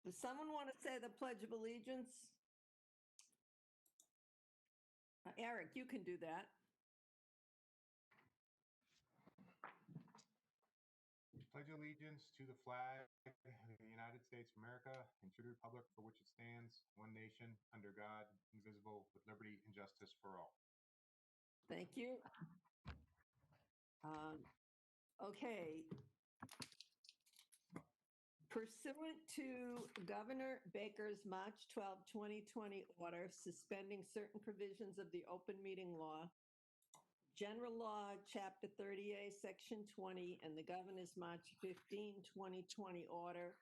Does someone want to say the Pledge of Allegiance? Eric, you can do that. Pledge allegiance to the flag of the United States of America and to the republic for which it stands, one nation, under God, indivisible, with liberty and justice for all. Thank you. Okay. Pursuant to Governor Baker's March 12, 2020 order suspending certain provisions of the open meeting law, General Law, Chapter 30A, Section 20, and the Governor's March 15, 2020 order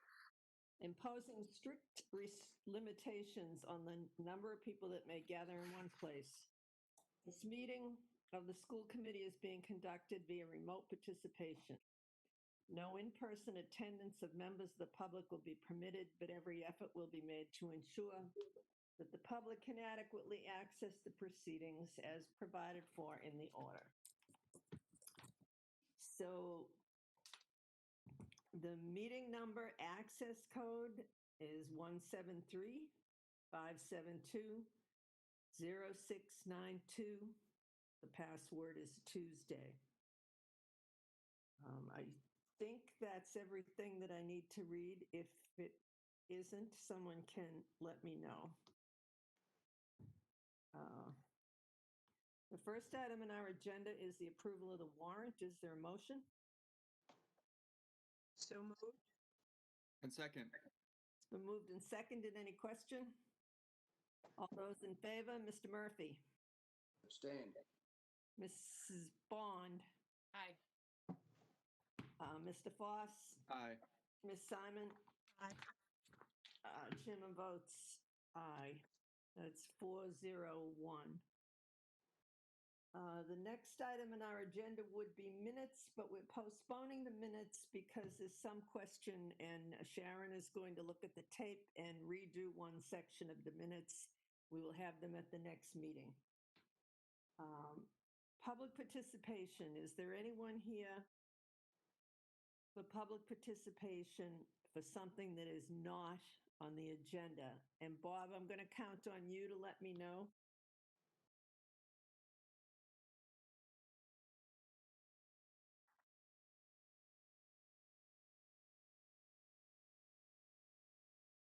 imposing strict limitations on the number of people that may gather in one place. This meeting of the school committee is being conducted via remote participation. No in-person attendance of members of the public will be permitted, but every effort will be made to ensure that the public can adequately access the proceedings as provided for in the order. So the meeting number access code is 173-572-0692. The password is Tuesday. I think that's everything that I need to read. If it isn't, someone can let me know. The first item in our agenda is the approval of the warrant. Is there a motion? So moved. And second. It's been moved and seconded. Any question? All those in favor, Mr. Murphy, Abstain. Mrs. Bond, Aye. Mr. Foss, Aye. Ms. Simon, Aye. Chairman votes aye. That's 401. The next item in our agenda would be minutes, but we're postponing the minutes because there's some question, and Sharon is going to look at the tape and redo one section of the minutes. We will have them at the next meeting. Public participation. Is there anyone here for public participation for something that is not on the agenda? And Bob, I'm going to count on you to let me know.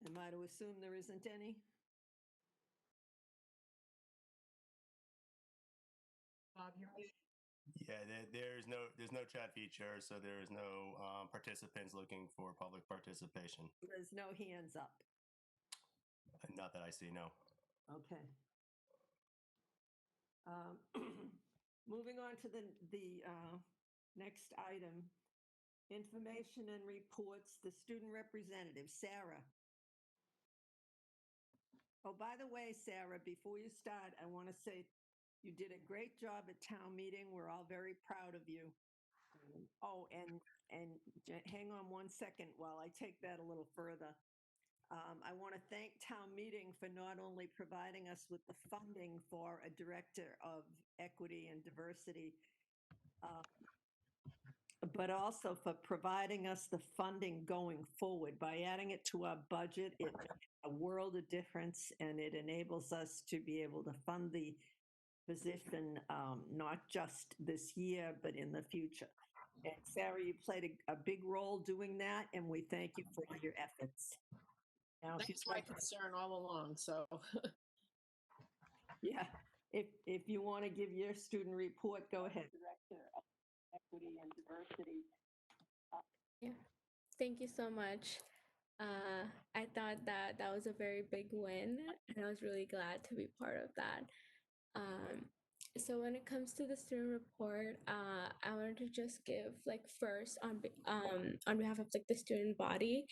Am I to assume there isn't any? Bob, you're muted. Yeah, there's no chat feature, so there is no participants looking for public participation. There's no hands up. Not that I see, no. Okay. Moving on to the next item, information and reports, the student representative, Sarah. Oh, by the way, Sarah, before you start, I want to say you did a great job at town meeting. We're all very proud of you. Oh, and hang on one second while I take that a little further. I want to thank town meeting for not only providing us with the funding for a director of equity and diversity, but also for providing us the funding going forward. By adding it to our budget, it makes a world of difference, and it enables us to be able to fund the position, not just this year, but in the future. And Sarah, you played a big role doing that, and we thank you for your efforts. Now, That's my concern all along, so. Yeah, if you want to give your student report, go ahead. Director of Equity and Diversity. Yeah, thank you so much. I thought that was a very big win, and I was really glad to be part of that. So when it comes to the student report, I wanted to just give first on behalf of the student body.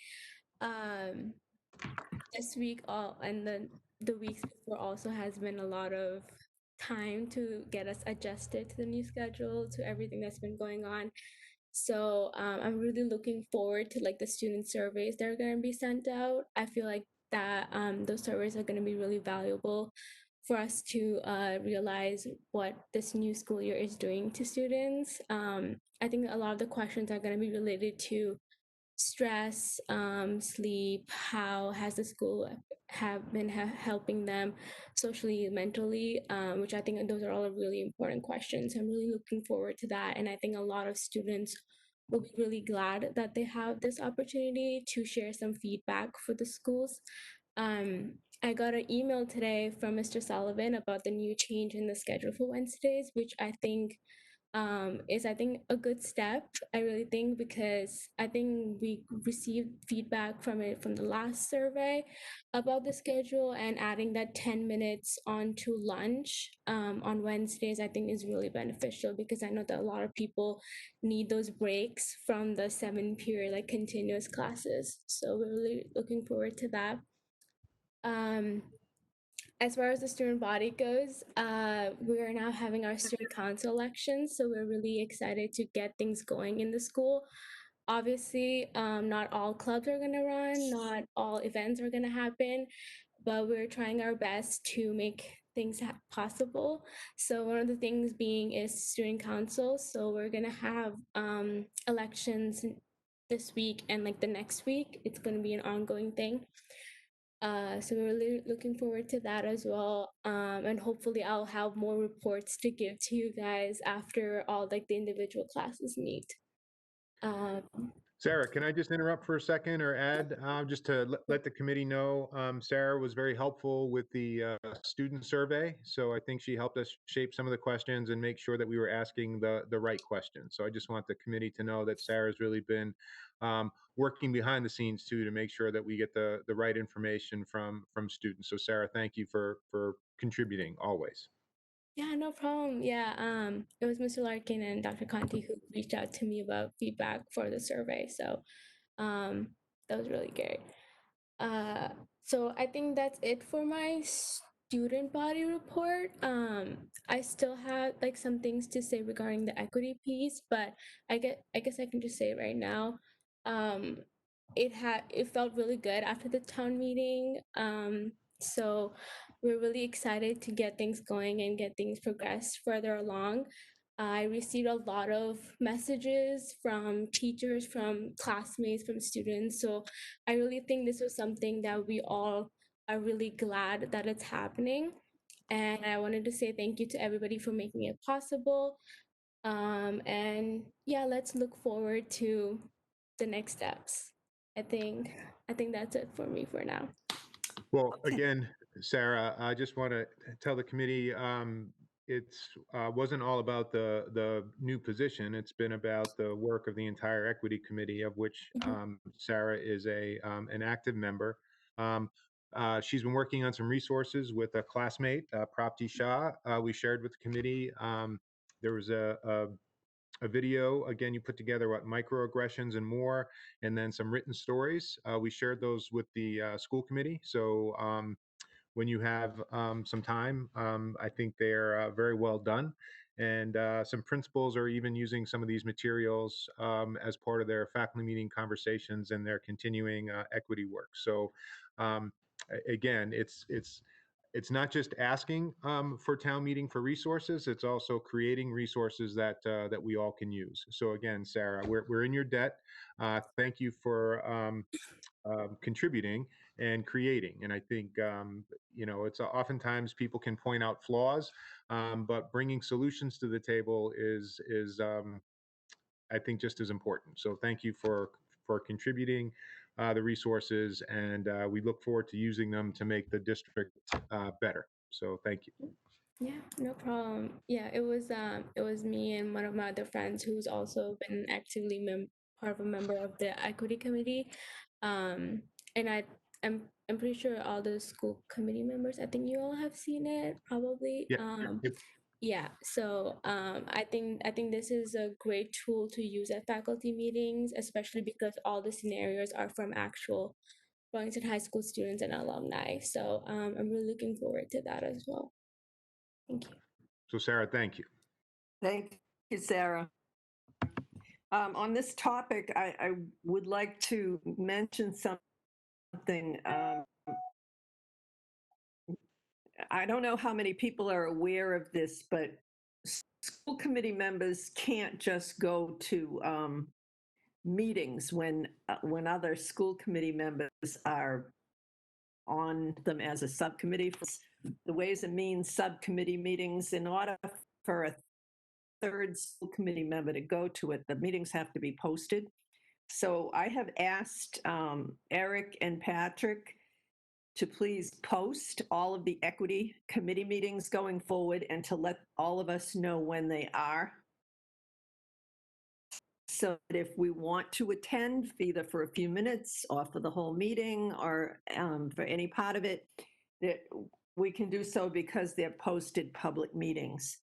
This week and the weeks before also has been a lot of time to get us adjusted to the new schedule, to everything that's been going on. So I'm really looking forward to the student surveys that are going to be sent out. I feel like that those surveys are going to be really valuable for us to realize what this new school year is doing to students. I think a lot of the questions are going to be related to stress, sleep, how has the school have been helping them socially, mentally, which I think those are all really important questions. I'm really looking forward to that. And I think a lot of students will be really glad that they have this opportunity to share some feedback for the schools. I got an email today from Mr. Sullivan about the new change in the schedule for Wednesdays, which I think is a good step. I really think, because I think we received feedback from it from the last survey about the schedule, and adding that 10 minutes onto lunch on Wednesdays I think is really beneficial, because I know that a lot of people need those breaks from the 7-period like continuous classes. So we're really looking forward to that. As far as the student body goes, we are now having our student council elections, so we're really excited to get things going in the school. Obviously, not all clubs are going to run, not all events are going to happen, but we're trying our best to make things possible. So one of the things being is student council. So we're going to have elections this week and like the next week. It's going to be an ongoing thing. So we're really looking forward to that as well. And hopefully I'll have more reports to give to you guys after all like the individual classes meet. Sarah, can I just interrupt for a second or add, just to let the committee know, Sarah was very helpful with the student survey. So I think she helped us shape some of the questions and make sure that we were asking the right questions. So I just want the committee to know that Sarah's really been working behind the scenes too, to make sure that we get the right information from students. So Sarah, thank you for contributing always. Yeah, no problem. Yeah, it was Mr. Larkin and Dr. Conti who reached out to me about feedback for the survey. So that was really great. So I think that's it for my student body report. I still have like some things to say regarding the equity piece, but I guess I can just say it right now. It felt really good after the town meeting. So we're really excited to get things going and get things progressed further along. I received a lot of messages from teachers, from classmates, from students. So I really think this was something that we all are really glad that it's happening. And I wanted to say thank you to everybody for making it possible. And yeah, let's look forward to the next steps. I think that's it for me for now. Well, again, Sarah, I just want to tell the committee, it's wasn't all about the new position. It's been about the work of the entire equity committee, of which Sarah is an active member. She's been working on some resources with a classmate, Prapti Shah. We shared with the committee. There was a video, again, you put together what microaggressions and more, and then some written stories. We shared those with the school committee. So when you have some time, I think they're very well done. And some principals are even using some of these materials as part of their faculty meeting conversations and their continuing equity work. So again, it's not just asking for town meeting for resources, it's also creating resources that that we all can use. So again, Sarah, we're in your debt. Thank you for contributing and creating. And I think, you know, it's oftentimes people can point out flaws, but bringing solutions to the table is I think just as important. So thank you for contributing the resources, and we look forward to using them to make the district better. So thank you. Yeah, no problem. Yeah, it was me and one of my other friends who's also been actively part of a member of the equity committee. And I'm pretty sure all the school committee members, I think you all have seen it probably. Yeah. Yep. Yeah, so I think this is a great tool to use at faculty meetings, especially because all the scenarios are from actual Burlington High School students and alumni. So I'm really looking forward to that as well. Thank you. So Sarah, thank you. Thank you, Sarah. On this topic, I would like to mention something. I don't know how many people are aware of this, but school committee members can't just go to meetings when other school committee members are on them as a subcommittee. The Ways and Means subcommittee meetings, in order for a third school committee member to go to it, the meetings have to be posted. So I have asked Eric and Patrick to please post all of the equity committee meetings going forward and to let all of us know when they are. So that if we want to attend, either for a few minutes or for the whole meeting or for any part of it, that we can do so because they're posted public meetings.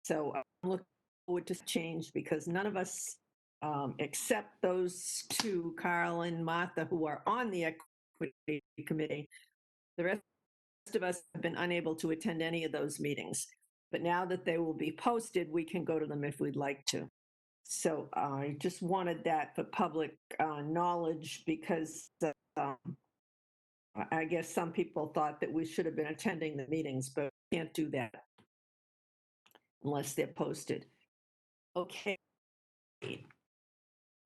So I'm looking forward to change because none of us, except those two, Carl and Martha, who are on the equity committee, the rest of us have been unable to attend any of those meetings. But now that they will be posted, we can go to them if we'd like to. So I just wanted that for public knowledge because I guess some people thought that we should have been attending the meetings, but we can't do that unless they're posted. Okay.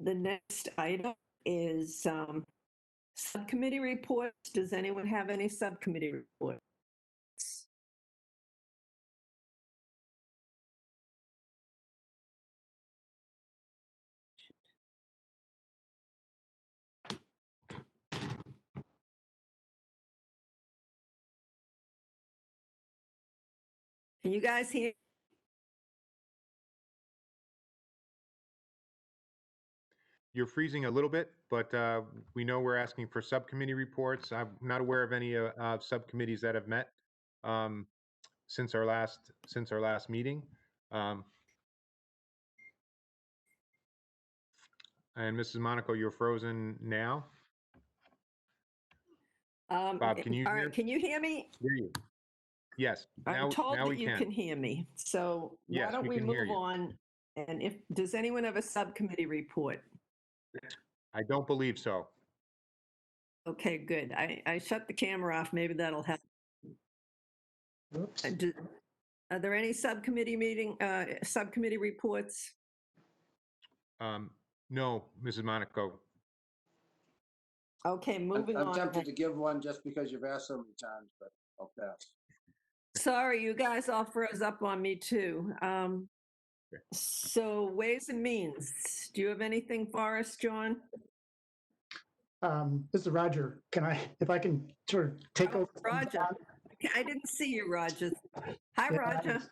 The next item is subcommittee reports. Does anyone have any subcommittee reports? Can you guys hear? You're freezing a little bit, but we know we're asking for subcommittee reports. I'm not aware of any subcommittees that have met since our last meeting. And Mrs. Monaco, you're frozen now. Bob, can you all hear? right, can you hear me? Hear you? Yes. I'm told now that we you can hear me. So why Yes, don't we we can hear move you. on? And does anyone have a subcommittee report? I don't believe so. Okay, good. I shut the camera off. Maybe that'll help. Oops. Are there any subcommittee reports? No, Mrs. Monaco. Okay, moving I'm on. tempted to give one just because you've asked so many times, but I'll pass. Sorry, you guys all froze up on me too. So Ways and Means, do you have anything for us, John? This is Roger. If I can sort of take over. from Roger. John? I didn't see you, Roger. Hi, Yeah, Roger.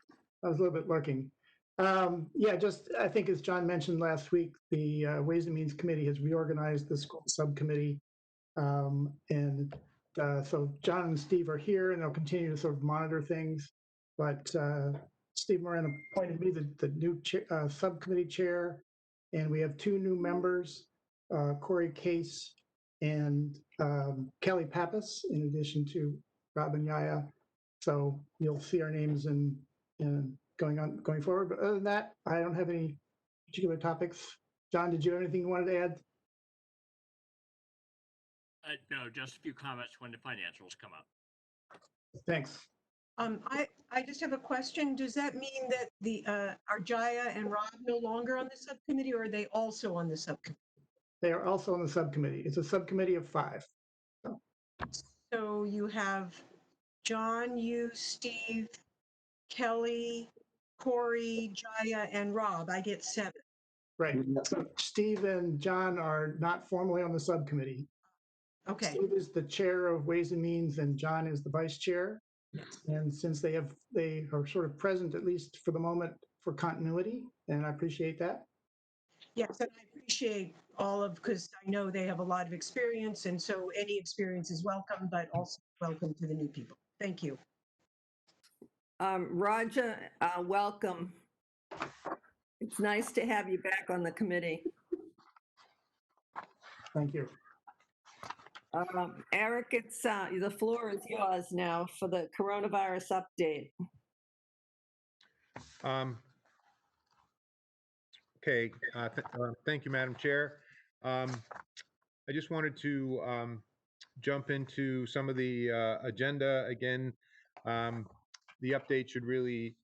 I was a little bit lurking. Yeah, just, I think as John mentioned last week, the Ways and Means Committee has reorganized the school subcommittee. So John and Steve are here and they'll continue to sort of monitor things. But Steve Moran appointed me the new subcommittee chair, and we have two new members, Corey Case and Kelly Pappas, in addition to Robin Yaya. So you'll see our names in going forward. But other than that, I don't have any particular topics. John, did you have anything you wanted to add? No, just a few comments when the financials come up. Thanks. I just have a question. Does that mean that are Jaya and Rob no longer on the subcommittee, or are they also on the subcommittee? They are also on the subcommittee. It's a subcommittee of 5. So you have John, you, Steve, Kelly, Corey, Jaya, and Rob. I get 7. Right. So Steve and John are not formally on the subcommittee. Okay. Steve is the chair of Ways and Means and John is the vice chair. And since they are sort of present, at least for the moment, for continuity, and I appreciate that. Yes, and I appreciate because I know they have a lot of experience, and so any experience is welcome, but also welcome to the new people. Thank you. Roger, welcome. It's nice to have you back on the committee. Thank you. Eric, the floor is yours now for the coronavirus update. Okay, thank you, Madam Chair. I just wanted to jump into some of the agenda again. The update should really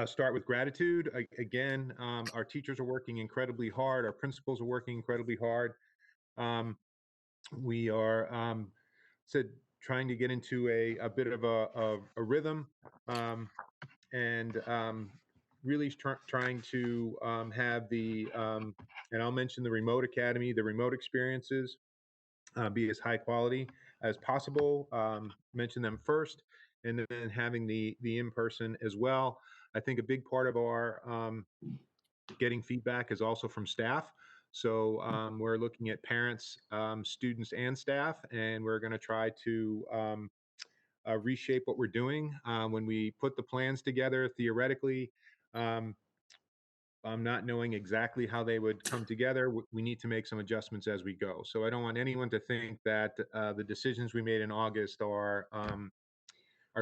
start with gratitude. Again, our teachers are working incredibly hard. Our principals are working incredibly hard. We are trying to get into a bit of a rhythm, and really trying to have the and I'll mention the remote academy, the remote experiences be as high quality as possible. Mention them first, and then having the in-person as well. I think a big part of our getting feedback is also from staff. So we're looking at parents, students, and staff, and we're going to try to reshape what we're doing. When we put the plans together, theoretically, not knowing exactly how they would come together, we need to make some adjustments as we go. So I don't want anyone to think that the decisions we made in August are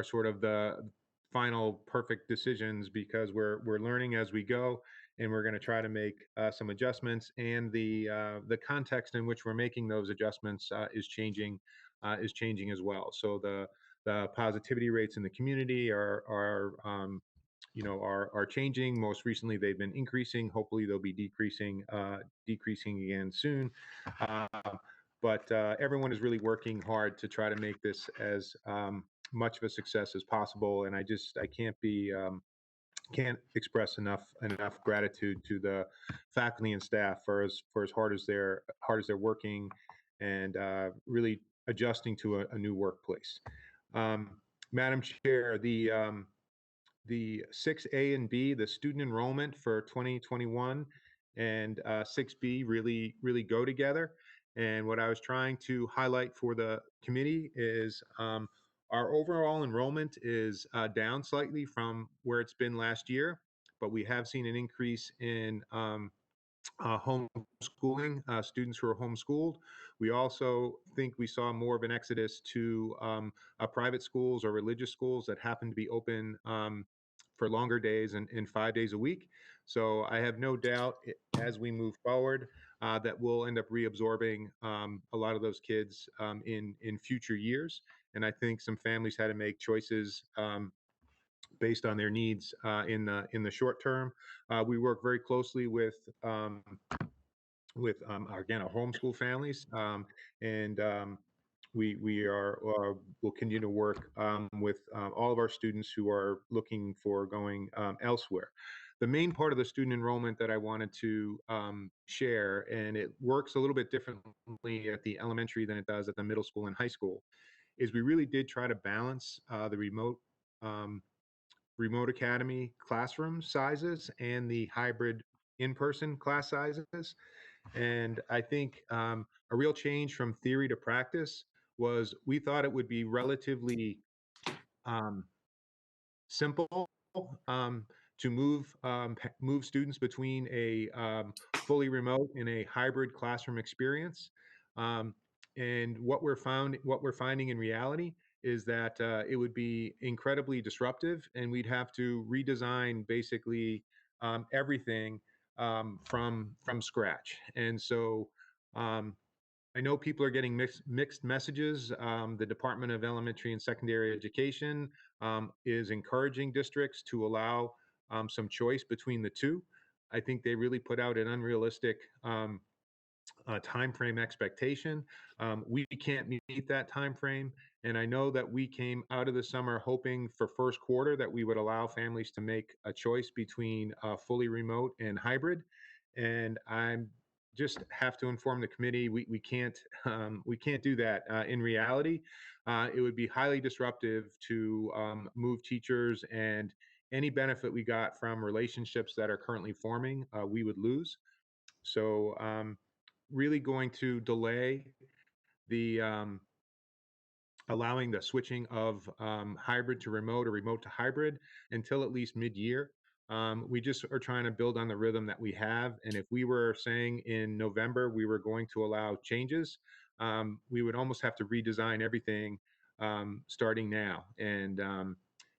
sort of the final perfect decisions, because we're learning as we go, and we're going to try to make some adjustments. And the context in which we're making those adjustments is changing as well. So the positivity rates in the community are changing. Most recently, they've been increasing. Hopefully, they'll be decreasing again soon. But everyone is really working hard to try to make this as much of a success as possible. And I can't express enough gratitude to the faculty and staff for as hard as they're working, and really adjusting to a new workplace. Madam Chair, the 6A and B, the student enrollment for 2021, and 6B really go together. And what I was trying to highlight for the committee is our overall enrollment is down slightly from where it's been last year, but we have seen an increase in homeschooling, students who are homeschooled. We also think we saw more of an exodus to private schools or religious schools that happen to be open for longer days and 5 days a week. So I have no doubt as we move forward that we'll end up reabsorbing a lot of those kids in future years. And I think some families had to make choices based on their needs in the short term. We work very closely with again, our homeschool families, and we will continue to work with all of our students who are looking for going elsewhere. The main part of the student enrollment that I wanted to share, and it works a little bit differently at the elementary than it does at the middle school and high school, is we really did try to balance the remote academy classroom sizes and the hybrid in-person class sizes. And I think a real change from theory to practice was we thought it would be relatively simple to move students between a fully remote and a hybrid classroom experience. And what we're finding in reality is that it would be incredibly disruptive, and we'd have to redesign basically everything from scratch. And so I know people are getting mixed messages. The Department of Elementary and Secondary Education is encouraging districts to allow some choice between the two. I think they really put out an unrealistic time frame expectation. We can't meet that time frame, and I know that we came out of the summer hoping for first quarter that we would allow families to make a choice between fully remote and hybrid. And I'm just have to inform the committee we can't do that. In reality, it would be highly disruptive to move teachers, and any benefit we got from relationships that are currently forming, we would lose. So really going to delay the allowing the switching of hybrid to remote or remote to hybrid until at least mid-year. We just are trying to build on the rhythm that we have. And if we were saying in November we were going to allow changes, we would almost have to redesign everything starting now. And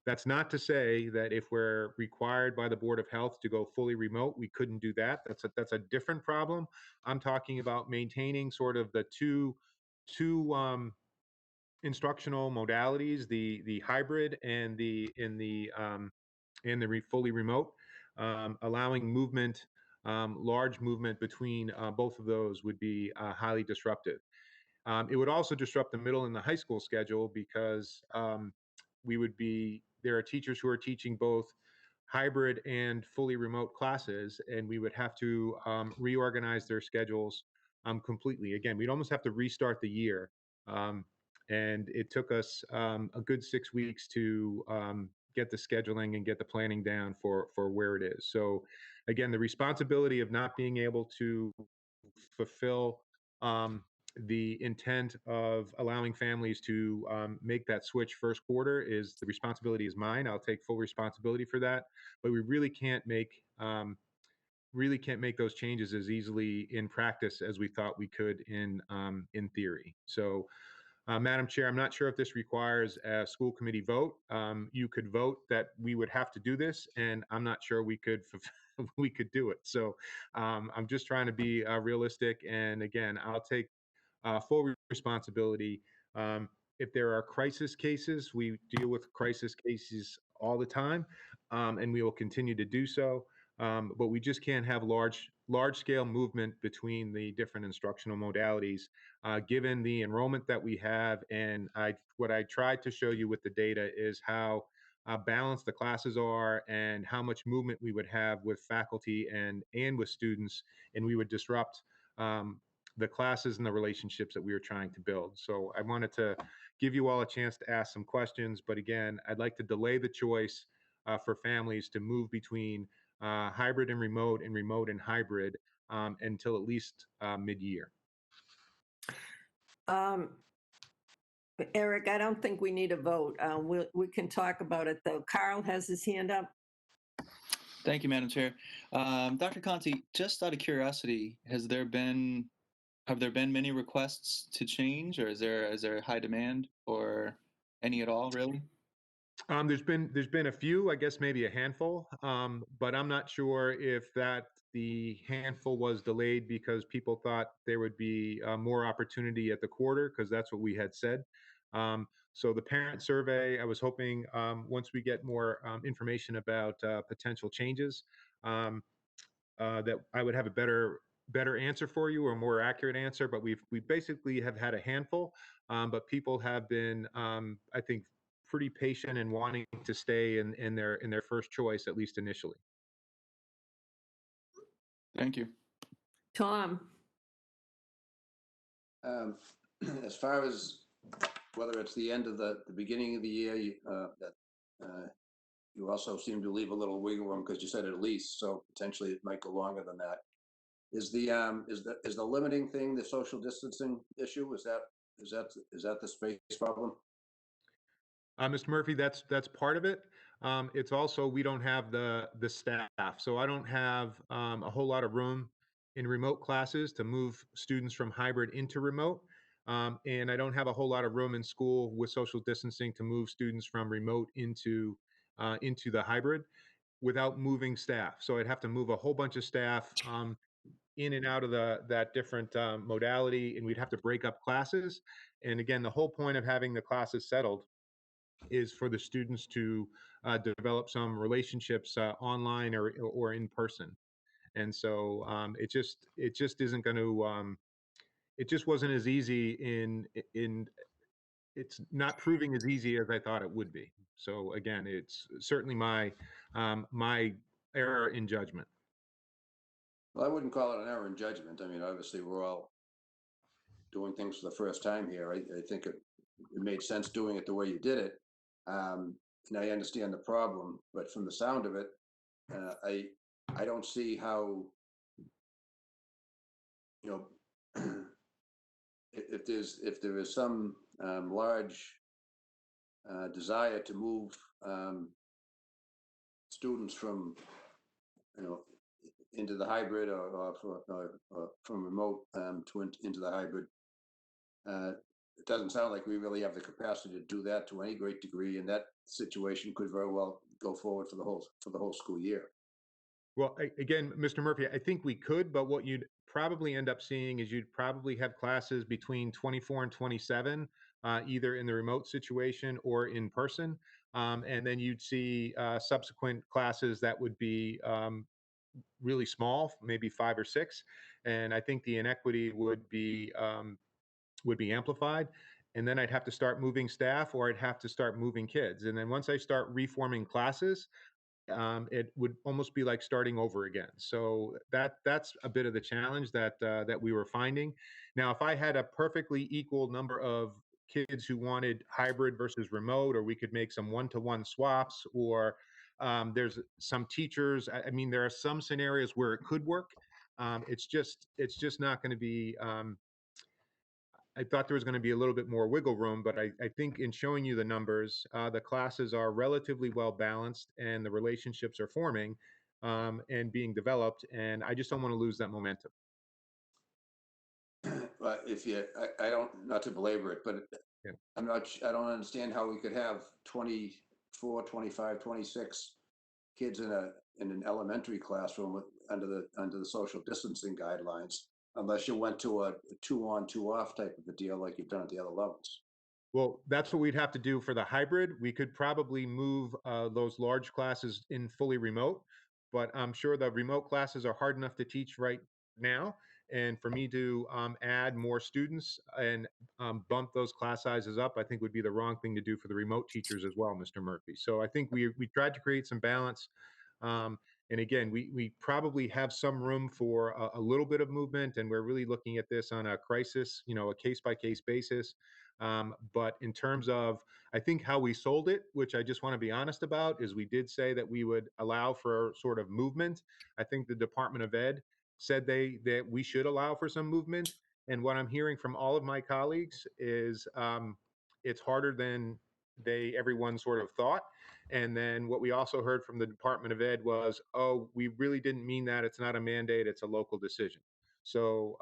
that's not to say that if we're required by the Board of Health to go fully remote, we couldn't do that. That's a different problem. I'm talking about maintaining sort of the two instructional modalities, the hybrid and the and the fully remote. Allowing movement, large movement between both of those would be highly disruptive. It would also disrupt the middle and the high school schedule because there are teachers who are teaching both hybrid and fully remote classes, and we would have to reorganize their schedules completely. Again, we'd almost have to restart the year. And it took us a good 6 weeks to get the scheduling and get the planning down for where it is. So again, the responsibility of not being able to fulfill the intent of allowing families to make that switch first quarter is the responsibility is mine. I'll take full responsibility for that, but we really can't make those changes as easily in practice as we thought we could in theory. So, Madam Chair, I'm not sure if this requires a school committee vote. You could vote that we would have to do this, and I'm not sure we could we could do it. So, I'm just trying to be realistic. And again, I'll take full responsibility. If there are crisis cases, we deal with crisis cases all the time, and we will continue to do so. But we just can't have large scale movement between the different instructional modalities, given the enrollment that we have. And what I tried to show you with the data is how balanced the classes are and how much movement we would have with faculty and with students, and we would disrupt the classes and the relationships that we were trying to build. So I wanted to give you all a chance to ask some questions, but again, I'd like to delay the choice for families to move between hybrid and remote and hybrid until at least mid-year. Eric, I don't think we need a vote. We can talk about it, though. Carl has his hand up. Thank you, Madam Chair. Dr. Conti, just out of curiosity, have there been many requests to change, or is there high demand, or any at all, really? There's been a few, I guess maybe a handful, but I'm not sure if the handful was delayed because people thought there would be more opportunity at the quarter, because that's what we had said. So the parent survey, I was hoping once we get more information about potential changes, that I would have a better answer for you, or a more accurate answer. But we basically have had a handful, but people have been, I think, pretty patient and wanting to stay in their first choice, at least initially. Thank you. Tom? As far as whether it's the end of the beginning of the year, you also seem to leave a little wiggle room because you said at least, so potentially it might go longer than that. Is the limiting thing the social distancing issue? Is that the space problem? Mr. Murphy, that's part of it. It's also, we don't have the staff, so I don't have a whole lot of room in remote classes to move students from hybrid into remote. And I don't have a whole lot of room in school with social distancing to move students from remote into the hybrid without moving staff. So I'd have to move a whole bunch of staff in and out of that different modality, and we'd have to break up classes. And again, the whole point of having the classes settled is for the students to develop some relationships online or in person. And so it just isn't going to, it just wasn't as easy it's not proving as easy as I thought it would be. So again, it's certainly my error in judgment. Well, I wouldn't call it an error in judgment. I mean, obviously, we're all doing things for the first time here. I think it made sense doing it the way you did it. And I understand the problem, but from the sound of it, I don't see how, if there is some large desire to move students from into the hybrid or from remote into the hybrid. It doesn't sound like we really have the capacity to do that to any great degree, and that situation could very well go forward for the whole school year. Well, again, Mr. Murphy, I think we could, but what you'd probably end up seeing is you'd probably have classes between 24 and 27, either in the remote situation or in person. And then you'd see subsequent classes that would be really small, maybe 5 or 6. And I think the inequity would be amplified. And then I'd have to start moving staff, or I'd have to start moving kids. And then once I start reforming classes, it would almost be like starting over again. So that's a bit of the challenge that we were finding. Now, if I had a perfectly equal number of kids who wanted hybrid versus remote, or we could make some one-to-one swaps, or there's some teachers. I mean, there are some scenarios where it could work. It's just not going to be. I thought there was going to be a little bit more wiggle room, but I think in showing you the numbers, the classes are relatively well balanced and the relationships are forming and being developed. And I just don't want to lose that momentum. But I don't, not to belabor it, but Yeah. I don't understand how we could have 24, 25, 26 kids in an elementary classroom under the social distancing guidelines, unless you went to a 2-on, 2-off type of a deal like you've done at the other levels. Well, that's what we'd have to do for the hybrid. We could probably move those large classes in fully remote, but I'm sure the remote classes are hard enough to teach right now. And for me to add more students and bump those class sizes up, I think would be the wrong thing to do for the remote teachers as well, Mr. Murphy. So I think we tried to create some balance. And again, we probably have some room for a little bit of movement, and we're really looking at this on a crisis, a case-by-case basis. But in terms of, I think how we sold it, which I just want to be honest about, is we did say that we would allow for sort of movement. I think the Department of Ed said that we should allow for some movement. And what I'm hearing from all of my colleagues is it's harder than everyone sort of thought. And then what we also heard from the Department of Ed was, oh, we really didn't mean that. It's not a mandate, it's a local decision. So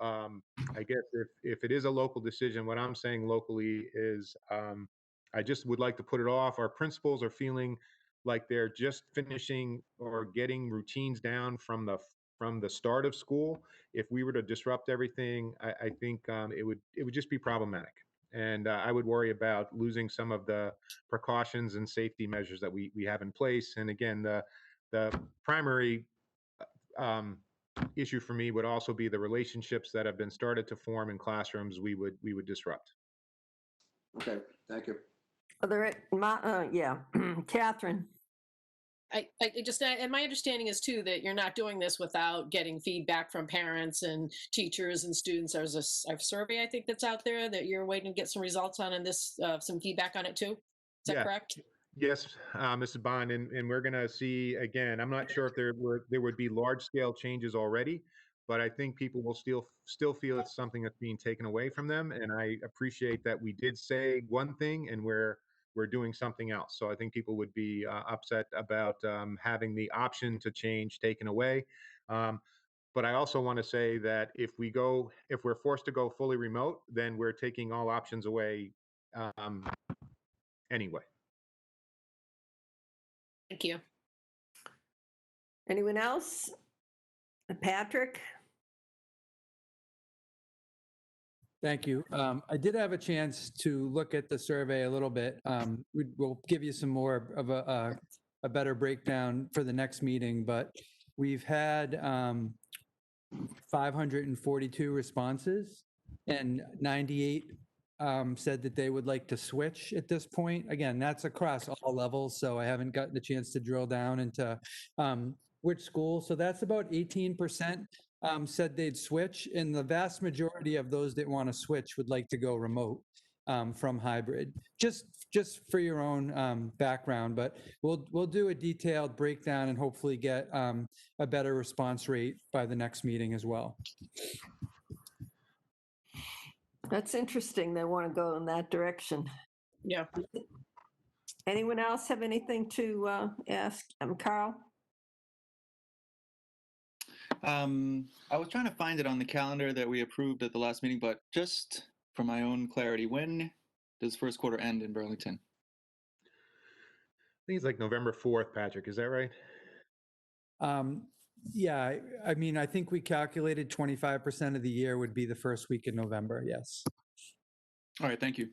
I guess if it is a local decision, what I'm saying locally is I just would like to put it off. Our principals are feeling like they're just finishing or getting routines down from the start of school. If we were to disrupt everything, I think it would just be problematic. And I would worry about losing some of the precautions and safety measures that we have in place. And again, the primary issue for me would also be the relationships that have been started to form in classrooms we would disrupt. Okay, thank you. Yeah, Catherine. I just, and my understanding is too that you're not doing this without getting feedback from parents and teachers and students. There's a survey I think that's out there that you're waiting to get some results on, and this some feedback on it too. Is that correct? Yes, Mrs. Bond, and we're going to see again. I'm not sure if there would be large scale changes already, but I think people will still feel it's something that's being taken away from them. And I appreciate that we did say one thing and we're doing something else. So I think people would be upset about having the option to change taken away. But I also want to say that if we're forced to go fully remote, then we're taking all options away anyway. Thank you. Anyone else? Patrick? Thank you. I did have a chance to look at the survey a little bit. We'll give you some more of a better breakdown for the next meeting, but we've had 542 responses and 98 said that they would like to switch at this point. Again, that's across all levels, so I haven't gotten the chance to drill down into which school. So that's about 18% said they'd switch, and the vast majority of those that want to switch would like to go remote from hybrid. Just for your own background, but we'll do a detailed breakdown and hopefully get a better response rate by the next meeting as well. That's interesting. They want to go in that direction. Yeah. Anyone else have anything to ask? Carl? I was trying to find it on the calendar that we approved at the last meeting, but just for my own clarity, when does first quarter end in Burlington? I think it's like November 4th, Patrick. Is that right? Yeah, I mean, I think we calculated 25% of the year would be the first week in November. Yes. All right, thank you.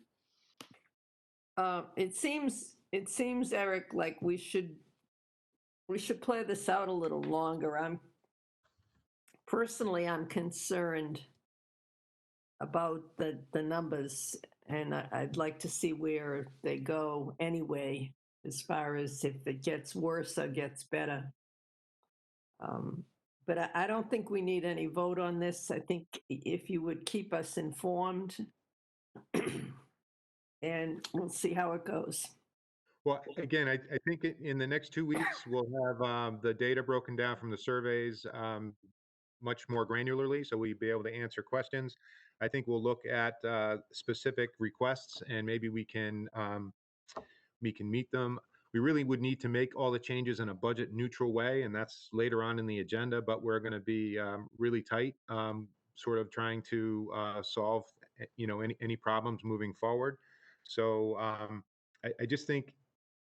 It seems it seems, Eric, like we should play this out a little longer. I'm concerned about the numbers, and I'd like to see where they go anyway, as far as if it gets worse or gets better. But I don't think we need any vote on this. I think if you would keep us informed, and we'll see how it goes. Well, again, I think in the next 2 weeks, we'll have the data broken down from the surveys much more granularly, so we'll be able to answer questions. I think we'll look at specific requests, and maybe we can meet them. We really would need to make all the changes in a budget neutral way, and that's later on in the agenda, but we're going to be really tight, sort of trying to solve any problems moving forward. So I just think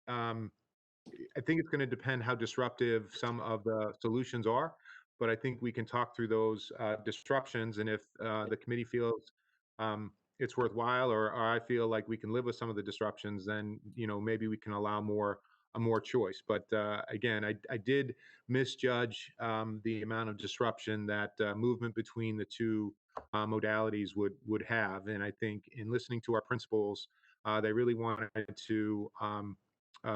I think it's going to depend how disruptive some of the solutions are, but I think we can talk through those disruptions, and if the committee feels it's worthwhile, or I feel like we can live with some of the disruptions, then maybe we can allow more choice. But again, I did misjudge the amount of disruption that movement between the two modalities would have, and I think in listening to our principals, they really wanted to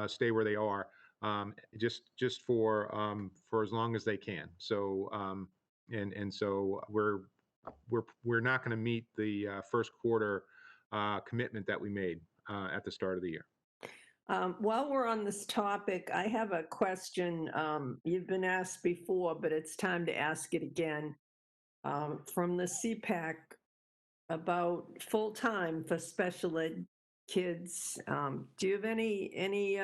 stay where they are, just for as long as they can. So and so we're not going to meet the first quarter commitment that we made at the start of the year. While we're on this topic, I have a question. You've been asked before, but it's time to ask it again. From the CPAC about full-time for special ed kids. Do you have any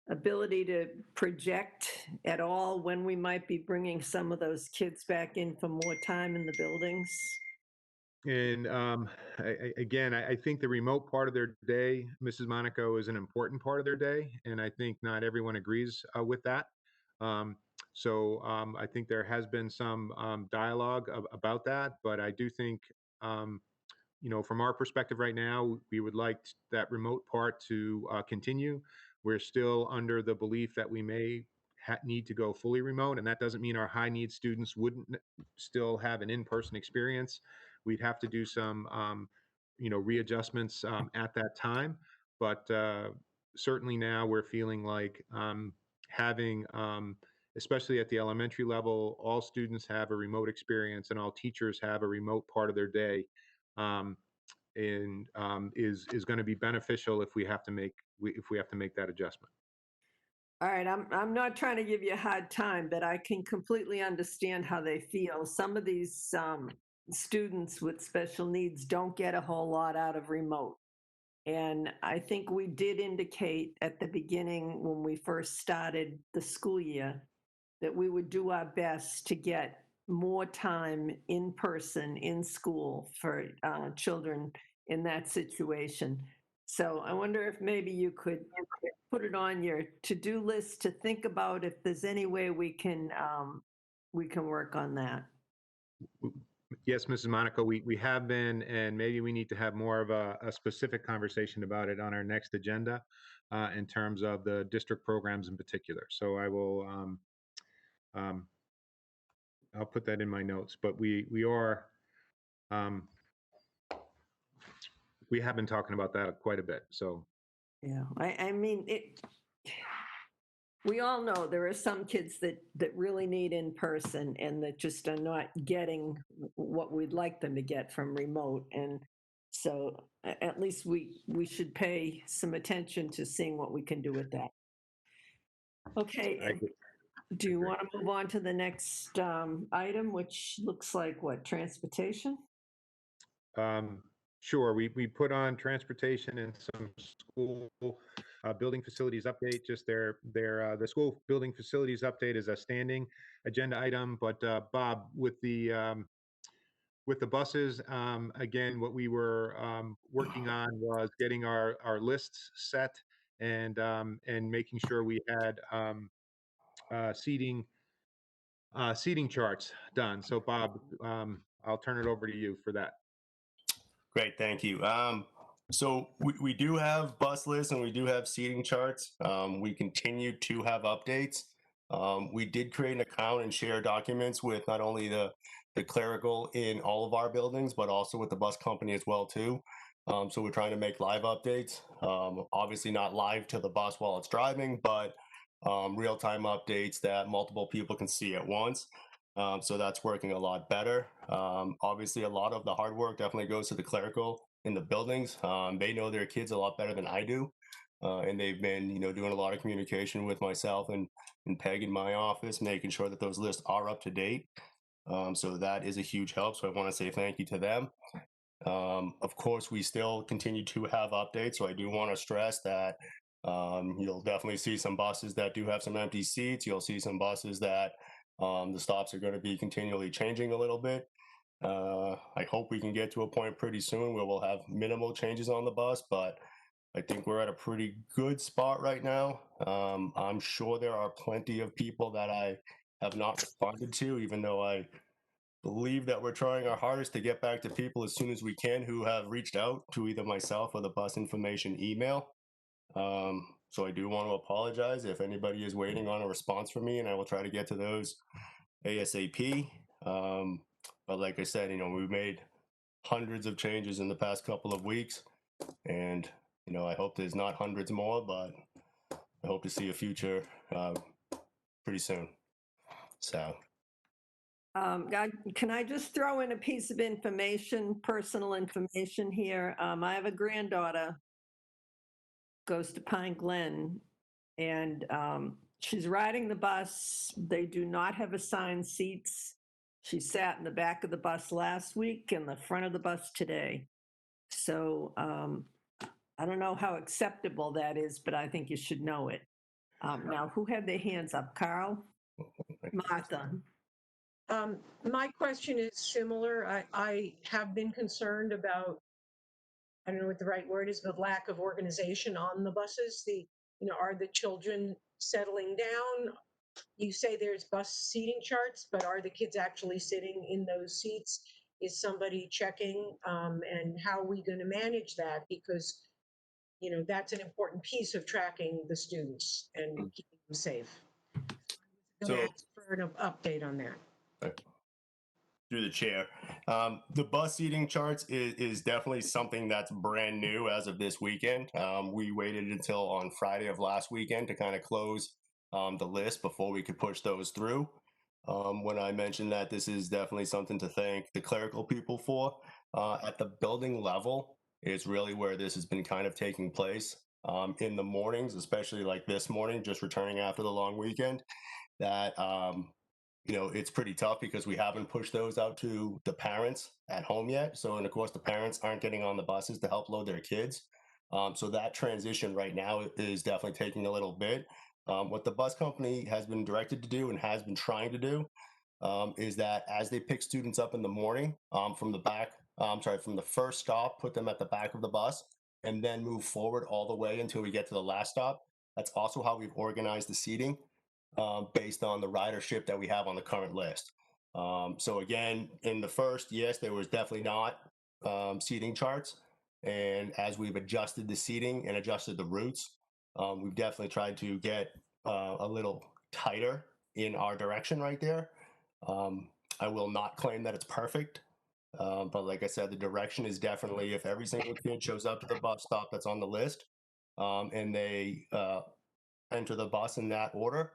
ability to project at all when we might be bringing some of those kids back in for more time in the buildings? And I think the remote part of their day, Mrs. Monaco, is an important part of their day, and I think not everyone agrees with that. So I think there has been some dialogue about that, but I do think, from our perspective right now, we would like that remote part to continue. We're still under the belief that we may need to go fully remote, and that doesn't mean our high need students wouldn't still have an in-person experience. We'd have to do some, readjustments at that time, but certainly now we're feeling like having, especially at the elementary level, all students have a remote experience and all teachers have a remote part of their day, and is going to be beneficial if we have to make that adjustment. All right, I'm not trying to give you a hard time, but I can completely understand how they feel. Some of these students with special needs don't get a whole lot out of remote. And I think we did indicate at the beginning when we first started the school year that we would do our best to get more time in person in school for children in that situation. So I wonder if maybe you could put it on your to-do list to think about if there's any way we can work on that. Yes, Mrs. Monaco, we have been, and maybe we need to have more of a specific conversation about it on our next agenda in terms of the district programs in particular. So I will, I'll put that in my notes, but we have been talking about that quite a bit, so. Yeah, I mean, we all know there are some kids that really need in person and that just are not getting what we'd like them to get from remote. And so at least we should pay some attention to seeing what we can do with that. Okay. Do you want to move on to the next item, which looks like what, transportation? Sure, we put on transportation and some school building facilities update. Just the school building facilities update is a standing agenda item, but Bob, with the buses, again, what we were working on was getting our lists set and making sure we had seating charts done. So Bob, I'll turn it over to you for that. Great, thank you. So we do have bus lists and we do have seating charts. We continue to have updates. We did create an account and share documents with not only the clerical in all of our buildings, but also with the bus company as well too. So we're trying to make live updates. Obviously not live to the bus while it's driving, but real-time updates that multiple people can see at once. So that's working a lot better. Obviously, a lot of the hard work definitely goes to the clerical in the buildings. They know their kids a lot better than I do. And they've been, doing a lot of communication with myself and Peg in my office, making sure that those lists are up to date. So that is a huge help. So I want to say thank you to them. Of course, we still continue to have updates. So I do want to stress that you'll definitely see some buses that do have some empty seats. You'll see some buses that the stops are going to be continually changing a little bit. I hope we can get to a point pretty soon where we'll have minimal changes on the bus, but I think we're at a pretty good spot right now. I'm sure there are plenty of people that I have not responded to, even though I believe that we're trying our hardest to get back to people as soon as we can who have reached out to either myself or the bus information email. So I do want to apologize if anybody is waiting on a response from me, and I will try to get to those ASAP. But like I said, we've made hundreds of changes in the past couple of weeks, and I hope there's not hundreds more, but I hope to see a future pretty soon. So. God, can I just throw in a piece of information, personal information here? I have a granddaughter, goes to Pine Glen, and she's riding the bus. They do not have assigned seats. She sat in the back of the bus last week and the front of the bus today. So I don't know how acceptable that is, but I think you should know it. Now, who had their hands up? Carl? Martha? My question is similar. I have been concerned about, I don't know what the right word is, but lack of organization on the buses. Are the children settling down? You say there's bus seating charts, but are the kids actually sitting in those seats? Is somebody checking? And how are we going to manage that? Because, that's an important piece of tracking the students and keeping them safe. I'm going to ask for an update on that. Through the chair. The bus seating charts is definitely something that's brand new as of this weekend. We waited until on Friday of last weekend to kind of close the list before we could push those through. When I mentioned that this is definitely something to thank the clerical people for, at the building level is really where this has been kind of taking place. In the mornings, especially like this morning, just returning after the long weekend, that it's pretty tough because we haven't pushed those out to the parents at home yet. So, and of course, the parents aren't getting on the buses to help load their kids. So that transition right now is definitely taking a little bit. What the bus company has been directed to do and has been trying to do is that as they pick students up in the morning from the first stop, put them at the back of the bus and then move forward all the way until we get to the last stop. That's also how we've organized the seating. Based on the ridership that we have on the current list. So again, in the first, yes, there was definitely not seating charts. And as we've adjusted the seating and adjusted the routes, we've definitely tried to get a little tighter in our direction right there. I will not claim that it's perfect. But like I said, the direction is definitely if every single kid shows up to the bus stop that's on the list and they enter the bus in that order,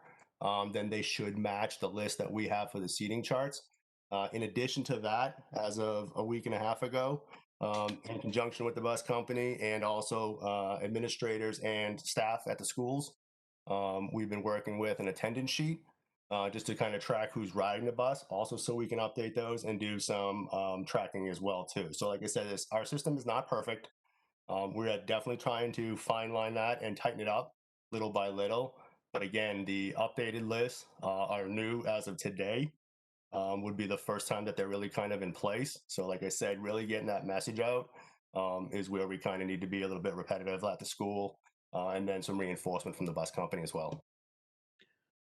then they should match the list that we have for the seating charts. In addition to that, as of a week and a half ago, in conjunction with the bus company and also administrators and staff at the schools, we've been working with an attendance sheet just to kind of track who's riding the bus, also so we can update those and do some tracking as well too. So like I said, our system is not perfect. We're definitely trying to fine line that and tighten it up little by little. But again, the updated lists are new as of today. Would be the first time that they're really kind of in place. So like I said, really getting that message out is where we kind of need to be a little bit repetitive at the school and then some reinforcement from the bus company as well.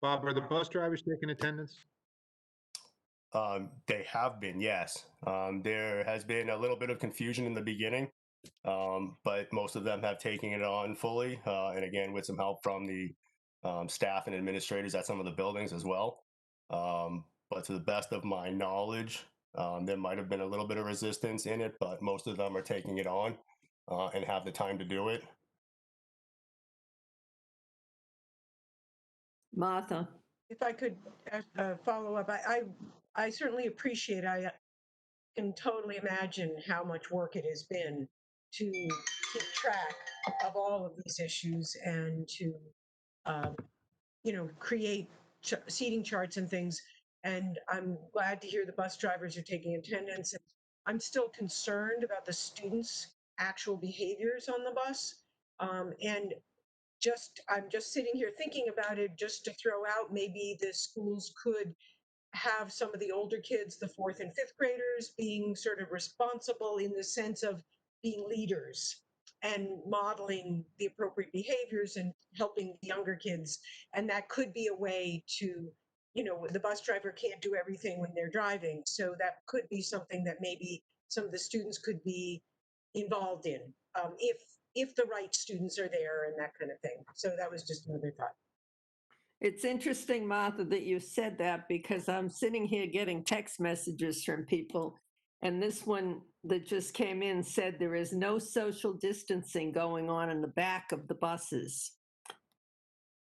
Bob, are the bus drivers taking attendance? They have been, yes. There has been a little bit of confusion in the beginning but most of them have taken it on fully, and again, with some help from the staff and administrators at some of the buildings as well. But to the best of my knowledge, there might have been a little bit of resistance in it, but most of them are taking it on and have the time to do it. Martha? If I could follow up, I certainly appreciate, I can totally imagine how much work it has been to keep track of all of these issues and to, create seating charts and things. And I'm glad to hear the bus drivers are taking attendance. And I'm still concerned about the students' actual behaviors on the bus. And I'm just sitting here thinking about it, just to throw out, maybe the schools could have some of the older kids, the fourth and fifth graders, being sort of responsible in the sense of being leaders and modeling the appropriate behaviors and helping the younger kids. And that could be a way to, the bus driver can't do everything when they're driving. So that could be something that maybe some of the students could be involved in, if the right students are there and that kind of thing. So that was just another thought. It's interesting, Martha, that you said that, because I'm sitting here getting text messages from people, and this one that just came in said there is no social distancing going on in the back of the buses.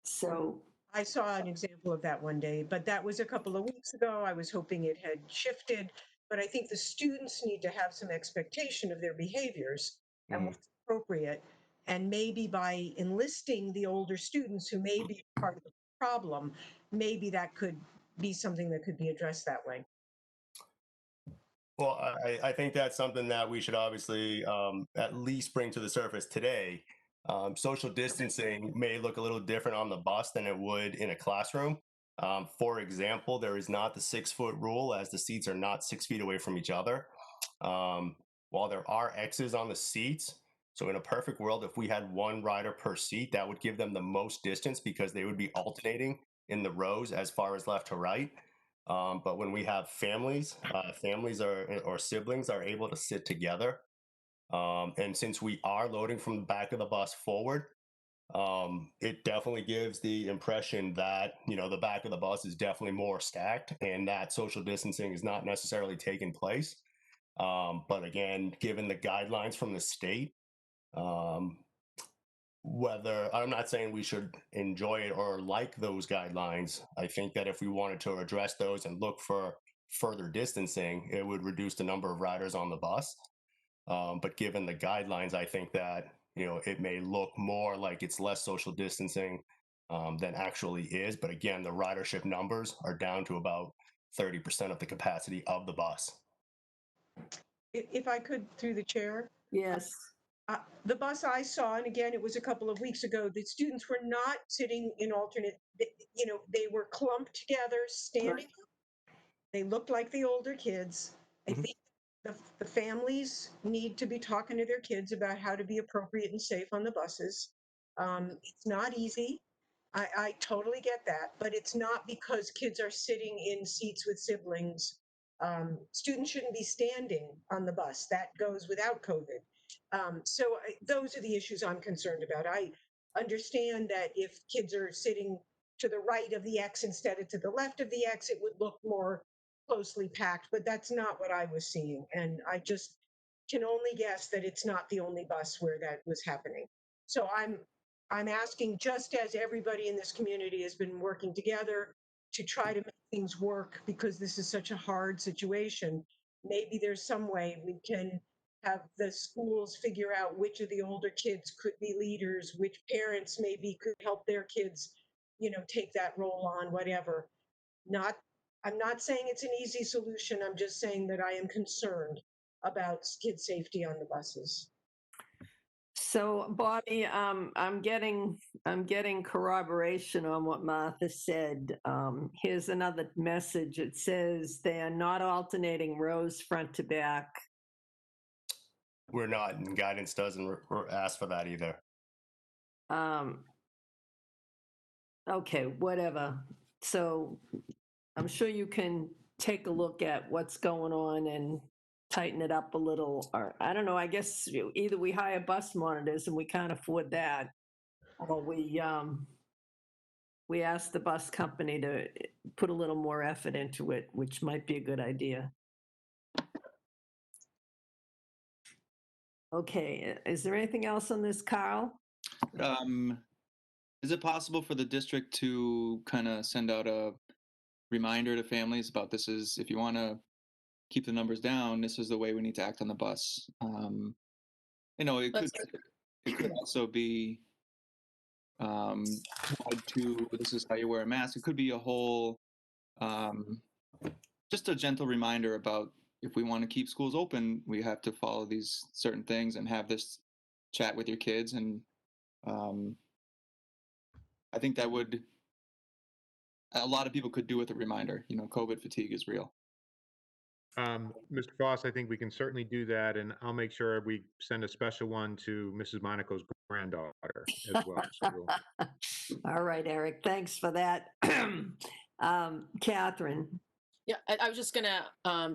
So, I saw an example of that one day, but that was a couple of weeks ago. I was hoping it had shifted, but I think the students need to have some expectation of their behaviors and what's appropriate. And maybe by enlisting the older students who may be part of the problem, maybe that could be something that could be addressed that way. Well, I think that's something that we should obviously at least bring to the surface today. Social distancing may look a little different on the bus than it would in a classroom. For example, there is not the 6-foot rule, as the seats are not 6 feet away from each other. While there are X's on the seats, so in a perfect world, if we had one rider per seat, that would give them the most distance because they would be alternating in the rows as far as left to right. But when we have families, or siblings are able to sit together. And since we are loading from the back of the bus forward, it definitely gives the impression that, the back of the bus is definitely more stacked and that social distancing is not necessarily taking place. But again, given the guidelines from the state, whether I'm not saying we should enjoy it or like those guidelines, I think that if we wanted to address those and look for further distancing, it would reduce the number of riders on the bus. But given the guidelines, I think that, it may look more like it's less social distancing than actually is. But again, the ridership numbers are down to about 30% of the capacity of the bus. If I could, through the chair, yes. the bus I saw, and again, it was a couple of weeks ago, the students were not sitting in alternate, they were clumped together, standing up. They looked like the older kids. I think the families need to be talking to their kids about how to be appropriate and safe on the buses. It's not easy. I totally get that, but it's not because kids are sitting in seats with siblings. Students shouldn't be standing on the bus. That goes without COVID. Those are the issues I'm concerned about. I understand that if kids are sitting to the right of the X instead of to the left of the X, it would look more closely packed, but that's not what I was seeing. And I just can only guess that it's not the only bus where that was happening. So I'm asking, just as everybody in this community has been working together to try to make things work, because this is such a hard situation, maybe there's some way we can have the schools figure out which of the older kids could be leaders, which parents maybe could help their kids, take that role on, whatever. I'm not saying it's an easy solution. I'm just saying that I am concerned about kid safety on the buses. So, Bobby, I'm getting corroboration on what Martha said. Here's another message. It says they are not alternating rows front to back. We're not, and guidance doesn't ask for that either. Okay, whatever. So I'm sure you can take a look at what's going on and tighten it up a little, or I don't know, I guess either we hire bus monitors and we can't afford that, or we ask the bus company to put a little more effort into it, which might be a good idea. Okay, is there anything else on this, Carl? Is it possible for the district to kind of send out a reminder to families about this is, if you want to keep the numbers down, this is the way we need to act on the bus? It could also be tied to this is how you wear a mask. It could be a whole, just a gentle reminder about if we want to keep schools open, we have to follow these certain things and have this chat with your kids. And I think that would, a lot of people could do with a reminder. COVID fatigue is real. Mr. Foss, I think we can certainly do that, and I'll make sure we send a special one to Mrs. Monaco's granddaughter as well. So All right, Eric, thanks for that. Catherine? Yeah, I was just going to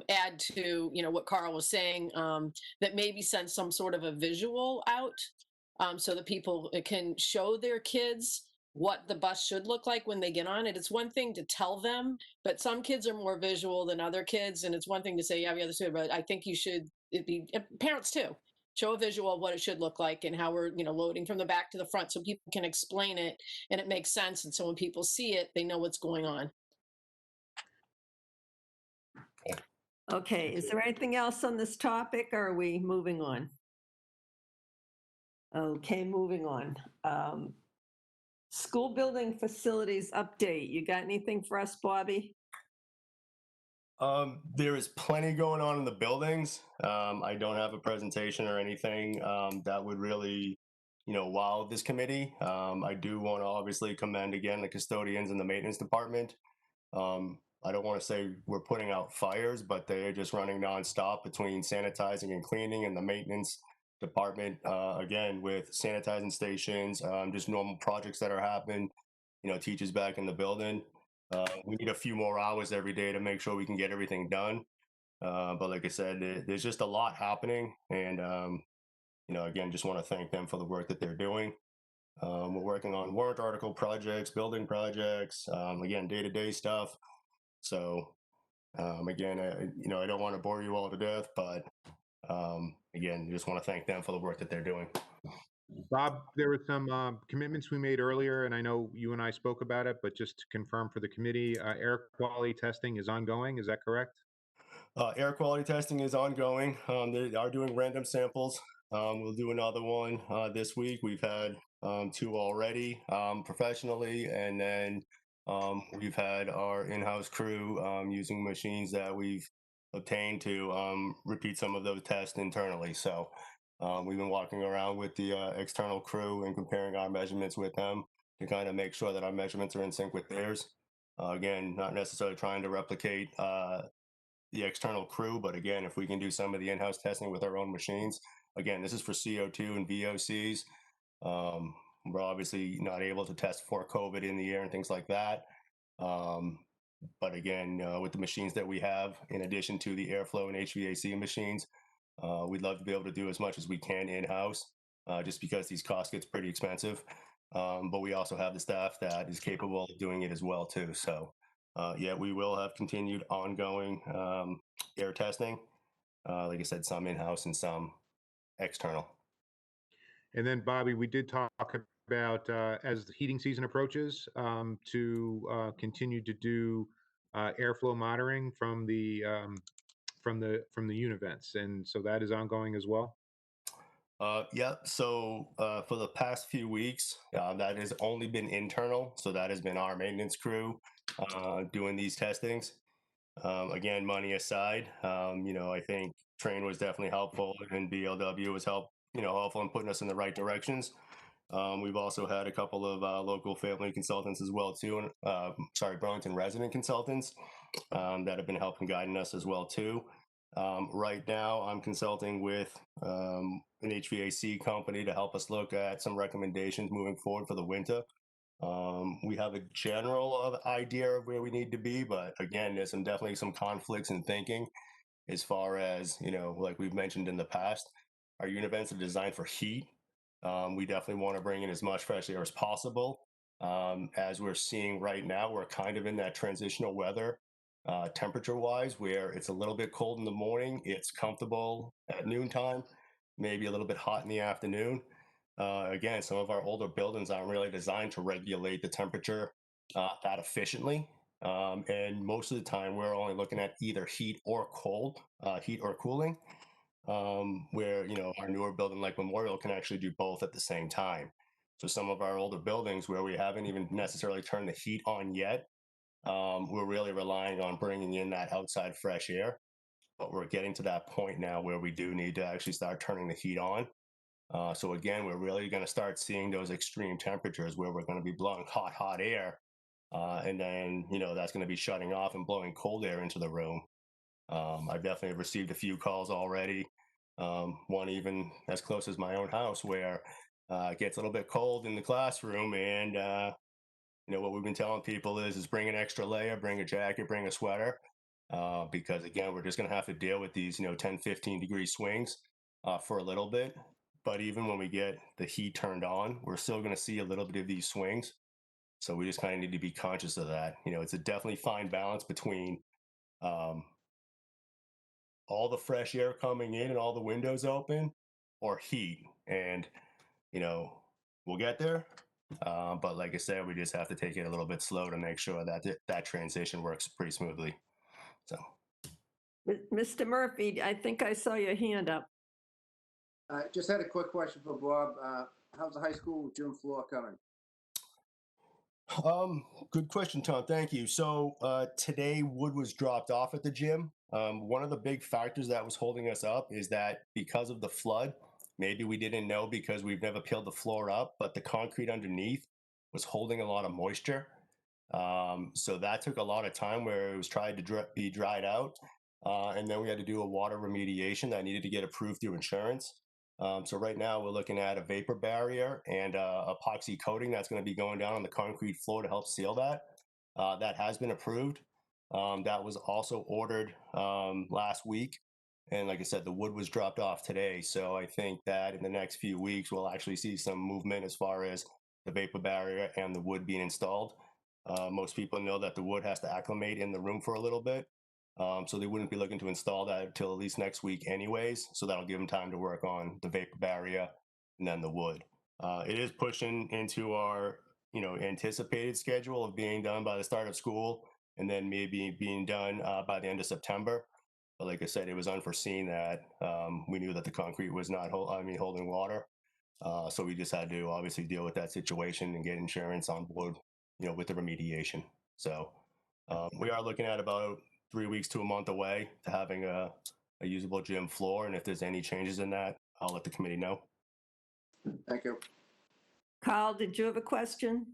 add to, what Carl was saying, that maybe send some sort of a visual out so that people can show their kids what the bus should look like when they get on it. It's one thing to tell them, but some kids are more visual than other kids. And it's one thing to say, yeah, the other side, but I think it'd be parents too. Show a visual of what it should look like and how we're, loading from the back to the front so people can explain it and it makes sense. And so when people see it, they know what's going on. Okay, is there anything else on this topic, or are we moving on? Okay, moving on. School building facilities update. You got anything for us, Bobby? There is plenty going on in the buildings. I don't have a presentation or anything that would really, wow this committee. I do want to obviously commend again the custodians and the maintenance department. I don't want to say we're putting out fires, but they are just running nonstop between sanitizing and cleaning, and the maintenance department, again, with sanitizing stations, just normal projects that are happening, teachers back in the building. We need a few more hours every day to make sure we can get everything done. But like I said, there's just a lot happening. And, again, just want to thank them for the work that they're doing. We're working on warrant article projects, building projects, again, day-to-day stuff. So, again, I don't want to bore you all to death, but again, just want to thank them for the work that they're doing. Bob, there were some commitments we made earlier, and I know you and I spoke about it, but just to confirm for the committee, air quality testing is ongoing. Is that correct? Air quality testing is ongoing. They are doing random samples. We'll do another one this week. We've had 2 already professionally, and then we've had our in-house crew using machines that we've obtained to repeat some of those tests internally. So we've been walking around with the external crew and comparing our measurements with them to kind of make sure that our measurements are in sync with theirs. Again, not necessarily trying to replicate the external crew, but again, if we can do some of the in-house testing with our own machines, again, this is for CO2 and VOCs. We're obviously not able to test for COVID in the air and things like that. But again, with the machines that we have, in addition to the airflow and HVAC machines, we'd love to be able to do as much as we can in-house, just because these costs get pretty expensive. But we also have the staff that is capable of doing it as well too. So yeah, we will have continued ongoing air testing. Like I said, some in-house and some external. And then, Bobby, we did talk about as the heating season approaches to continue to do airflow monitoring from the unit vents, and so that is ongoing as well. Yeah, so for the past few weeks, that has only been internal. So that has been our maintenance crew doing these testings. Again, money aside, I think Train was definitely helpful, and BLW was helpful in putting us in the right directions. We've also had a couple of local family consultants as well too, and Burlington resident consultants that have been helping guiding us as well too. Right now, I'm consulting with an HVAC company to help us look at some recommendations moving forward for the winter. We have a general idea of where we need to be, but again, there's definitely some conflicts in thinking. as far as, like we've mentioned in the past, our unit events are designed for heat. We definitely want to bring in as much fresh air as possible. As we're seeing right now, we're kind of in that transitional weather, temperature-wise, where it's a little bit cold in the morning, it's comfortable at noontime, maybe a little bit hot in the afternoon. Again, some of our older buildings aren't really designed to regulate the temperature that efficiently. And most of the time, we're only looking at either heat or heat or cooling, where, our newer building like Memorial can actually do both at the same time. So some of our older buildings where we haven't even necessarily turned the heat on yet, we're really relying on bringing in that outside fresh air. But we're getting to that point now where we do need to actually start turning the heat on. So again, we're really going to start seeing those extreme temperatures where we're going to be blowing hot air. And then, that's going to be shutting off and blowing cold air into the room. I've definitely received a few calls already. One even as close as my own house where it gets a little bit cold in the classroom. And, what we've been telling people is bring an extra layer, bring a jacket, bring a sweater. Because again, we're just going to have to deal with these, 10, 15 degree swings for a little bit. But even when we get the heat turned on, we're still going to see a little bit of these swings. So we just kind of need to be conscious of that. It's a definitely fine balance between all the fresh air coming in and all the windows open or heat. And, we'll get there. But like I said, we just have to take it a little bit slow to make sure that that transition works pretty smoothly. So. Mr. Murphy, I think I saw your hand up. I just had a quick question for Bob. How's the high school gym floor coming? Good question, Tom. Thank you. So today wood was dropped off at the gym. One of the big factors that was holding us up is that because of the flood, maybe we didn't know because we've never peeled the floor up, but the concrete underneath was holding a lot of moisture. So that took a lot of time where it was tried to be dried out. And then we had to do a water remediation that needed to get approved through insurance. So right now we're looking at a vapor barrier and epoxy coating that's going to be going down on the concrete floor to help seal that. That has been approved. That was also ordered last week. And like I said, the wood was dropped off today. So I think that in the next few weeks, we'll actually see some movement as far as the vapor barrier and the wood being installed. Most people know that the wood has to acclimate in the room for a little bit. So they wouldn't be looking to install that until at least next week anyways. So that'll give them time to work on the vapor barrier and then the wood. It is pushing into our, anticipated schedule of being done by the start of school and then maybe being done by the end of September. But like I said, it was unforeseen that we knew that the concrete was not holding water. So we just had to obviously deal with that situation and get insurance on board, with the remediation. So we are looking at about 3 weeks to a month away to having a usable gym floor. And if there's any changes in that, I'll let the committee know. Thank you. Carl, did you have a question?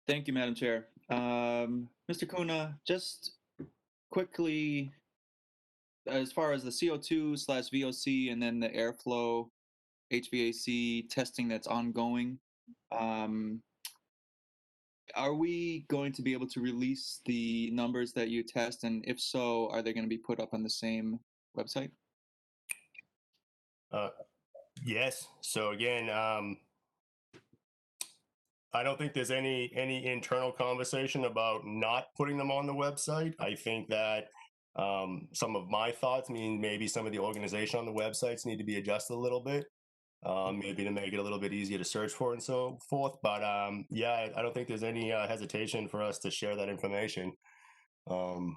Thank you, Madam Chair. Mr. Kuna, just quickly, as far as the CO2/VOC and then the airflow HVAC testing that's ongoing, are we going to be able to release the numbers that you test? And if so, are they going to be put up on the same website? Yes. So again, I don't think there's any internal conversation about not putting them on the website. I think that some of my thoughts mean maybe some of the organization on the websites need to be adjusted a little bit, maybe to make it a little bit easier to search for and so forth. But yeah, I don't think there's any hesitation for us to share that information, and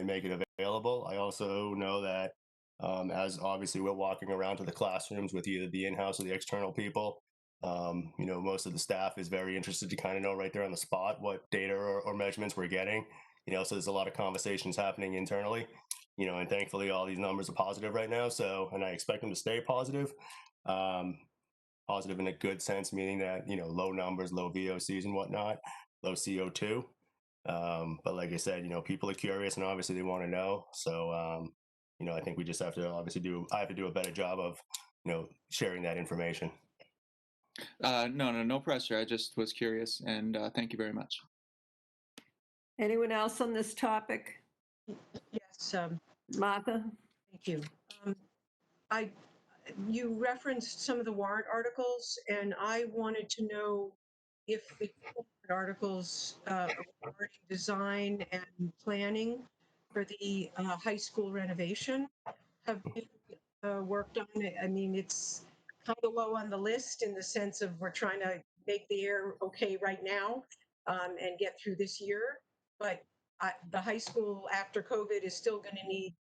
make it available. I also know that as obviously we're walking around to the classrooms with either the in-house or the external people, most of the staff is very interested to kind of know right there on the spot what data or measurements we're getting, so there's a lot of conversations happening internally, and thankfully all these numbers are positive right now. So, and I expect them to stay positive, positive in a good sense, meaning that, low numbers, low VOCs and whatnot, low CO2. But like I said, people are curious and obviously they want to know. So, I think we just have to obviously I have to do a better job of, sharing that information. No pressure. I just was curious, and thank you very much. Anyone else on this topic? Yes, Martha? thank you. I, you referenced some of the warrant articles, and I wanted to know if the warrant articles regarding design and planning for the high school renovation have been worked on. I mean, it's kind of low on the list in the sense of we're trying to make the air okay right now and get through this year. But the high school after COVID is still going to need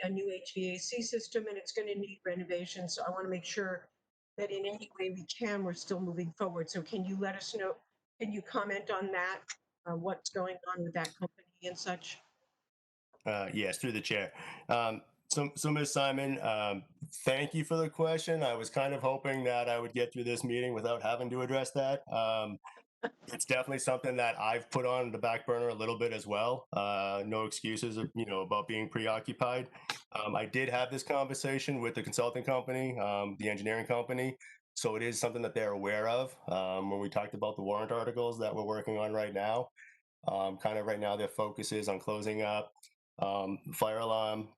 a new HVAC system, and it's going to need renovation. So I want to make sure that in any way we can, we're still moving forward. So can you let us know, can you comment on that, what's going on with that company and such? Yes, through the chair. So Ms. Simon, thank you for the question. I was kind of hoping that I would get through this meeting without having to address that. It's definitely something that I've put on the back burner a little bit as well. No excuses, about being preoccupied. I did have this conversation with the consulting company, the engineering company. So it is something that they're aware of. When we talked about the warrant articles that we're working on right now, kind of right now their focus is on closing up fire alarm.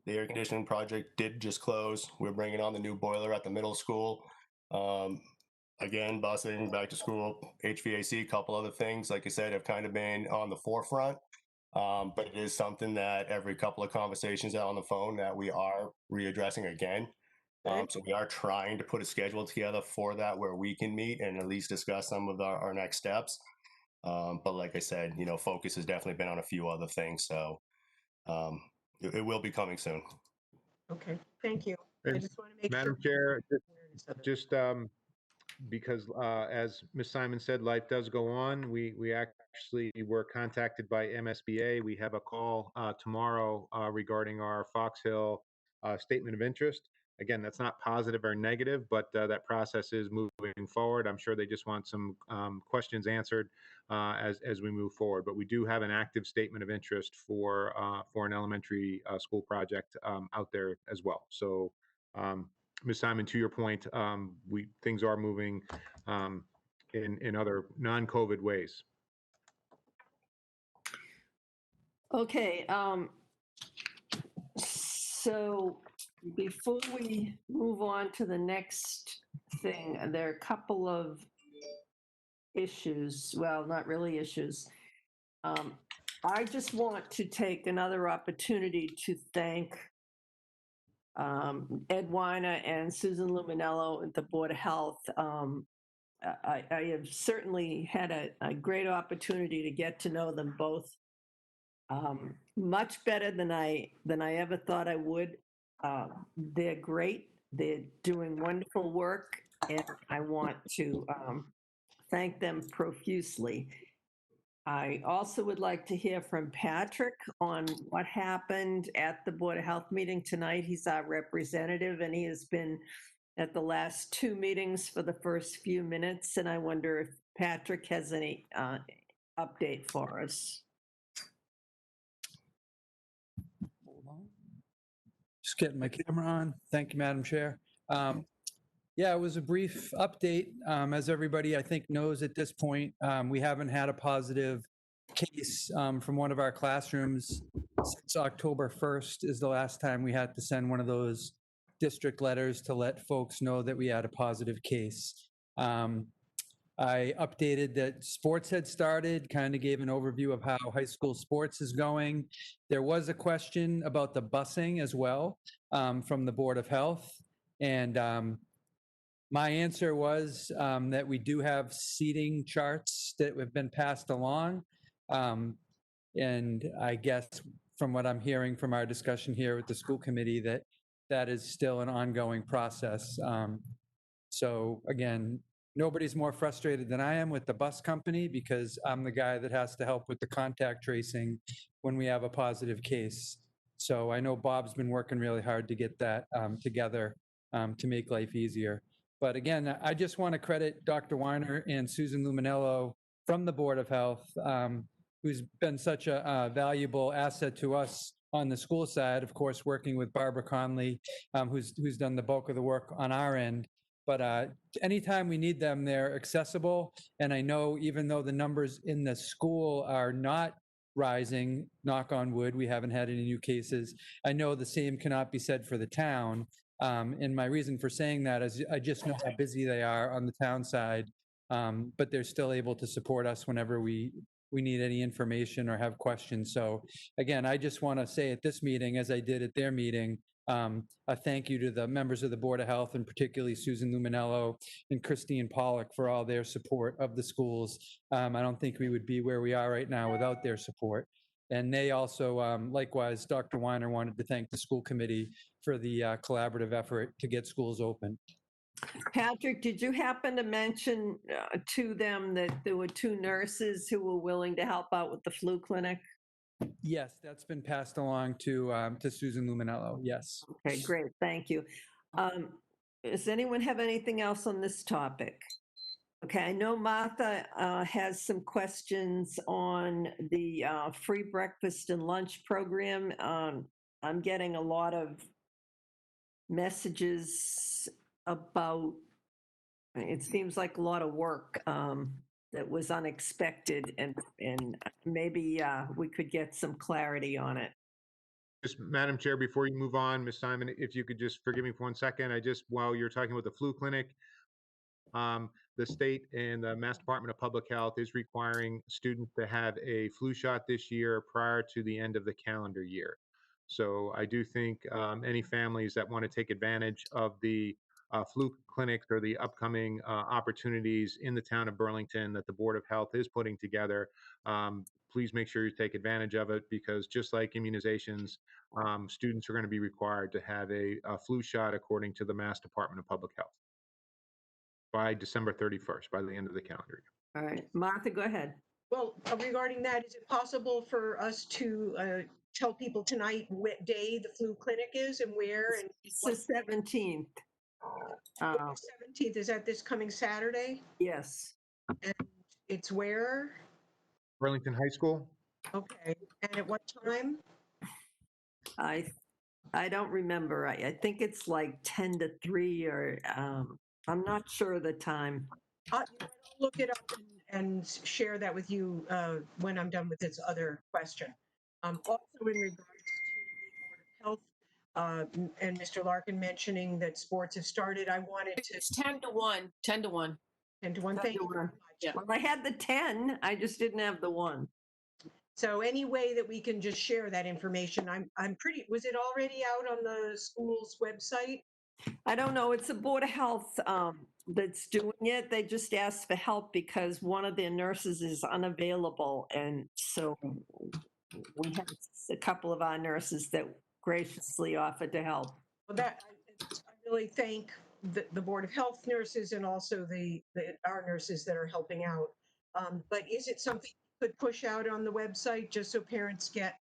The air conditioning project did just close. We're bringing on the new boiler at the middle school. Again, busing, back to school, HVAC, a couple other things, like I said, have kind of been on the forefront. But it is something that every couple of conversations out on the phone that we are readdressing again. So we are trying to put a schedule together for that where we can meet and at least discuss some of our next steps. But like I said, focus has definitely been on a few other things. So it will be coming soon. Okay, thank you. I And just want to make Madam sure. Chair, just because as Ms. Simon said, life does go on. We actually were contacted by MSBA. We have a call tomorrow regarding our Fox Hill statement of interest. Again, that's not positive or negative, but that process is moving forward. I'm sure they just want some questions answered as we move forward. But we do have an active statement of interest for an elementary school project out there as well. So. Ms. Simon, to your point, things are moving in other non-COVID ways. Okay, so before we move on to the next thing, there are a couple of issues, well, not really issues. I just want to take another opportunity to thank Ed Weiner and Susan Luminello at the Board of Health. I have certainly had a great opportunity to get to know them both much better than I ever thought I would. They're great. They're doing wonderful work, and I want to thank them profusely. I also would like to hear from Patrick on what happened at the Board of Health meeting tonight. He's our representative, and he has been at the last two meetings for the first few minutes, and I wonder if Patrick has any update for us. Just getting my camera on. Thank you, Madam Chair. Yeah, it was a brief update. As everybody, I think, knows at this point, we haven't had a positive case from one of our classrooms since October 1st is the last time we had to send one of those district letters to let folks know that we had a positive case. I updated that sports had started, kind of gave an overview of how high school sports is going. There was a question about the busing as well from the Board of Health. And my answer was that we do have seating charts that have been passed along. And I guess from what I'm hearing from our discussion here with the school committee, that is still an ongoing process. So again, nobody's more frustrated than I am with the bus company because I'm the guy that has to help with the contact tracing when we have a positive case. So I know Bob's been working really hard to get that together to make life easier. But again, I just want to credit Dr. Weiner and Susan Luminello from the Board of Health, who's been such a valuable asset to us on the school side, of course, working with Barbara Conley, who's done the bulk of the work on our end. But anytime we need them, they're accessible. And I know even though the numbers in the school are not rising. Knock on wood, we haven't had any new cases. I know the same cannot be said for the town. And my reason for saying that is I just know how busy they are on the town side, but they're still able to support us whenever we need any information or have questions. So again, I just want to say at this meeting, as I did at their meeting, a thank you to the members of the Board of Health, and particularly Susan Luminello and Christine Pollock for all their support of the schools. I don't think we would be where we are right now without their support. And they also, likewise, Dr. Weiner wanted to thank the school committee for the collaborative effort to get schools open. Patrick, did you happen to mention to them that there were 2 nurses who were willing to help out with the flu clinic? Yes, that's been passed along to Susan Luminello. Yes. Okay, great, thank you. Does anyone have anything else on this topic? Okay, I know Martha has some questions on the free breakfast and lunch program. I'm getting a lot of messages about, it seems like a lot of work that was unexpected, and maybe we could get some clarity on it. Just, Madam Chair, before you move on, Ms. Simon, if you could just forgive me for 1 second, while you're talking about the flu clinic, the state and the Mass Department of Public Health is requiring students to have a flu shot this year prior to the end of the calendar year. So I do think any families that want to take advantage of the flu clinics or the upcoming opportunities in the town of Burlington that the Board of Health is putting together, please make sure you take advantage of it, because just like immunizations, students are going to be required to have a flu shot according to the Mass Department of Public Health by December 31st, by the end of the calendar year. All right, Martha, go ahead. Well, regarding that, is it possible for us to tell people tonight what day the flu clinic is and where? And It's the 17th. 17th, is that this coming Saturday? Yes. And it's where? Burlington High School? Okay, and at what time? I don't remember. I think it's like 10 to 3, or I'm not sure of the time. I'll look it up and share that with you when I'm done with this other question. Also, in regards to the Board of Health and Mr. Larkin mentioning that sports have started, I wanted to. It's 10 to 1, 10 to 1. 10 to 1. Thank you very much. Yeah. Well, I had the 10, I just didn't have the 1. So any way that we can just share that information, I'm pretty, was it already out on the school's website? I don't know, it's the Board of Health that's doing it. They just asked for help because one of their nurses is unavailable. And so we have a couple of our nurses that graciously offered to help. Well, I really thank the Board of Health nurses and also our nurses that are helping out. But is it something you could push out on the website just so parents get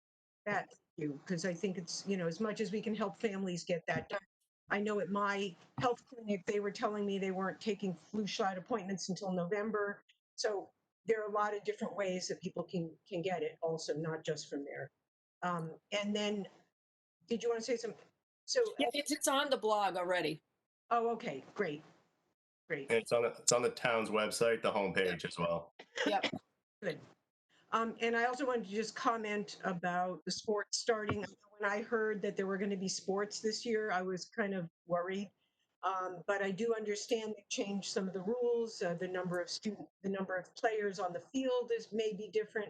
that? Because I think it's, as much as we can help families get that done. I know at my health clinic, they were telling me they weren't taking flu shot appointments until November. So there are a lot of different ways that people can get it also, not just from there. And then, did you want to say something? So Yeah, it's on the blog already. Oh, okay, great. And it's on the town's website, the homepage as well. Yep. Good. And I also wanted to just comment about the sports starting. When I heard that there were going to be sports this year, I was kind of worried. But I do understand they changed some of the rules. The number of players on the field may be different.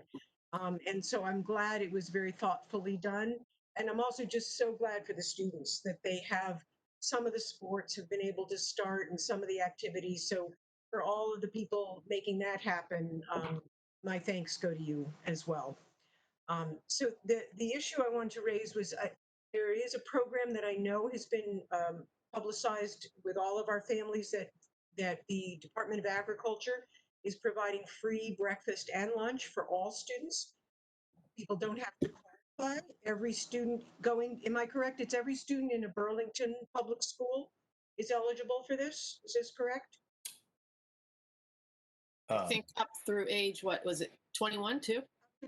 And so I'm glad it was very thoughtfully done. And I'm also just so glad for the students that they have some of the sports have been able to start and some of the activities. So for all of the people making that happen, my thanks go to you as well. So the issue I wanted to raise was there is a program that I know has been publicized with all of our families that the Department of Agriculture is providing free breakfast and lunch for all students. People don't have to qualify. Every student am I correct? It's every student in a Burlington public school is eligible for this. Is this correct? I think up through age, what was it, 21 too?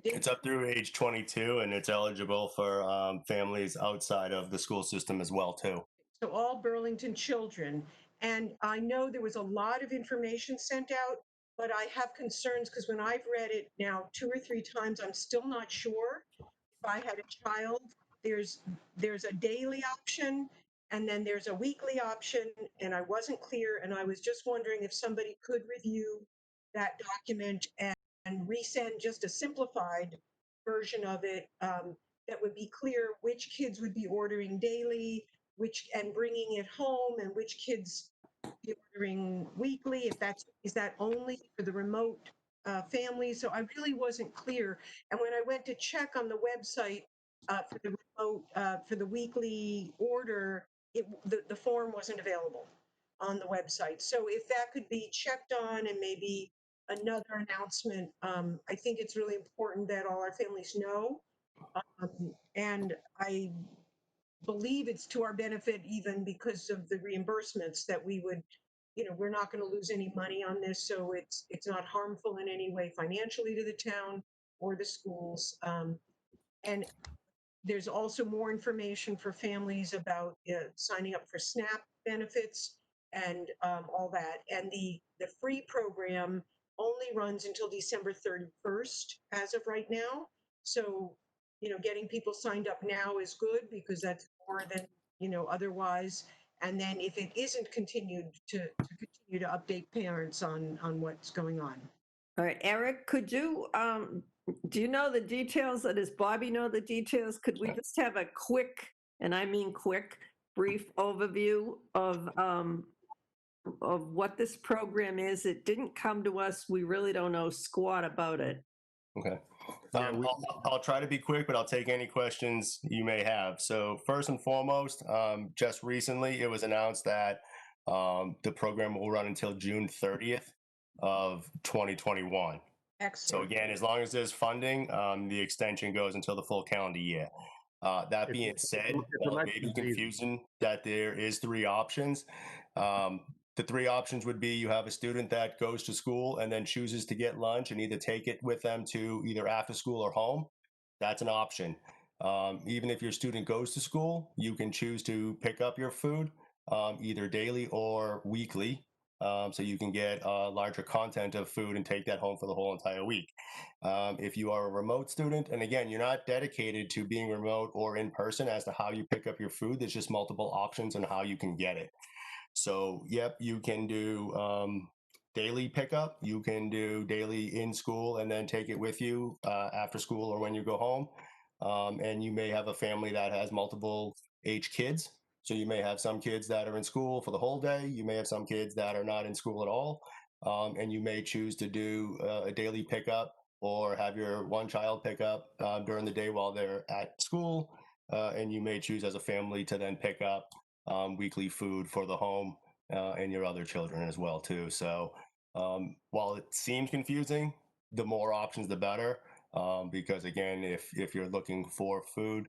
It's up through age 22, and it's eligible for families outside of the school system as well, too. So all Burlington children. And I know there was a lot of information sent out. but I have concerns because when I've read it now 2 or 3 times, I'm still not sure if I had a child. There's a daily option and then there's a weekly option, and I wasn't clear, and I was just wondering if somebody could review that document and resend just a simplified version of it, that would be clear which kids would be ordering daily, which and bringing it home, and which kids be ordering weekly. Is that only for the remote families? So I really wasn't clear. And when I went to check on the website for the remote for the weekly order, the form wasn't available on the website. So if that could be checked on and maybe another announcement, I think it's really important that all our families know. And I believe it's to our benefit even because of the reimbursements that we would, we're not going to lose any money on this. So it's not harmful in any way financially to the town or the schools. And there's also more information for families about signing up for SNAP benefits and all that. And the free program only runs until December 31st as of right now. So, getting people signed up now is good because that's more than, otherwise. And then if it isn't continued to continue to update parents on what's going on. All right, Eric, could you, do you know the details? Does Bobby know the details? Could we just have a quick, and I mean quick, brief overview of what this program is? It didn't come to us. We really don't know squat about it. Okay. Yeah, I'll try to be quick, but I'll take any questions you may have. So first and foremost, just recently it was announced that the program will run until June 30th of 2021. So Excellent. again, as long as there's funding, the extension goes until the full calendar year. That being said, while it may be confusing that there is 3 options, the 3 options would be you have a student that goes to school and then chooses to get lunch and either take it with them to either after school or home. That's an option. Even if your student goes to school, you can choose to pick up your food either daily or weekly. So you can get a larger content of food and take that home for the whole entire week. If you are a remote student, and again, you're not dedicated to being remote or in person as to how you pick up your food, there's just multiple options on how you can get it. So, yep, you can do daily pickup. You can do daily in school and then take it with you after school or when you go home. And you may have a family that has multiple age kids. So you may have some kids that are in school for the whole day. You may have some kids that are not in school at all. And you may choose to do a daily pickup or have your one child pick up during the day while they're at school. And you may choose as a family to then pick up weekly food for the home and your other children as well too. So while it seems confusing, the more options the better. Because again, if you're looking for food,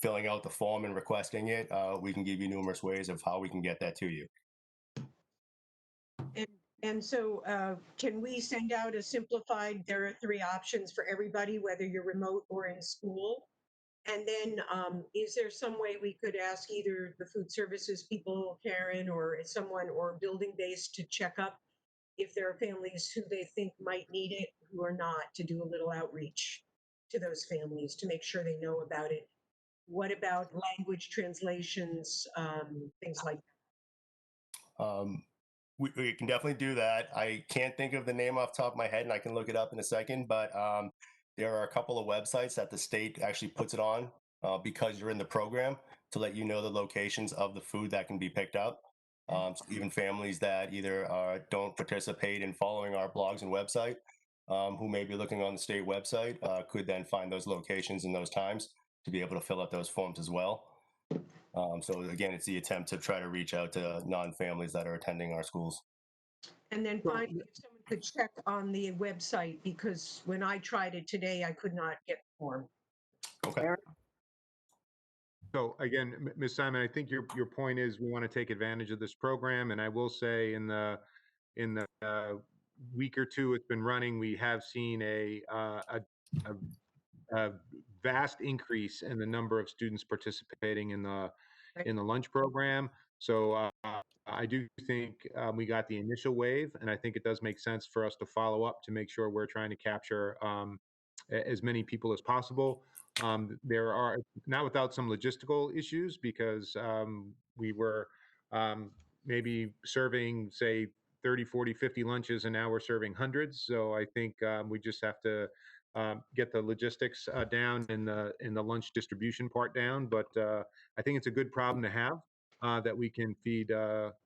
filling out the form and requesting it, we can give you numerous ways of how we can get that to you. And so can we send out a simplified, there are 3 options for everybody, whether you're remote or in school? And then is there some way we could ask either the food services people, Karen, or someone, or building base to check up if there are families who they think might need it, who are not, to do a little outreach to those families to make sure they know about it? What about language translations, things like that? We can definitely do that. I can't think of the name off the top of my head, and I can look it up in a second, but there are a couple of websites that the state actually puts it on because you're in the program to let you know the locations of the food that can be picked up. So even families that either don't participate in following our blogs and website, who may be looking on the state website, could then find those locations and those times to be able to fill out those forms as well. So again, it's the attempt to try to reach out to non-families that are attending our schools. And then finally, if someone could check on the website, because when I tried it today, I could not get the form. Okay. So again, Ms. Simon, I think your point is we want to take advantage of this program, and I will say in the week or 2 it's been running, we have seen a vast increase in the number of students participating in the lunch program. So I do think we got the initial wave, and I think it does make sense for us to follow up to make sure we're trying to capture as many people as possible. There are not without some logistical issues because we were maybe serving, say, 30, 40, 50 lunches, and now we're serving hundreds. So I think we just have to get the logistics down and the lunch distribution part down. But I think it's a good problem to have. That we can feed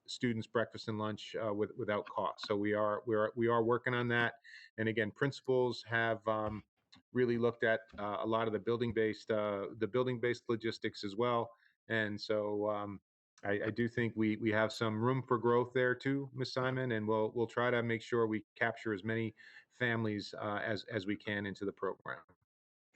students breakfast and lunch without cost. So we are working on that. And again, principals have really looked at a lot of the building based logistics as well. And so I do think we have some room for growth there too, Ms. Simon. And we'll try to make sure we capture as many families as we can into the program.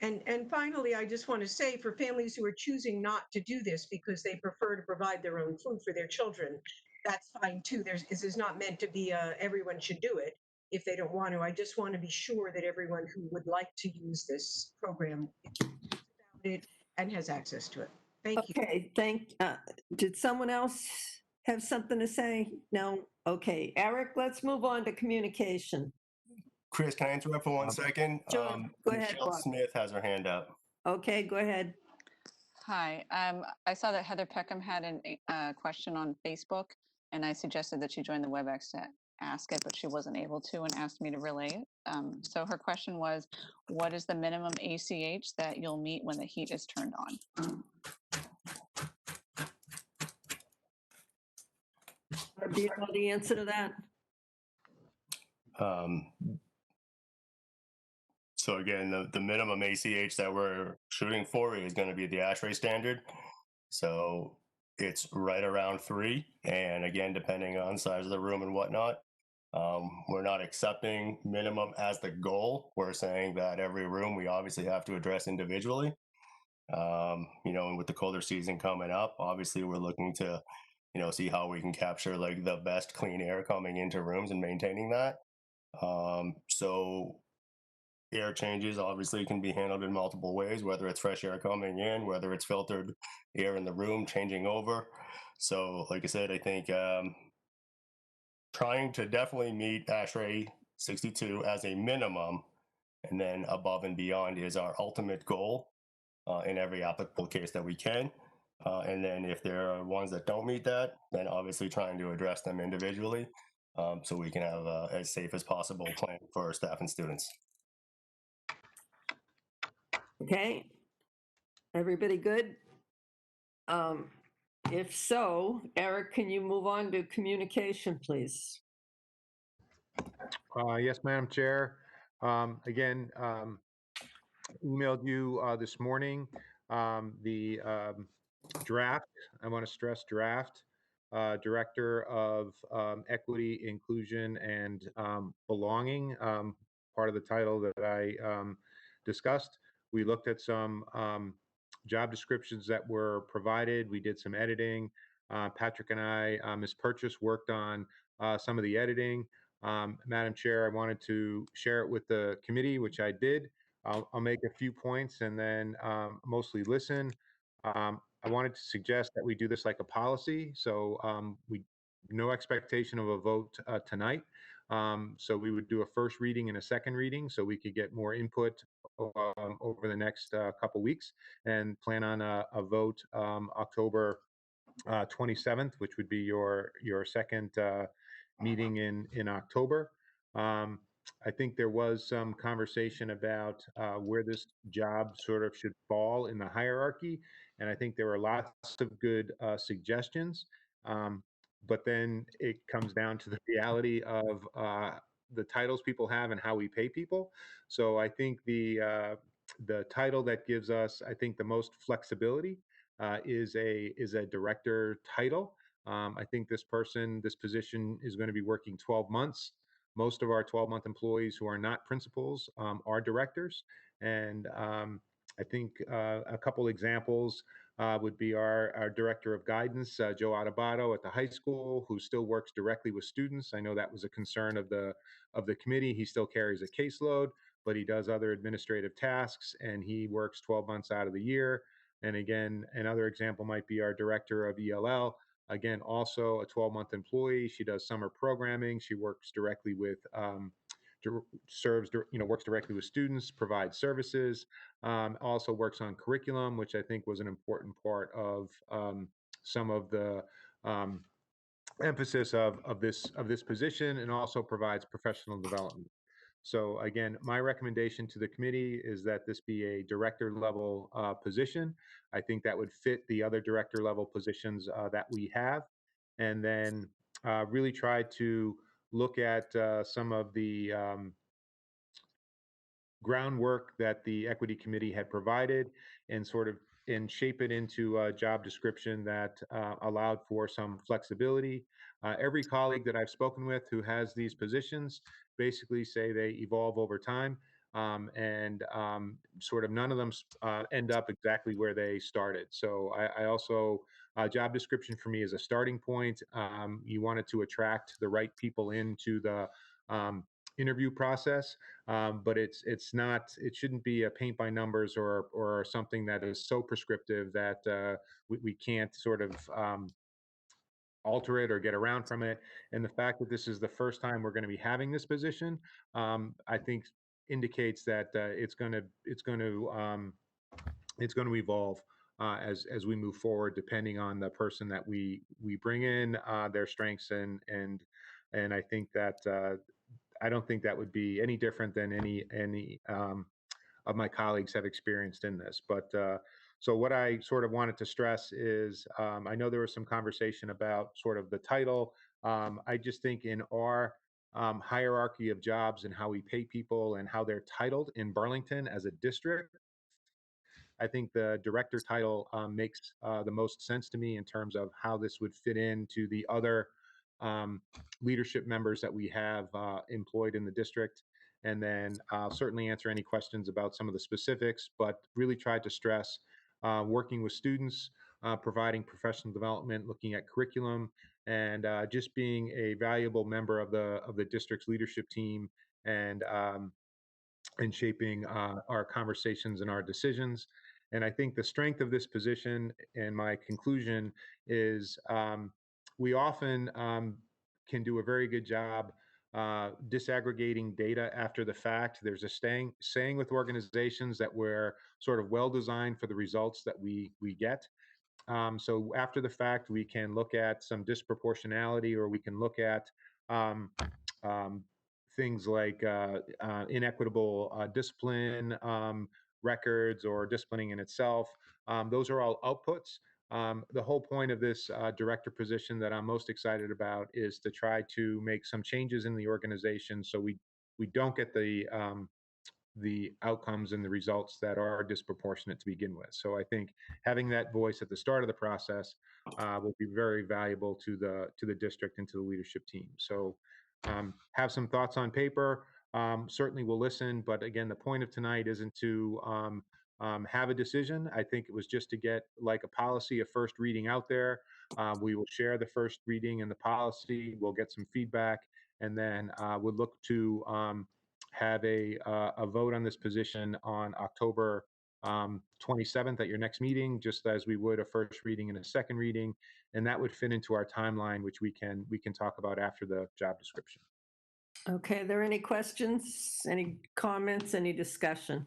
And finally, I just want to say for families who are choosing not to do this because they prefer to provide their own food for their children, that's fine too. This is not meant to be everyone should do it if they don't want to. I just want to be sure that everyone who would like to use this program knows about it and has access to it. Thank you. Okay, did someone else have something to say? No? Okay, Eric, let's move on to communication. Chris, can I interrupt for 1 second? Sure. Go ahead, Michelle Bob. Smith has her hand up. Okay, go ahead. Hi, I saw that Heather Peckham had a question on Facebook, and I suggested that she join the WebEx to ask it, but she wasn't able to and asked me to relay it. So her question was, what is the minimum ACH that you'll meet when the heat is turned on? Do you know the answer to that? So again, the minimum ACH that we're shooting for is going to be the ASHRAE standard. So it's right around 3. And again, depending on size of the room and whatnot, we're not accepting minimum as the goal. We're saying that every room we obviously have to address individually. And with the colder season coming up, obviously we're looking to, see how we can capture like the best clean air coming into rooms and maintaining that. So air changes obviously can be handled in multiple ways, whether it's fresh air coming in, whether it's filtered air in the room changing over. So like I said, I think trying to definitely meet ASHRAE 62 as a minimum, and then above and beyond is our ultimate goal in every applicable case that we can. And then if there are ones that don't meet that, then obviously trying to address them individually so we can have as safe as possible plan for our staff and students. Okay, everybody good? If so, Eric, can you move on to communication, please? Yes, Madam Chair. Again, emailed you this morning the draft, I want to stress draft, Director of Equity, Inclusion, and Belonging, part of the title that I discussed. We looked at some job descriptions that were provided. We did some editing. Patrick and I, Ms. Purchase, worked on some of the editing. Madam Chair, I wanted to share it with the committee, which I did. I'll make a few points and then mostly listen. I wanted to suggest that we do this like a policy. So no expectation of a vote tonight. So we would do a first reading and a second reading so we could get more input over the next couple weeks, and plan on a vote October 27th, which would be your second meeting in October. I think there was some conversation about where this job sort of should fall in the hierarchy, and I think there were lots of good suggestions. But then it comes down to the reality of the titles people have and how we pay people. So I think the title that gives us, I think, the most flexibility is a director title. I think this position is going to be working 12 months. Most of our 12-month employees who are not principals are directors. And I think a couple examples would be our director of guidance, Joe Adebato at the high school, who still works directly with students. I know that was a concern of the committee. He still carries a caseload, but he does other administrative tasks, and he works 12 months out of the year. And again, another example might be our director of ELL, Again, also a 12-month employee. She does summer programming. She works directly with works directly with students, provides services, also works on curriculum, which I think was an important part of some of the emphasis of this position, and also provides professional development. So again, my recommendation to the committee is that this be a director level position. I think that would fit the other director level positions that we have, and then really try to look at some of the groundwork that the equity committee had provided, and shape it into a job description that allowed for some flexibility. Every colleague that I've spoken with who has these positions basically say they evolve over time, and sort of none of them end up exactly where they started. So I also, job description for me is a starting point. You wanted to attract the right people into the interview process, but it shouldn't be a paint by numbers or something that is so prescriptive that we can't sort of alter it or get around from it. And the fact that this is the first time we're going to be having this position, I think indicates that it's going to evolve as we move forward, depending on the person that we bring in, their strengths, and I think that I don't think that would be any different than any of my colleagues have experienced in this. But so what I sort of wanted to stress is, I know there was some conversation about sort of the title. I just think in our hierarchy of jobs and how we pay people and how they're titled in Burlington as a district, I think the director title makes the most sense to me in terms of how this would fit into the other um, leadership members that we have employed in the district. And then I'll certainly answer any questions about some of the specifics, but really tried to stress working with students, providing professional development, looking at curriculum, and just being a valuable member of the district's leadership team, and shaping our conversations and our decisions. And I think the strength of this position, and my conclusion is, we often can do a very good job disaggregating data after the fact. There's a saying with organizations that we're sort of well designed for the results that we get. So after the fact, we can look at some disproportionality, or we can look at um, um, things like inequitable discipline records, or disciplining in itself. Those are all outputs. The whole point of this director position that I'm most excited about is to try to make some changes in the organization, so we don't get the outcomes and the results that are disproportionate to begin with. So I think having that voice at the start of the process will be very valuable to the district and to the leadership team. So have some thoughts on paper. Certainly we'll listen, but again, the point of tonight isn't to have a decision. I think it was just to get, like a policy, a first reading out there. We will share the first reading and the policy. We'll get some feedback, and then we'll look to have a vote on this position on October 27th at your next meeting, just as we would a first reading and a second reading, and that would fit into our timeline, which we can talk about after the job description. Okay, are there any questions, any comments, any discussion?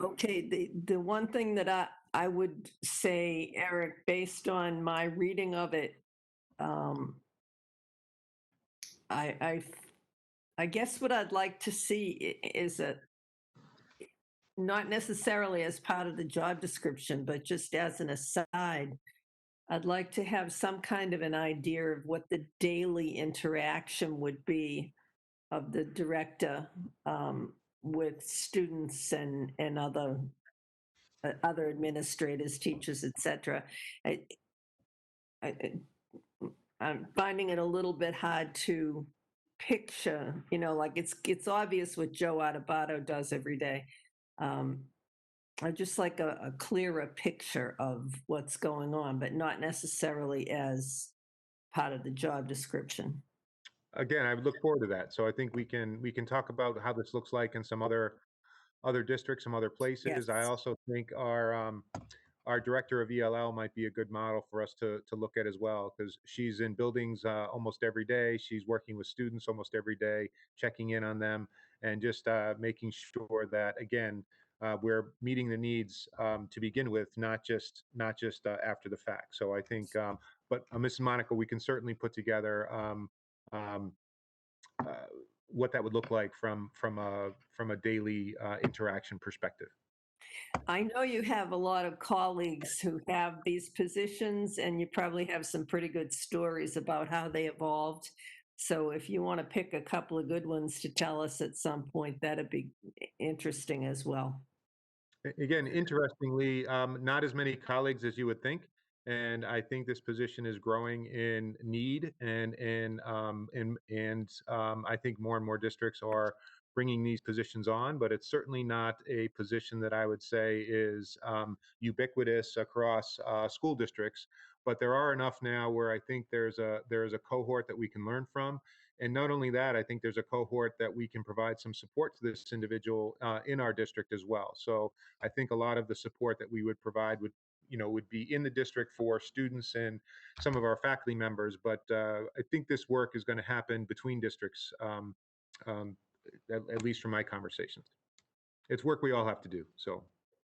Okay, the one thing that I would say, Eric, based on my reading of it, I guess what I'd like to see is not necessarily as part of the job description, but just as an aside, I'd like to have some kind of an idea of what the daily interaction would be of the director with students and other administrators, teachers, etc. I'm finding it a little bit hard to picture, like it's obvious what Joe Adubato does every day. I just like a clearer picture of what's going on, but not necessarily as part of the job description. Again, I would look forward to that. So I think we can talk about how this looks like in some other districts, some other places. Yes. I also think our director of ELL might be a good model for us to look at as well, because she's in buildings almost every day. She's working with students almost every day, checking in on them, and just making sure that, again, we're meeting the needs to begin with, not just after the fact. So I think, but Mrs. Monica, we can certainly put together what that would look like from a daily interaction perspective. I know you have a lot of colleagues who have these positions, and you probably have some pretty good stories about how they evolved. So if you want to pick a couple of good ones to tell us at some point, that'd be interesting as well. Again, interestingly, not as many colleagues as you would think, and I think this position is growing in need, and I think more and more districts are bringing these positions on, but it's certainly not a position that I would say is ubiquitous across school districts. But there are enough now where I think there's a cohort that we can learn from. And not only that, I think there's a cohort that we can provide some support to this individual in our district as well. So I think a lot of the support that we would provide would be in the district for students and some of our faculty members. But I think this work is going to happen between districts, at least from my conversations. It's work we all have to do. So.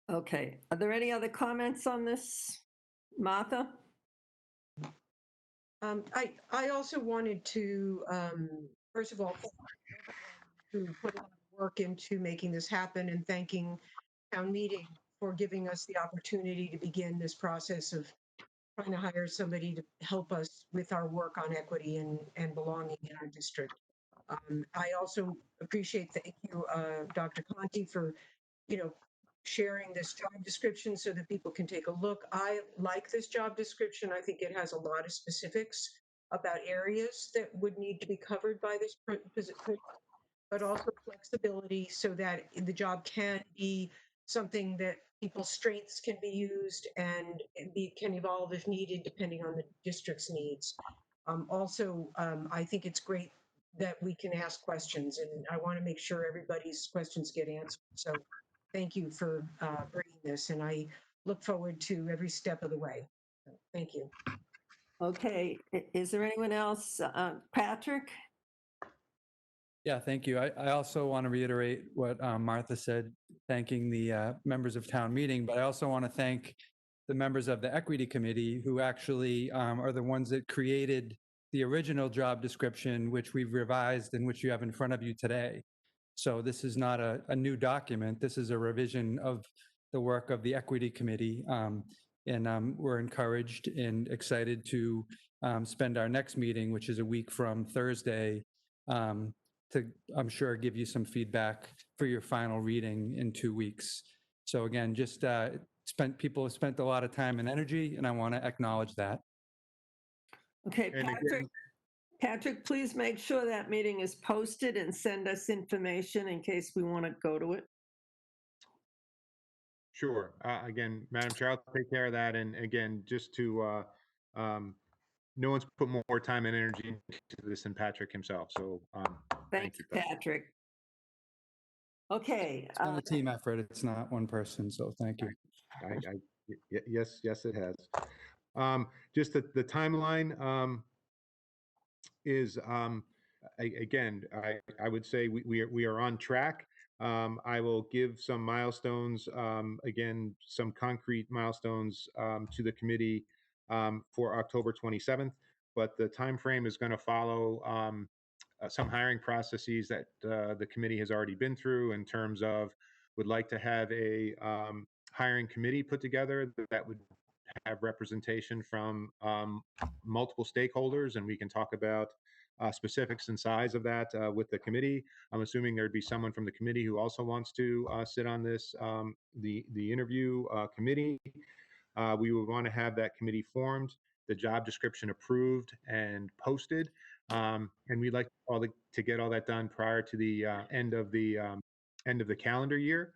Okay. Are there any other comments on this, Martha? I also wanted to, first of all, to put a lot of work into making this happen, and thanking town meeting for giving us the opportunity to begin this process of trying to hire somebody to help us with our work on equity and belonging in our district. I also appreciate, thank you, Dr. Conti, for, sharing this job description so that people can take a look. I like this job description. I think it has a lot of specifics about areas that would need to be covered by this position, but also flexibility so that the job can be something that people's strengths can be used and can evolve if needed, depending on the district's needs. I think it's great that we can ask questions, and I want to make sure everybody's questions get answered. So thank you for bringing this, and I look forward to every step of the way. Thank you. Okay. Is there anyone else? Patrick? Yeah, thank you. I also want to reiterate what Martha said, thanking the members of town meeting, but I also want to thank the members of the equity committee who actually are the ones that created the original job description, which we've revised and which you have in front of you today. So this is not a new document. This is a revision of the work of the equity committee. And we're encouraged and excited to spend our next meeting, which is a week from Thursday, to, I'm sure, give you some feedback for your final reading in 2 weeks. So again, just people have spent a lot of time and energy, and I want to acknowledge that. Okay, And again, Patrick, please make sure that meeting is posted and send us information in case we want to go to it. sure. Again, Madam Chair, I'll take care of that. And again, just to, no one's put more time and energy into this than Patrick himself. So thank Thanks, you, Patrick. Patrick. Okay. It's been a team effort. It's not one person, so thank you. Yes, it has. Just the timeline is, again, I would say we are on track. I will give some milestones, again, some concrete milestones to the committee for October 27th, but the time frame is going to follow some hiring processes that the committee has already been through, in terms of would like to have a hiring committee put together that would have representation from multiple stakeholders, and we can talk about specifics and size of that with the committee. I'm assuming there'd be someone from the committee who also wants to sit on this, the interview committee. We would want to have that committee formed, the job description approved and posted, and we'd like to get all that done prior to the end of the calendar year.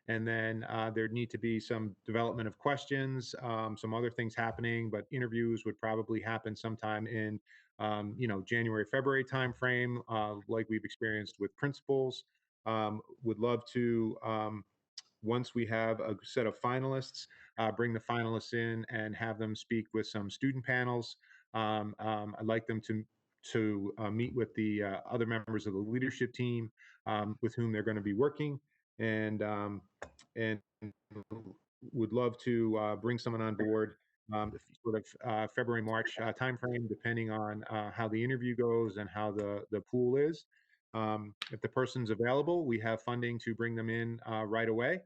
And then there'd need to be some development of questions, some other things happening, but interviews would probably happen sometime in, January, February timeframe, like we've experienced with principals. Would love to once we have a set of finalists, bring the finalists in and have them speak with some student panels. I'd like them to meet with the other members of the leadership team with whom they're going to be working, and would love to bring someone on board sort of February, March timeframe, depending on how the interview goes and how the pool is. If the person's available, we have funding to bring them in right away,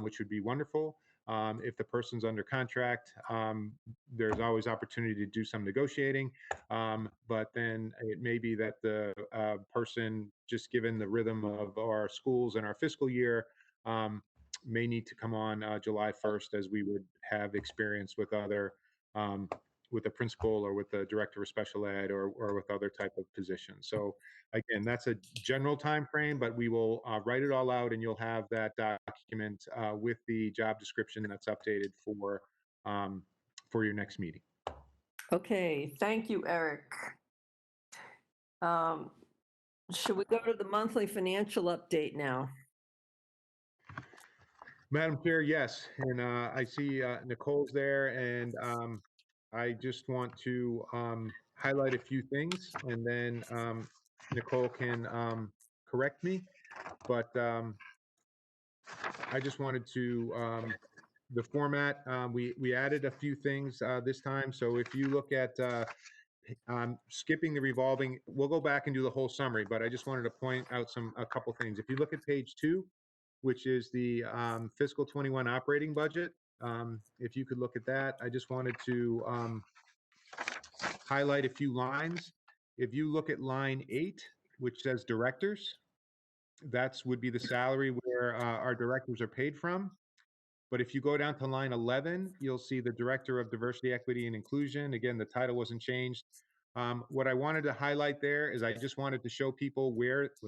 which would be wonderful. If the person's under contract, there's always opportunity to do some negotiating. But then it may be that the person, just given the rhythm of our schools and our fiscal year, may need to come on July 1st, as we would have experience with other, with the principal or with the director of special ed or with other type of positions. So again, that's a general time frame, but we will write it all out, and you'll have that document with the job description that's updated for your next meeting. Okay, thank you, Eric. Should we go to the monthly financial update now? Madam Chair, yes, and I see Nicole's there, and I just want to highlight a few things, and then Nicole can correct me, but I just wanted to, the format, we added a few things this time, so if you look at skipping the revolving, we'll go back and do the whole summary, but I just wanted to point out a couple things. If you look at page 2, which is the fiscal 21 operating budget. If you could look at that, I just wanted to highlight a few lines. If you look at line 8, which says directors, that's would be the salary where our directors are paid from. But if you go down to line 11, you'll see the Director of Diversity, Equity, and Inclusion. Again, the title wasn't changed. What I wanted to highlight there is I just wanted to show people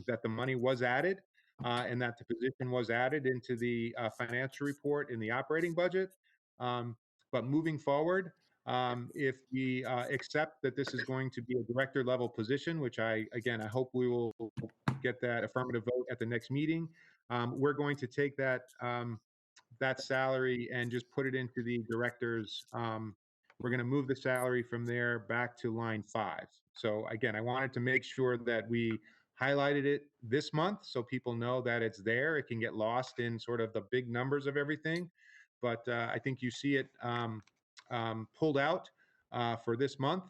that the money was added and that the position was added into the financial report in the operating budget. But moving forward, if we accept that this is going to be a director level position, which I hope we will get that affirmative vote at the next meeting, we're going to take that that salary and just put it into the director's. We're going to move the salary from there back to line 5. So again, I wanted to make sure that we highlighted it this month so people know that it's there. It can get lost in sort of the big numbers of everything, but I think you see it pulled out for this month.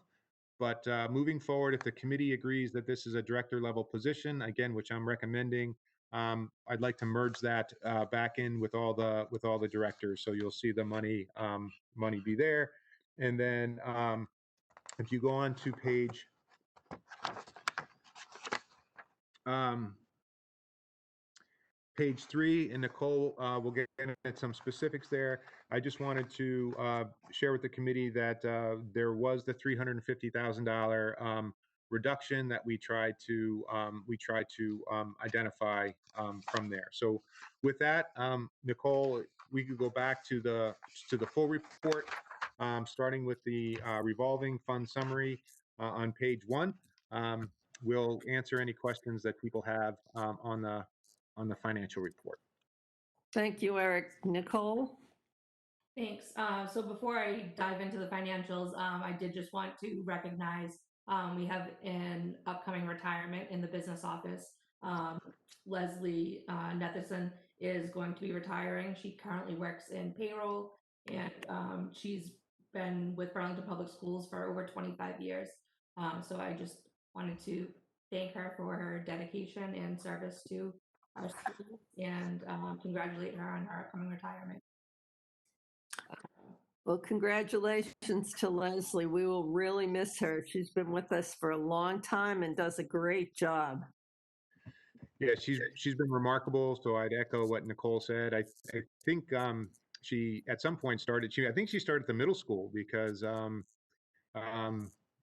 But moving forward, if the committee agrees that this is a director level position, again, which I'm recommending, I'd like to merge that back in with all the directors. So you'll see the money be there. And then if you go on to page page 3, and Nicole will get into some specifics there. I just wanted to share with the committee that there was the $350,000 reduction that we tried to identify from there. So with that, Nicole, we could go back to the full report, starting with the revolving fund summary on page 1. We'll answer any questions that people have on the financial report. Thank you, Eric. Nicole? Thanks. So before I dive into the financials, I did just want to recognize we have an upcoming retirement in the business office. Leslie Netherson is going to be retiring. She currently works in payroll, and she's been with Burlington Public Schools for over 25 years. So I just wanted to thank her for her dedication and service to our school and congratulate her on her upcoming retirement. Well, congratulations to Leslie. We will really miss her. She's been with us for a long time and does a great job. Yeah, she's been remarkable. So I'd echo what Nicole said. I think she at some point started. I think she started at the middle school because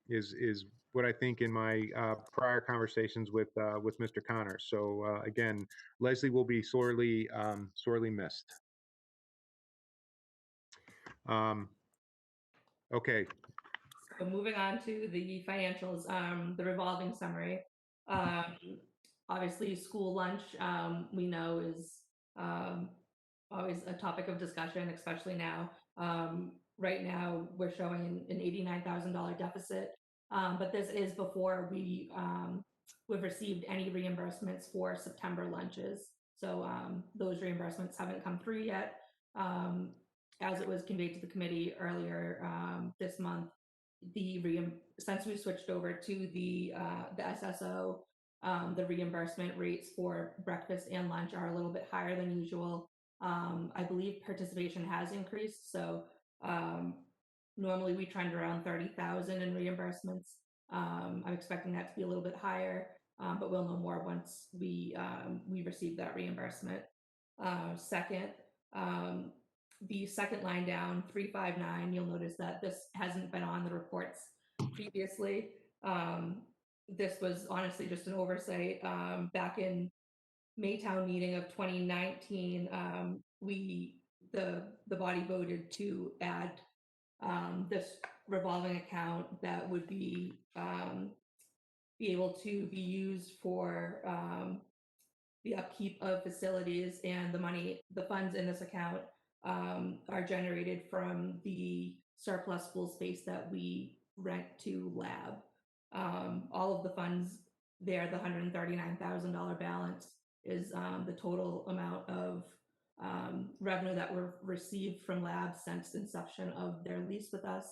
is what I think in my prior conversations with Mr. Connor. So again, Leslie will be sorely missed. Okay. So moving on to the financials, the revolving summary. Obviously, school lunch we know is always a topic of discussion, especially now. Right now, we're showing an $89,000 deficit, but this is before we've received any reimbursements for September lunches. So those reimbursements haven't come through yet. As it was conveyed to the committee earlier this month, since we switched over to the SSO, the reimbursement rates for breakfast and lunch are a little bit higher than usual. I believe participation has increased, so normally we trend around 30,000 in reimbursements. I'm expecting that to be a little bit higher, but we'll know more once we receive that reimbursement. Second, the second line down, 359, you'll notice that this hasn't been on the reports previously. This was honestly just an oversight. Back in Maytown meeting of 2019, the body voted to add this revolving account that would be able to be used for the upkeep of facilities, and the funds in this account are generated from the surplus school space that we rent to lab. All of the funds there, the $139,000 balance, is the total amount of revenue that were received from lab since inception of their lease with us.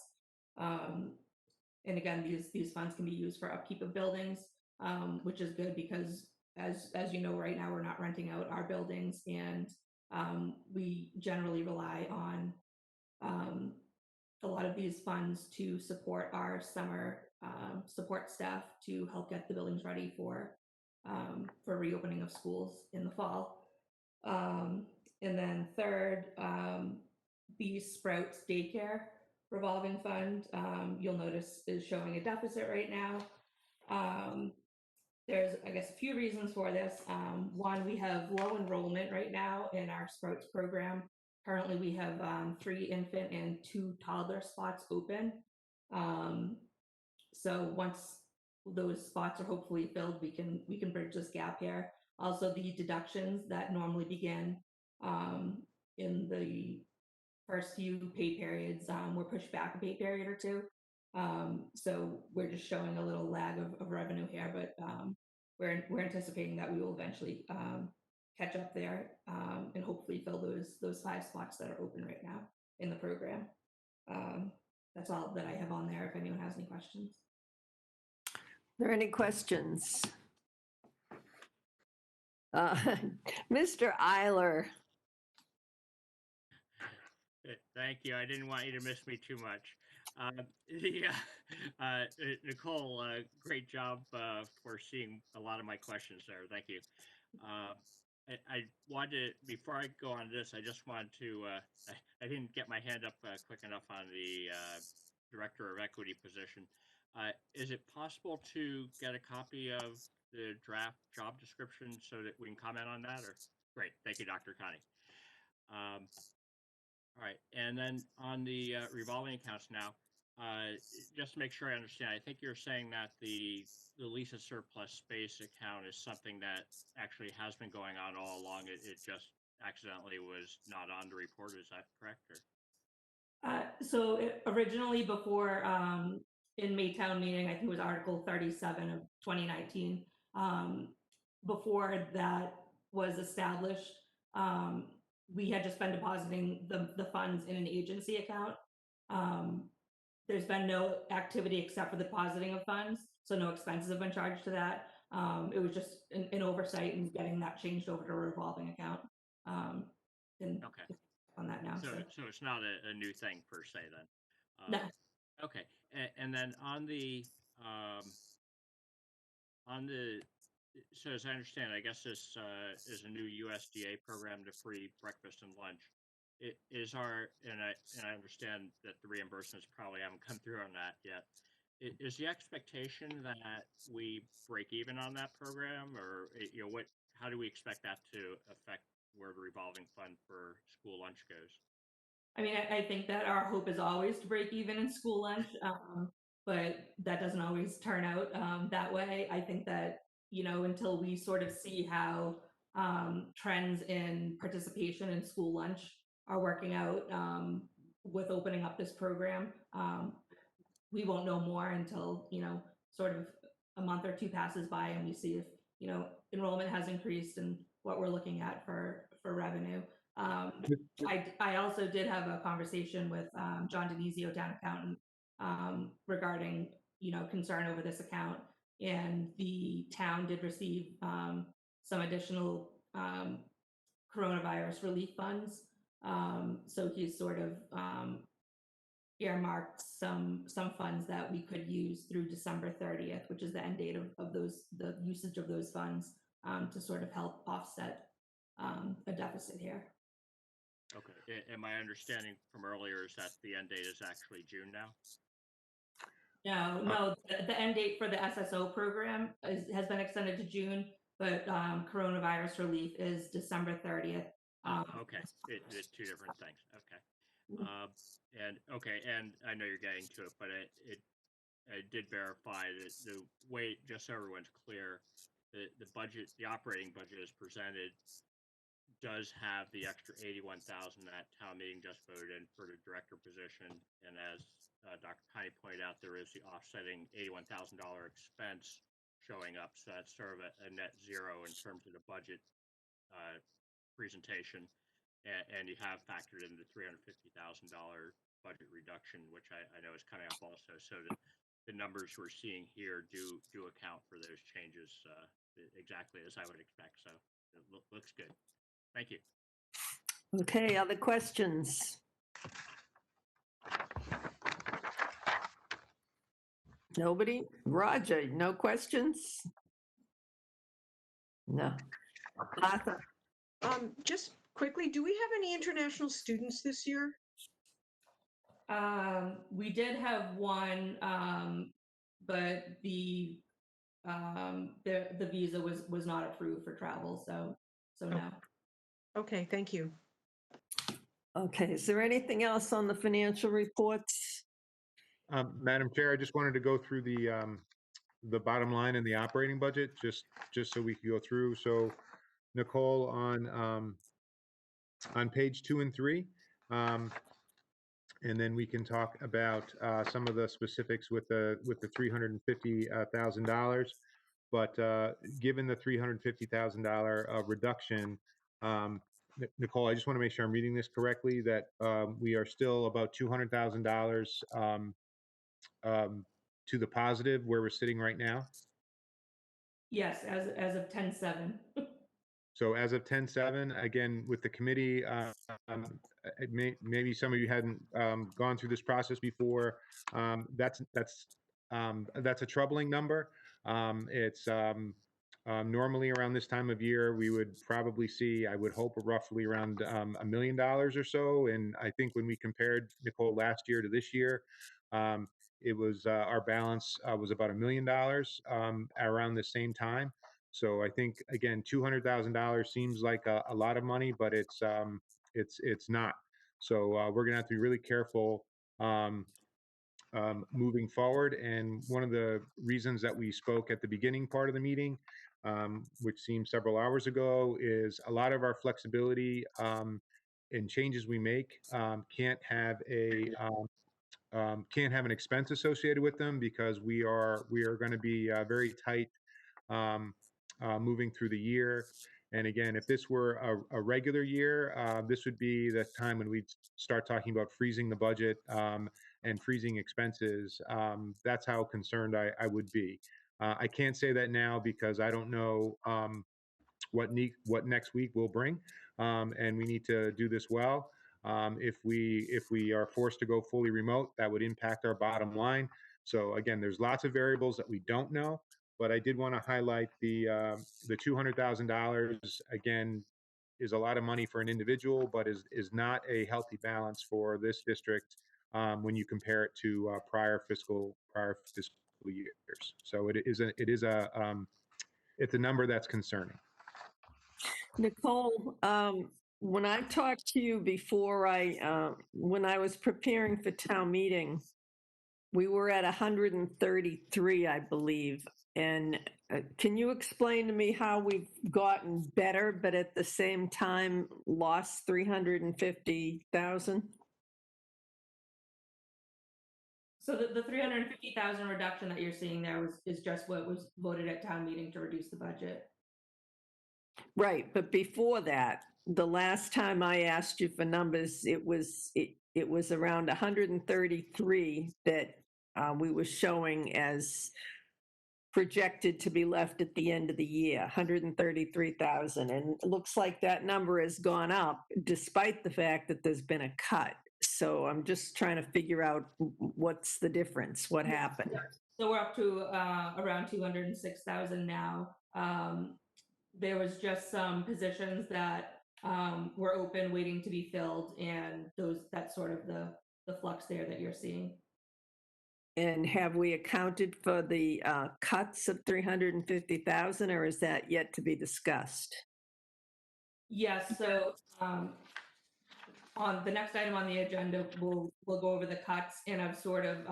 And again, these funds can be used for upkeep of buildings, which is good because as you know, right now we're not renting out our buildings, and we generally rely on a lot of these funds to support our summer support staff to help get the buildings ready for reopening of schools in the fall. And then third, the Sprouts Daycare revolving fund, you'll notice is showing a deficit right now. There's, I guess, a few reasons for this. One, we have low enrollment right now in our Sprouts program. Currently, we have 3 infant and 2 toddler spots open. So once those spots are hopefully filled, we can bridge this gap here. Also, the deductions that normally begin in the first few pay periods were pushed back a pay period or two. So we're just showing a little lag of revenue here, but we're anticipating that we will eventually catch up there and hopefully fill those 5 spots that are open right now in the program. That's all that I have on there if anyone has any questions. Are there any questions? Mr. Eiler. Thank you. I didn't want you to miss me too much. Nicole, great job for seeing a lot of my questions there. Thank you. I wanted to, before I go on this, I just wanted to, I didn't get my hand up quick enough on the Director of Equity position. Is it possible to get a copy of the draft job description so that we can comment on that? Or great. Thank you, Dr. Connie. All right, and then on the revolving accounts now, just to make sure I understand, I think you're saying that the lease of surplus space account is something that actually has been going on all along. It just accidentally was not on the report. Is that correct? Or? So originally before in Maytown meeting, I think it was Article 37 of 2019, before that was established, we had just been depositing the funds in an agency account. There's been no activity except for the depositing of funds, so no expenses have been charged to that. It was just an oversight and getting that changed over to a revolving account. And okay. On that now. So it's not a new thing per se then? No. Okay, and then on the so as I understand, I guess this is a new USDA program to free breakfast and lunch. It is and I understand that the reimbursements probably haven't come through on that yet. Is the expectation that we break even on that program, or how do we expect that to affect where the revolving fund for school lunch goes? I mean, I think that our hope is always to break even in school lunch, but that doesn't always turn out that way. I think that, until we sort of see how trends in participation in school lunch are working out with opening up this program. We won't know more until, sort of a month or two passes by and we see if, enrollment has increased and what we're looking at for revenue. I also did have a conversation with John Denizio, town accountant, regarding, concern over this account. And the town did receive some additional coronavirus relief funds. So he's sort of earmarked some funds that we could use through December 30th, which is the end date of the usage of those funds, to sort of help offset a deficit here. Okay, and my understanding from earlier is that the end date is actually June now? No, the end date for the SSO program has been extended to June, but coronavirus relief is December 30th. Okay, it's two different things. Okay. And I know you're getting to it, but I did verify that the way, just so everyone's clear, the budget, the operating budget is presented does have the extra $81,000 that town meeting just voted in for the director position. And as Dr. Connie pointed out, there is the offsetting $81,000 expense showing up. So that's sort of a net zero in terms of the budget presentation. And you have factored in the $350,000 budget reduction, which I know is coming up also. So the numbers we're seeing here do account for those changes exactly as I would expect. So it looks good. Thank you. Okay, other questions? Nobody? Roger, no questions? No. Martha? Just quickly, do we have any international students this year? We did have one, but the visa was not approved for travel, so no. Okay, thank you. Okay, is there anything else on the financial reports? Madam Chair, I just wanted to go through the bottom line in the operating budget, just so we could go through. So Nicole, on page 2 and 3, and then we can talk about some of the specifics with the $350,000. But given the $350,000 reduction, Nicole, I just want to make sure I'm reading this correctly, that we are still about $200,000 to the positive where we're sitting right now. Yes, as of 10/7. So as of 10/7, again, with the committee, maybe some of you hadn't gone through this process before. That's a troubling number. It's normally around this time of year, we would probably see, I would hope, roughly around $1 million or so. And I think when we compared, Nicole, last year to this year, it was our balance was about $1 million around the same time. So I think, again, $200,000 seems like a lot of money, but it's not. So we're going to have to be really careful moving forward. And one of the reasons that we spoke at the beginning part of the meeting, which seemed several hours ago, is a lot of our flexibility and changes we make can't have an expense associated with them, because we are going to be very tight moving through the year. And again, if this were a regular year, this would be the time when we'd start talking about freezing the budget and freezing expenses. That's how concerned I would be. I can't say that now because I don't know what next week will bring, and we need to do this well. If we are forced to go fully remote, that would impact our bottom line. So again, there's lots of variables that we don't know, but I did want to highlight the $200,000. Again, is a lot of money for an individual, but is not a healthy balance for this district when you compare it to prior fiscal years. So it's a number that's concerning. Nicole, when I talked to you before, when I was preparing for town meeting, we were at 133, I believe. And can you explain to me how we've gotten better, but at the same time lost 350,000? So the 350,000 reduction that you're seeing there is just what was voted at town meeting to reduce the budget. Right, but before that, the last time I asked you for numbers, it was around 133 that we were showing as projected to be left at the end of the year, 133,000. And it looks like that number has gone up despite the fact that there's been a cut. So I'm just trying to figure out what's the difference, what happened. So we're up to around 206,000 now. There was just some positions that were open waiting to be filled, and that's sort of the flux there that you're seeing. And have we accounted for the cuts of 350,000, or is that yet to be discussed? Yes, so on the next item on the agenda, we'll go over the cuts, and I've sort of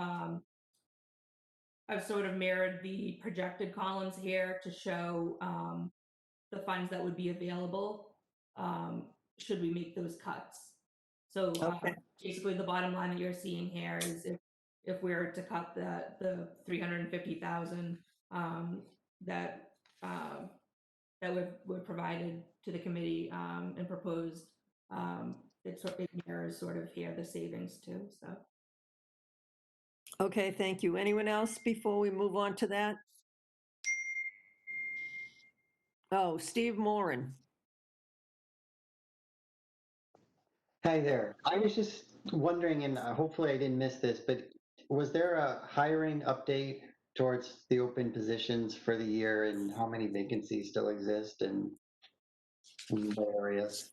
mirrored the projected columns here to show the funds that would be available should we make those cuts. So basically the bottom line that you're seeing here is if we were to cut the 350,000 that we've provided to the committee and proposed, it mirrors sort of here the savings too. So. Okay, thank you. Anyone else before we move on to that? Oh, Steve Moran. Hi there. I was just wondering, and hopefully I didn't miss this, but was there a hiring update towards the open positions for the year and how many vacancies still exist in what areas?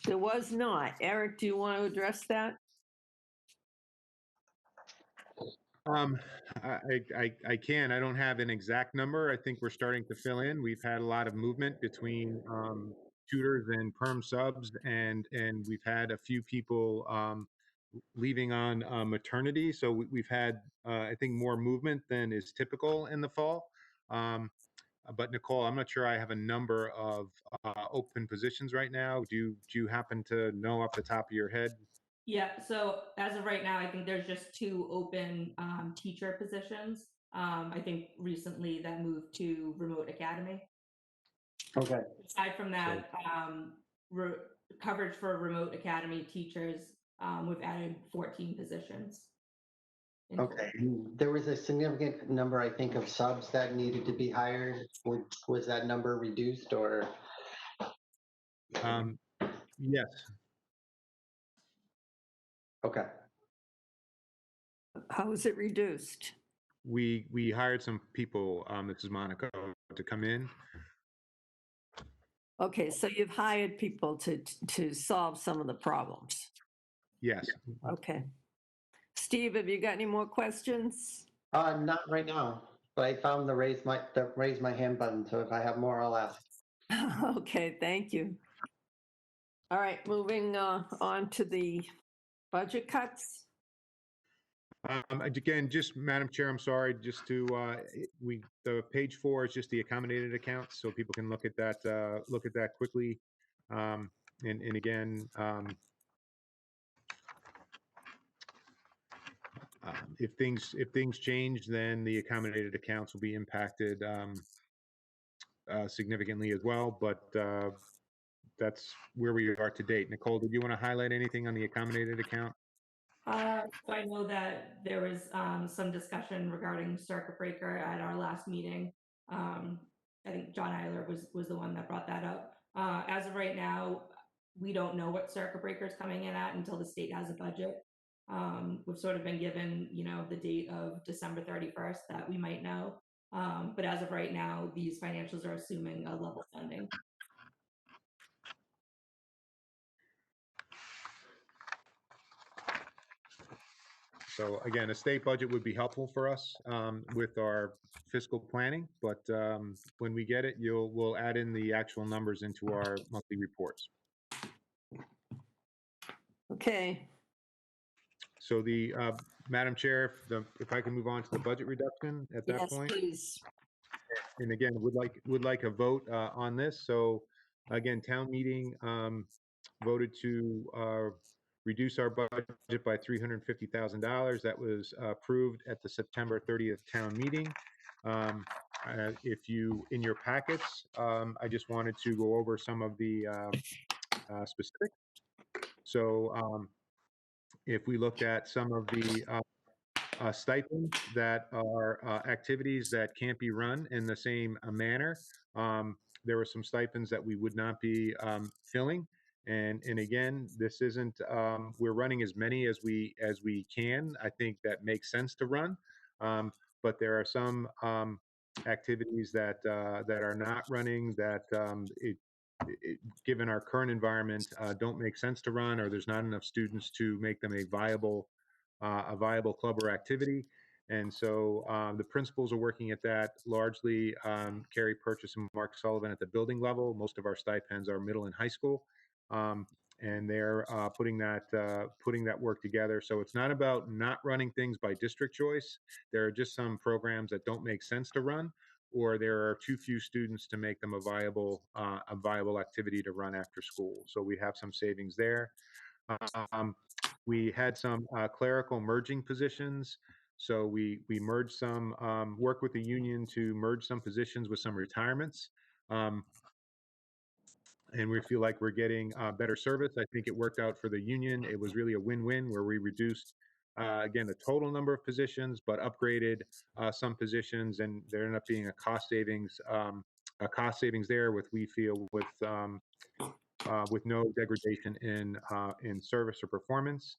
There was not. Eric, do you want to address that? I can. I don't have an exact number. I think we're starting to fill in. We've had a lot of movement between tutors and perm subs, and we've had a few people leaving on maternity. So we've had, I think, more movement than is typical in the fall. But Nicole, I'm not sure I have a number of open positions right now. Do you happen to know off the top of your head? Yeah, so as of right now, I think there's just 2 open teacher positions. I think recently that moved to Remote Academy. Okay. Aside from that, coverage for Remote Academy teachers, we've added 14 positions. Okay. There was a significant number, I think, of subs that needed to be hired. Was that number reduced or? Yes. Okay. How is it reduced? We hired some people, this is Monica, to come in. Okay, so you've hired people to solve some of the problems. Yes. Okay. Steve, have you got any more questions? Not right now, but I found the raise my hand button. So if I have more, I'll ask. Okay, thank you. All right, moving on to the budget cuts. Again, just Madam Chair, I'm sorry, just to the page 4 is just the accommodated accounts, so people can look at that quickly. And again, if things change, then the accommodated accounts will be impacted significantly as well. But that's where we are to date. Nicole, did you want to highlight anything on the accommodated account? So I know that there was some discussion regarding circuit breaker at our last meeting. I think John Eiler was the one that brought that up. As of right now, we don't know what circuit breaker is coming in at until the state has a budget. We've sort of been given, the date of December 31st that we might know. But as of right now, these financials are assuming a level funding. So again, a state budget would be helpful for us with our fiscal planning, but when we get it, we'll add in the actual numbers into our monthly reports. Okay. So Madam Chair, if I can move on to the budget reduction at that point. Yes, please. and again, would like a vote on this. So again, town meeting voted to reduce our budget by $350,000. That was approved at the September 30th town meeting. If you, in your packets, I just wanted to go over some of the specifics. So if we looked at some of the stipends that are activities that can't be run in the same manner. There were some stipends that we would not be filling. And again, this isn't, we're running as many as we can. I think that makes sense to run. But there are some activities that are not running that given our current environment, don't make sense to run, or there's not enough students to make them a viable club or activity. And so the principals are working at that largely. Carrie Purchase and Mark Sullivan at the building level. Most of our stipends are middle and high school, and they're putting that work together. So it's not about not running things by district choice. There are just some programs that don't make sense to run, or there are too few students to make them a viable activity to run after school. So we have some savings there. We had some clerical merging positions. So we merged some, work with the union to merge some positions with some retirements. And we feel like we're getting better service. I think it worked out for the union. It was really a win-win where we reduced, again, the total number of positions, but upgraded some positions, and there ended up being a cost savings there with no degradation in service or performance.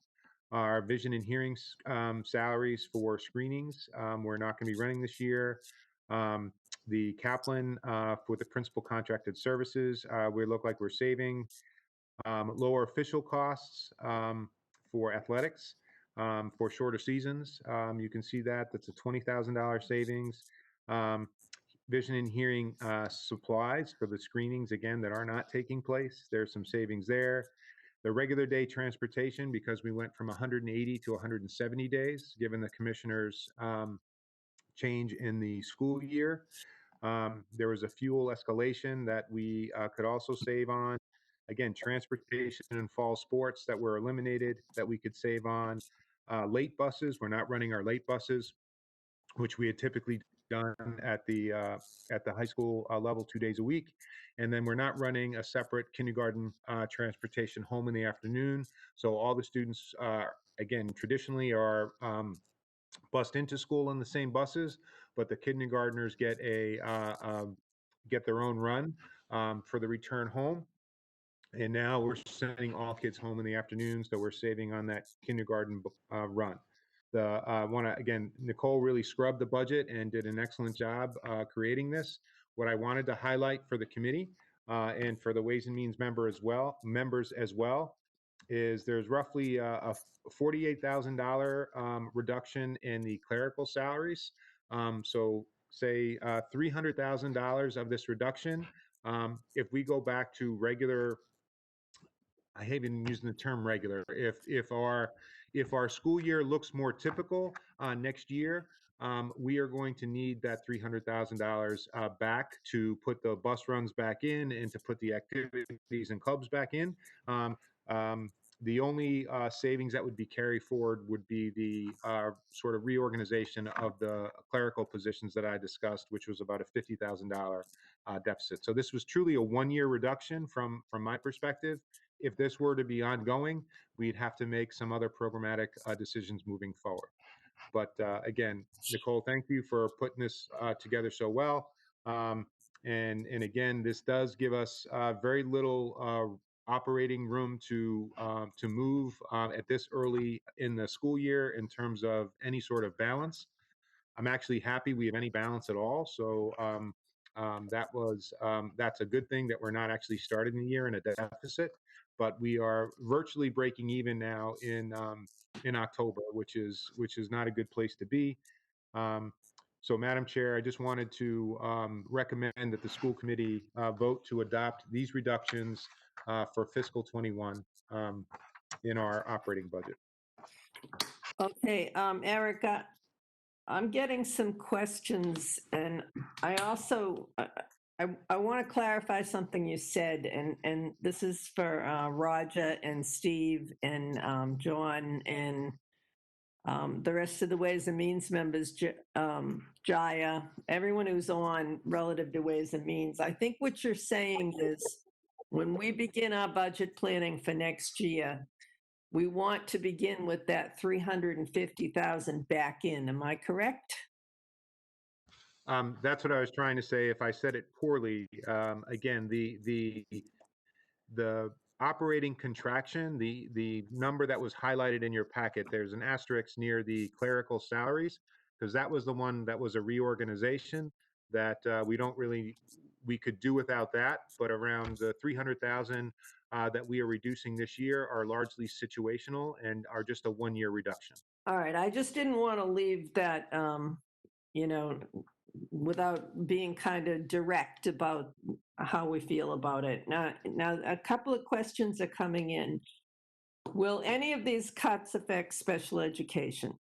Our vision and hearing salaries for screenings, we're not going to be running this year. The Kaplan for the principal contracted services, we look like we're saving. Lower official costs for athletics for shorter seasons. You can see that's a $20,000 savings. Vision and hearing supplies for the screenings, again, that are not taking place. There's some savings there. The regular day transportation, because we went from 180 to 170 days, given the commissioner's change in the school year. There was a fuel escalation that we could also save on. Again, transportation and fall sports that were eliminated that we could save on. Late buses, we're not running our late buses, which we had typically done at the high school level 2 days a week. And then we're not running a separate kindergarten transportation home in the afternoon. So all the students, again, traditionally are bused into school in the same buses, but the kindergartners get their own run for the return home. And now we're sending all kids home in the afternoon, so we're saving on that kindergarten run. Again, Nicole really scrubbed the budget and did an excellent job creating this. What I wanted to highlight for the committee and for the Ways and Means members as well, is there's roughly a $48,000 reduction in the clerical salaries. So say $300,000 of this reduction. If we go back to regular, I hate even using the term regular. If our school year looks more typical next year, we are going to need that $300,000 back to put the bus runs back in and to put the activities and clubs back in. The only savings that would be carried forward would be the sort of reorganization of the clerical positions that I discussed, which was about a $50,000 deficit. So this was truly a one-year reduction from my perspective. If this were to be ongoing, we'd have to make some other programmatic decisions moving forward. But again, Nicole, thank you for putting this together so well. And again, this does give us very little operating room to move at this early in the school year in terms of any sort of balance. I'm actually happy we have any balance at all. So that's a good thing that we're not actually starting the year in a deficit, but we are virtually breaking even now in October, which is not a good place to be. So, Madam Chair, I just wanted to recommend that the school committee vote to adopt these reductions for fiscal 21 in our operating budget. Okay, Erica, I'm getting some questions, and I also, I want to clarify something you said, and this is for Roger and Steve and John and the rest of the Ways and Means members, Jaya, everyone who's on relative to Ways and Means. I think what you're saying is when we begin our budget planning for next year, we want to begin with that 350,000 back in. Am I correct? That's what I was trying to say. If I said it poorly, again, the operating contraction, the number that was highlighted in your packet, there's an asterisk near the clerical salaries, because that was the one that was a reorganization that we could do without that, but around the 300,000 that we are reducing this year are largely situational and are just a one-year reduction. All right, I just didn't want to leave that, without being kind of direct about how we feel about it. Now, a couple of questions are coming in. Will any of these cuts affect special education?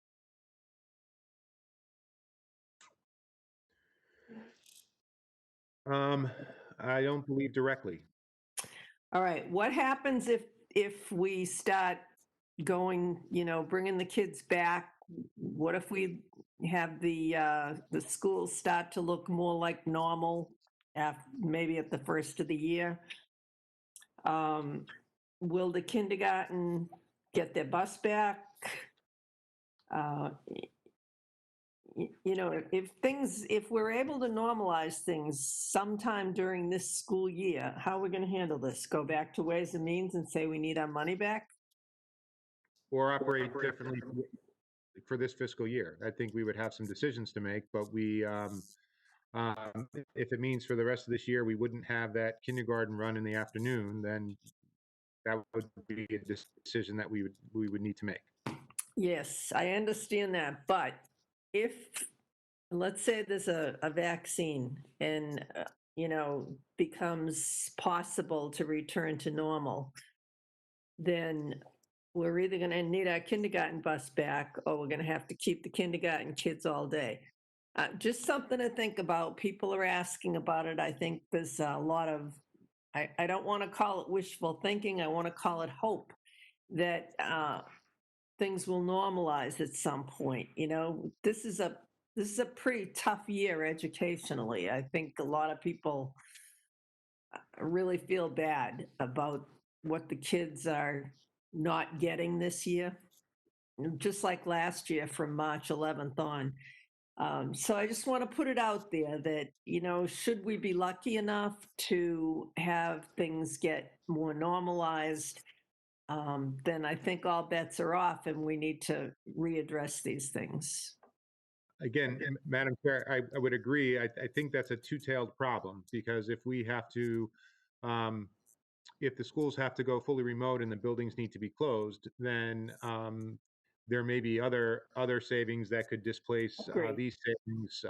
I don't believe directly. All right, what happens if we start going, bringing the kids back? What if we have the schools start to look more like normal, maybe at the first of the year? Will the kindergarten get their bus back? If we're able to normalize things sometime during this school year, how are we going to handle this? Go back to Ways and Means and say we need our money back? Or operate differently for this fiscal year. I think we would have some decisions to make, but if it means for the rest of this year we wouldn't have that kindergarten run in the afternoon, then that would be a decision that we would need to make. Yes, I understand that, but if, let's say there's a vaccine and, becomes possible to return to normal, then we're either going to need our kindergarten bus back or we're going to have to keep the kindergarten kids all day. Just something to think about. People are asking about it. I think there's a lot of, I don't want to call it wishful thinking. I want to call it hope that things will normalize at some point. This is a pretty tough year educationally. I think a lot of people really feel bad about what the kids are not getting this year, just like last year from March 11th on. So I just want to put it out there that, should we be lucky enough to have things get more normalized, then I think all bets are off and we need to readdress these things. Again, Madam Chair, I would agree. I think that's a two-tailed problem, because if we have to, if the schools have to go fully remote and the buildings need to be closed, then there may be other savings that could displace these savings,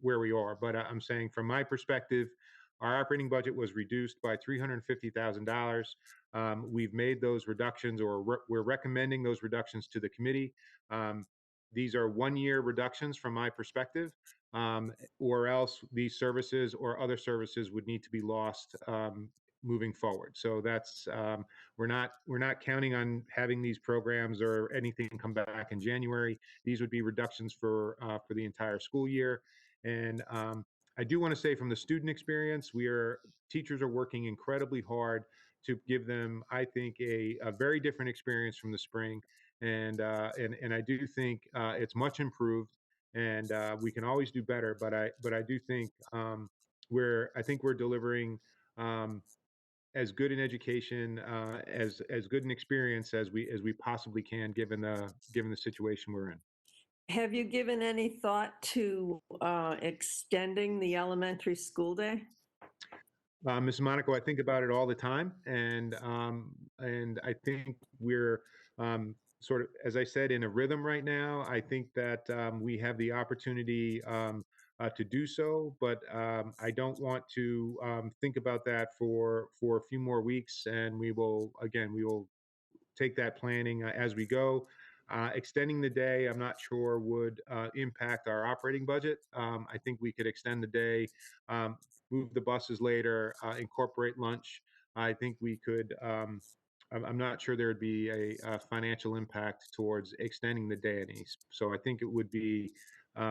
where we are. But I'm saying from my perspective, our operating budget was reduced by $350,000. We've made those reductions, or we're recommending those reductions to the committee. These are one-year reductions from my perspective, or else these services or other services would need to be lost moving forward. So that's we're not counting on having these programs or anything come back in January. These would be reductions for the entire school year. And I do want to say, from the student experience, teachers are working incredibly hard to give them, I think, a very different experience from the spring. And I do think it's much improved, and we can always do better. But I do think we're delivering as good an education, as good an experience as we possibly can, given the situation we're in. Have you given any thought to extending the elementary school day? Ms. Monaco, I think about it all the time, and I think we're sort of, as I said, in a rhythm right now. I think that we have the opportunity to do so, but I don't want to think about that for a few more weeks, and we will take that planning as we go. Extending the day, I'm not sure would impact our operating budget. I think we could extend the day, move the buses later, incorporate lunch. I think we could, I'm not sure there would be a financial impact towards extending the day any. So I think it would be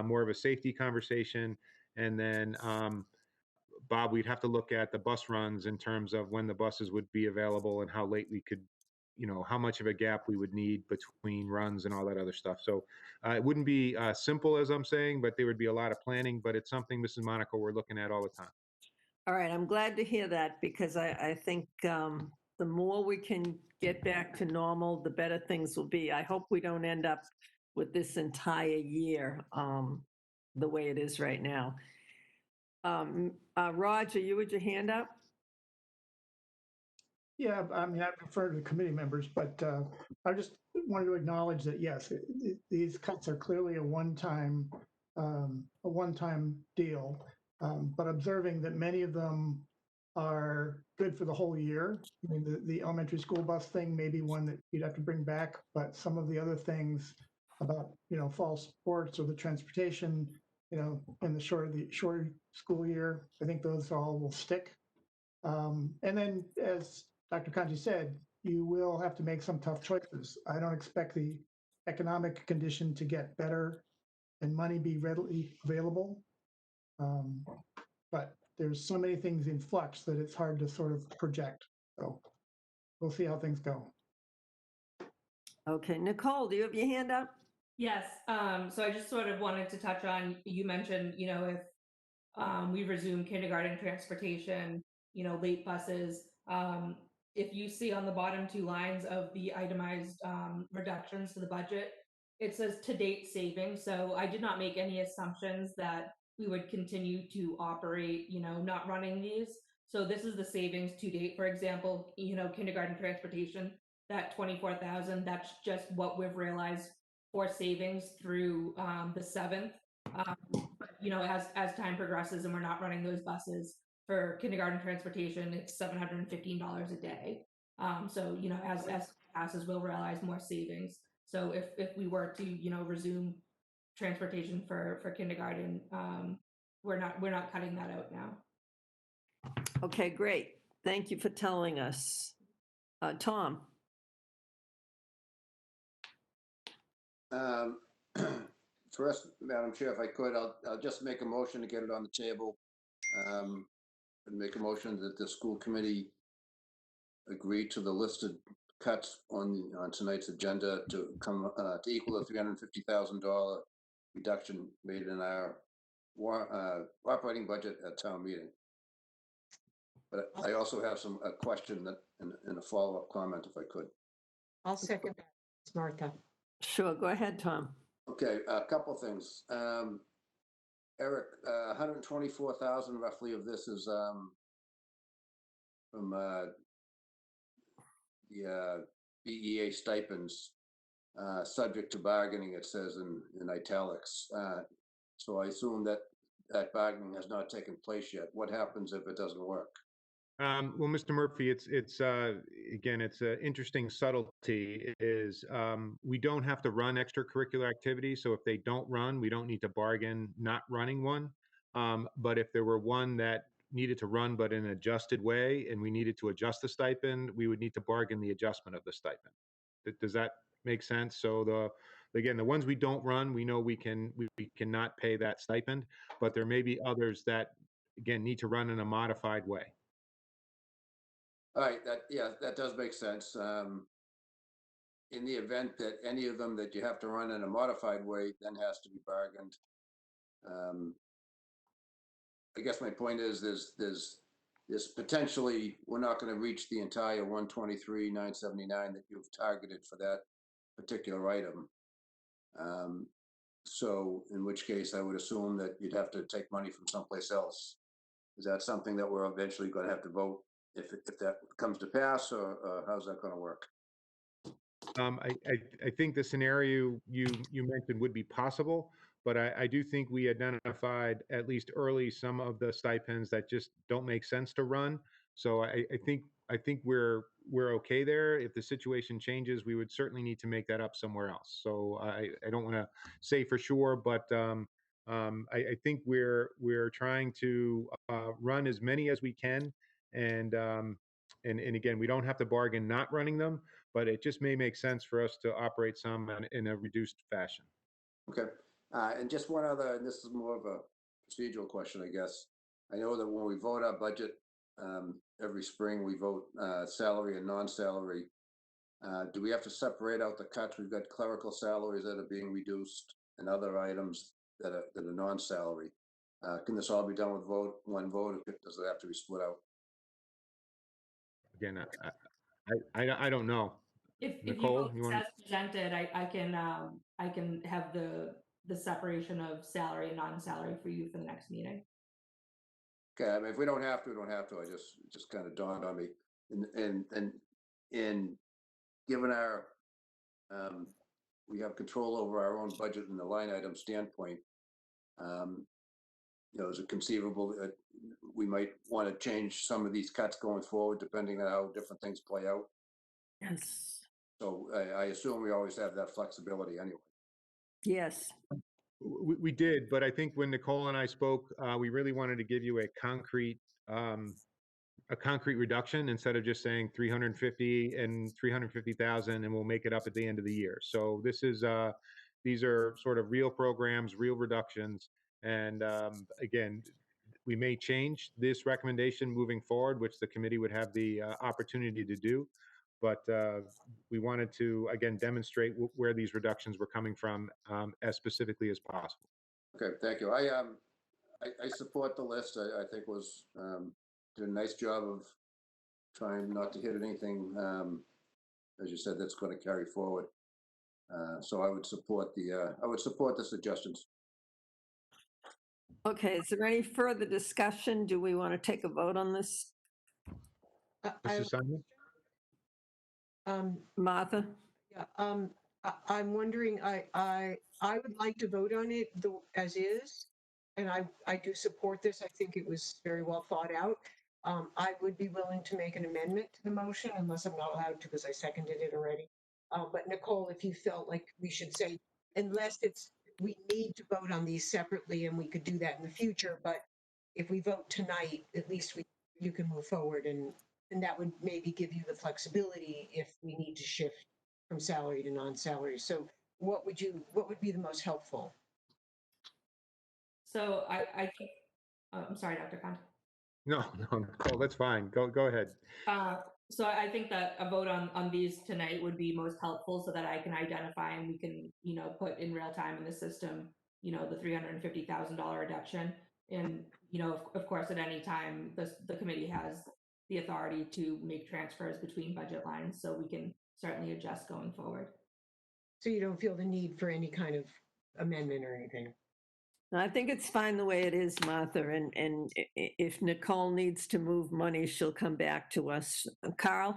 more of a safety conversation. And then, Bob, we'd have to look at the bus runs in terms of when the buses would be available and how late we could, how much of a gap we would need between runs and all that other stuff. So it wouldn't be simple, as I'm saying, but there would be a lot of planning. But it's something, Mrs. Monaco, we're looking at all the time. All right, I'm glad to hear that because I think the more we can get back to normal, the better things will be. I hope we don't end up with this entire year the way it is right now. Roger, you with your hand up? Yeah, I mean, I prefer to the committee members, but I just wanted to acknowledge that, yes, these cuts are clearly a one-time deal, but observing that many of them are good for the whole year. I mean, the elementary school bus thing may be one that you'd have to bring back, but some of the other things about, fall sports or the transportation, in the shorter school year, I think those all will stick. And then, as Dr. Kanji said, you will have to make some tough choices. I don't expect the economic condition to get better and money be readily available. But there's so many things in flux that it's hard to sort of project. So we'll see how things go. Okay, Nicole, do you have your hand up? Yes. So I just sort of wanted to touch on, you mentioned, if we resume kindergarten transportation, late buses. If you see on the bottom two lines of the itemized reductions to the budget, it says to date savings. So I did not make any assumptions that we would continue to operate, not running these. So this is the savings to date. For example, kindergarten transportation, that 24,000, that's just what we've realized for savings through the 7th. But, as time progresses and we're not running those buses for kindergarten transportation, it's $715 a day. So, as time passes, we'll realize more savings. So if we were to, resume transportation for kindergarten, we're not cutting that out now. Okay, great. Thank you for telling us. Tom? First, Madam Chair, if I could, I'll just make a motion to get it on the table. And make a motion that the school committee agree to the listed cuts on tonight's agenda to come to equal a $350,000 reduction made in our operating budget at town meeting. But I also have a question and a follow-up comment, if I could. I'll second that. It's Martha. Sure, go ahead, Tom. Okay, a couple things. Eric, 124,000 roughly of this is from the BEA stipends, subject to bargaining, it says in italics. So I assume that bargaining has not taken place yet. What happens if it doesn't work? Well, Mr. Murphy, it's again, it's an interesting subtlety is we don't have to run extracurricular activities. So if they don't run, we don't need to bargain not running one. But if there were one that needed to run, but in an adjusted way, and we needed to adjust the stipend, we would need to bargain the adjustment of the stipend. Does that make sense? So again, the ones we don't run, we know we cannot pay that stipend, but there may be others that, again, need to run in a modified way. All right, that does make sense. In the event that any of them that you have to run in a modified way then has to be bargained. I guess my point is there's potentially, we're not going to reach the entire 123,979 that you've targeted for that particular item. So in which case I would assume that you'd have to take money from someplace else. Is that something that we're eventually going to have to vote if that comes to pass, or how's that going to work? I think the scenario you mentioned would be possible, but I do think we identified at least early some of the stipends that just don't make sense to run. So I think I think we're okay there. If the situation changes, we would certainly need to make that up somewhere else. So I don't want to say for sure, but I think we're trying to run as many as we can, and again, we don't have to bargain not running them, but it just may make sense for us to operate some in a reduced fashion. Okay. And just one other, and this is more of a procedural question, I guess. I know that when we vote our budget every spring, we vote salary and non-salary. Do we have to separate out the cuts? We've got clerical salaries that are being reduced and other items that are non-salary. Can this all be done with one vote? Does it have to be split out? Again, I don't know. If you Nicole, vote you want as presented, I can have the separation of salary and non-salary for you for the next meeting. Okay, I mean, if we don't have to, we don't have to. It just kind of dawned on me. And given our, we have control over our own budget and the line item standpoint, is it conceivable that we might want to change some of these cuts going forward, depending on how different things play out? Yes. So I assume we always have that flexibility anyway. Yes. We did, but I think when Nicole and I spoke, we really wanted to give you a concrete reduction instead of just saying 350 and 350,000, and we'll make it up at the end of the year. So this is these are sort of real programs, real reductions, and again, we may change this recommendation moving forward, which the committee would have the opportunity to do. But we wanted to, again, demonstrate where these reductions were coming from as specifically as possible. Okay, thank you. I support the list. I think was did a nice job of trying not to hit anything, as you said, that's going to carry forward. So I would support the suggestions. Okay, is there any further discussion? Do we want to take a vote on this? Mr. Simon? Martha? Yeah, I'm wondering, I would like to vote on it as is, and I do support this. I think it was very well thought out. I would be willing to make an amendment to the motion unless I'm not allowed to because I seconded it already. But Nicole, if you felt like we should say, unless we need to vote on these separately and we could do that in the future, but if we vote tonight, at least you can move forward and that would maybe give you the flexibility if we need to shift from salary to non-salary. So what would be the most helpful? So I think, I'm sorry, Dr. Kant. No, Nicole, that's fine. Go ahead. So I think that a vote on these tonight would be most helpful so that I can identify and we can, put in real time in the system, the $350,000 reduction. And, of course, at any time, the committee has the authority to make transfers between budget lines, so we can certainly adjust going forward. So you don't feel the need for any kind of amendment or anything? I think it's fine the way it is, Martha, and if Nicole needs to move money, she'll come back to us. Carl?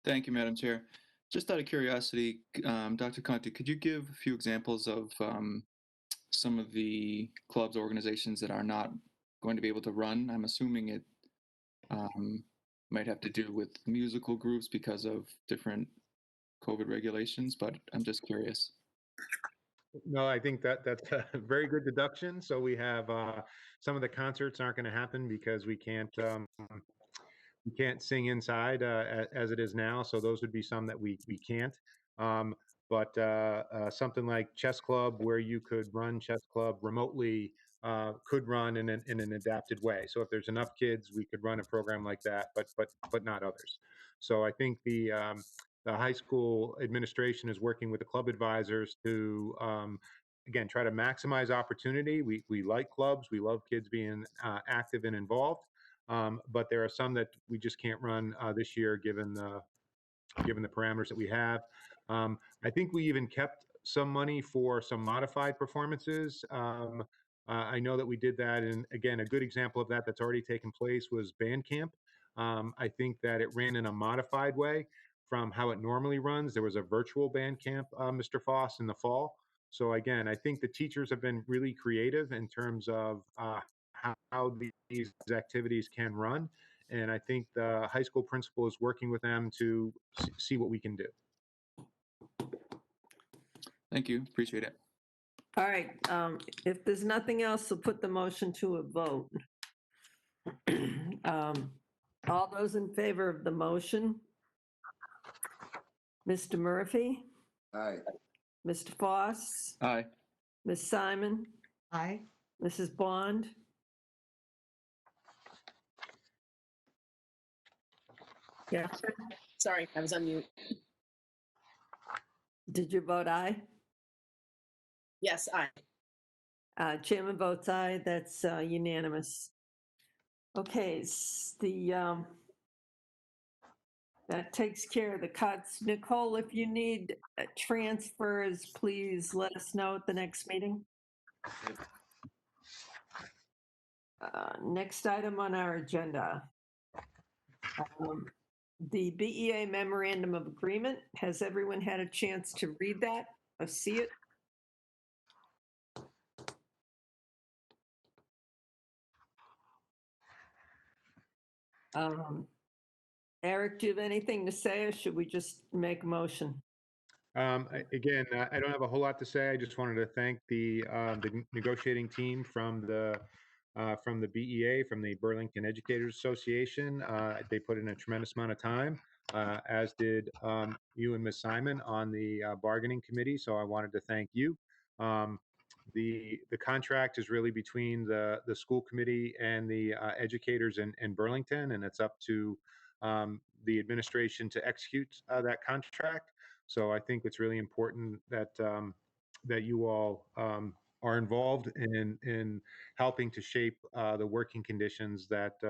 Thank you, Madam Chair. Just out of curiosity, Dr. Conti, could you give a few examples of some of the clubs or organizations that are not going to be able to run? I'm assuming it might have to do with musical groups because of different COVID regulations, but I'm just curious. No, I think that's a very good deduction. So we have some of the concerts aren't going to happen because we can't sing inside as it is now. So those would be some that we can't. But something like chess club, where you could run chess club remotely, could run in an adapted way. So if there's enough kids, we could run a program like that, but not others. So I think the high school administration is working with the club advisors to again try to maximize opportunity. We like clubs. We love kids being active and involved. But there are some that we just can't run this year given the parameters that we have. I think we even kept some money for some modified performances. I know that we did that, and again, a good example of that that's already taken place was band camp. I think that it ran in a modified way from how it normally runs. There was a virtual band camp, Mr. Foss, in the fall. So again, I think the teachers have been really creative in terms of how these activities can run. And I think the high school principal is working with them to see what we can do. Thank you. Appreciate it. All right, if there's nothing else, we'll put the motion to a vote. All those in favor of the motion? Mr. Murphy, Aye. Mr. Foss, Aye. Ms. Simon, Aye. Mrs. Bond? Yeah, Sorry, I was on mute. did you vote aye? Yes, aye. Chairman votes aye, that's unanimous. Okay, that takes care of the cuts. Nicole, if you need transfers, please let us know at the next meeting. Next item on our agenda. The BEA Memorandum of Agreement. Has everyone had a chance to read that or see it? Eric, do you have anything to say, or should we just make a motion? Again, I don't have a whole lot to say. I just wanted to thank the negotiating team from the BEA, from the Burlington Educators Association. They put in a tremendous amount of time, as did you and Ms. Simon on the bargaining committee. So I wanted to thank you. The contract is really between the school committee and the educators in Burlington, and it's up to the administration to execute that contract. So I think it's really important that that you all are involved in helping to shape the working conditions that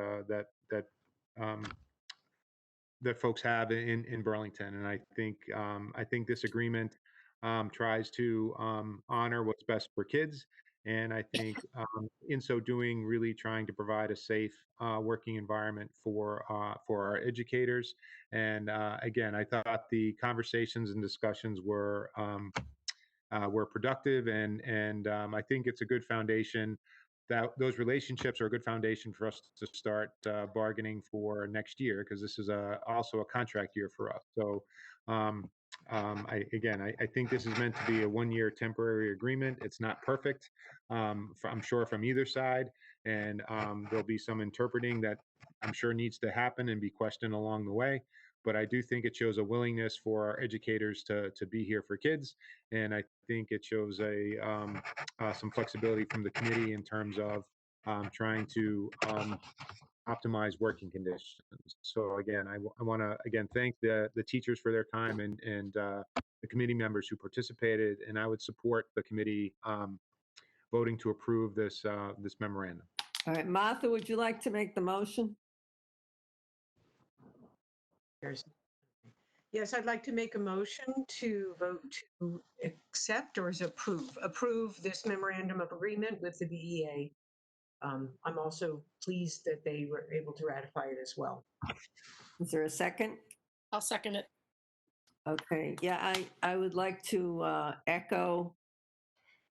that folks have in Burlington. And I think this agreement tries to honor what's best for kids. And I think in so doing, really trying to provide a safe working environment for our educators. And again, I thought the conversations and discussions were productive, and I think it's a good foundation. That those relationships are a good foundation for us to start bargaining for next year, because this is also a contract year for us. So I think this is meant to be a one-year temporary agreement. It's not perfect, I'm sure, from either side, and there'll be some interpreting that I'm sure needs to happen and be questioned along the way. But I do think it shows a willingness for our educators to be here for kids, and I think it shows some flexibility from the committee in terms of trying to optimize working conditions. So again, I want to again thank the teachers for their time, and the committee members who participated, and I would support the committee voting to approve this memorandum. All right, Martha, would you like to make the motion? Yes, I'd like to make a motion to vote to accept, or is it approve this memorandum of agreement with the BEA. I'm also pleased that they were able to ratify it as well. Is there a second? I'll second it. Okay, yeah, I would like to echo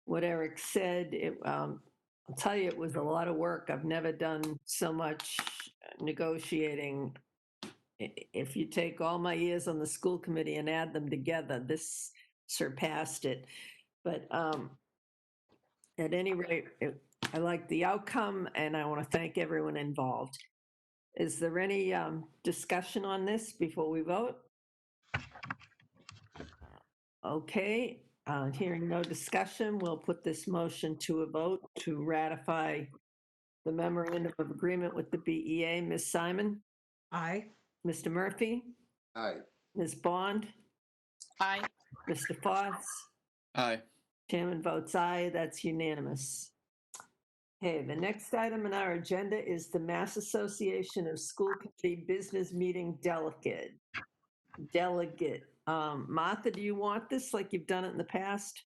what Eric said. I'll tell you, it was a lot of work. I've never done so much negotiating. If you take all my years on the school committee and add them together, this surpassed it. But at any rate, I like the outcome, and I want to thank everyone involved. Is there any discussion on this before we vote? Okay, hearing no discussion, we'll put this motion to a vote to ratify the memorandum of agreement with the BEA. Ms. Simon? Aye. Mr. Murphy? Aye. Ms. Bond? Aye. Mr. Foss? Aye. Chairman votes aye, that's unanimous. Okay, the next item on our agenda is the Mass Association of School Committee Business Meeting Delegate. Martha, do you want this like you've done it in the past?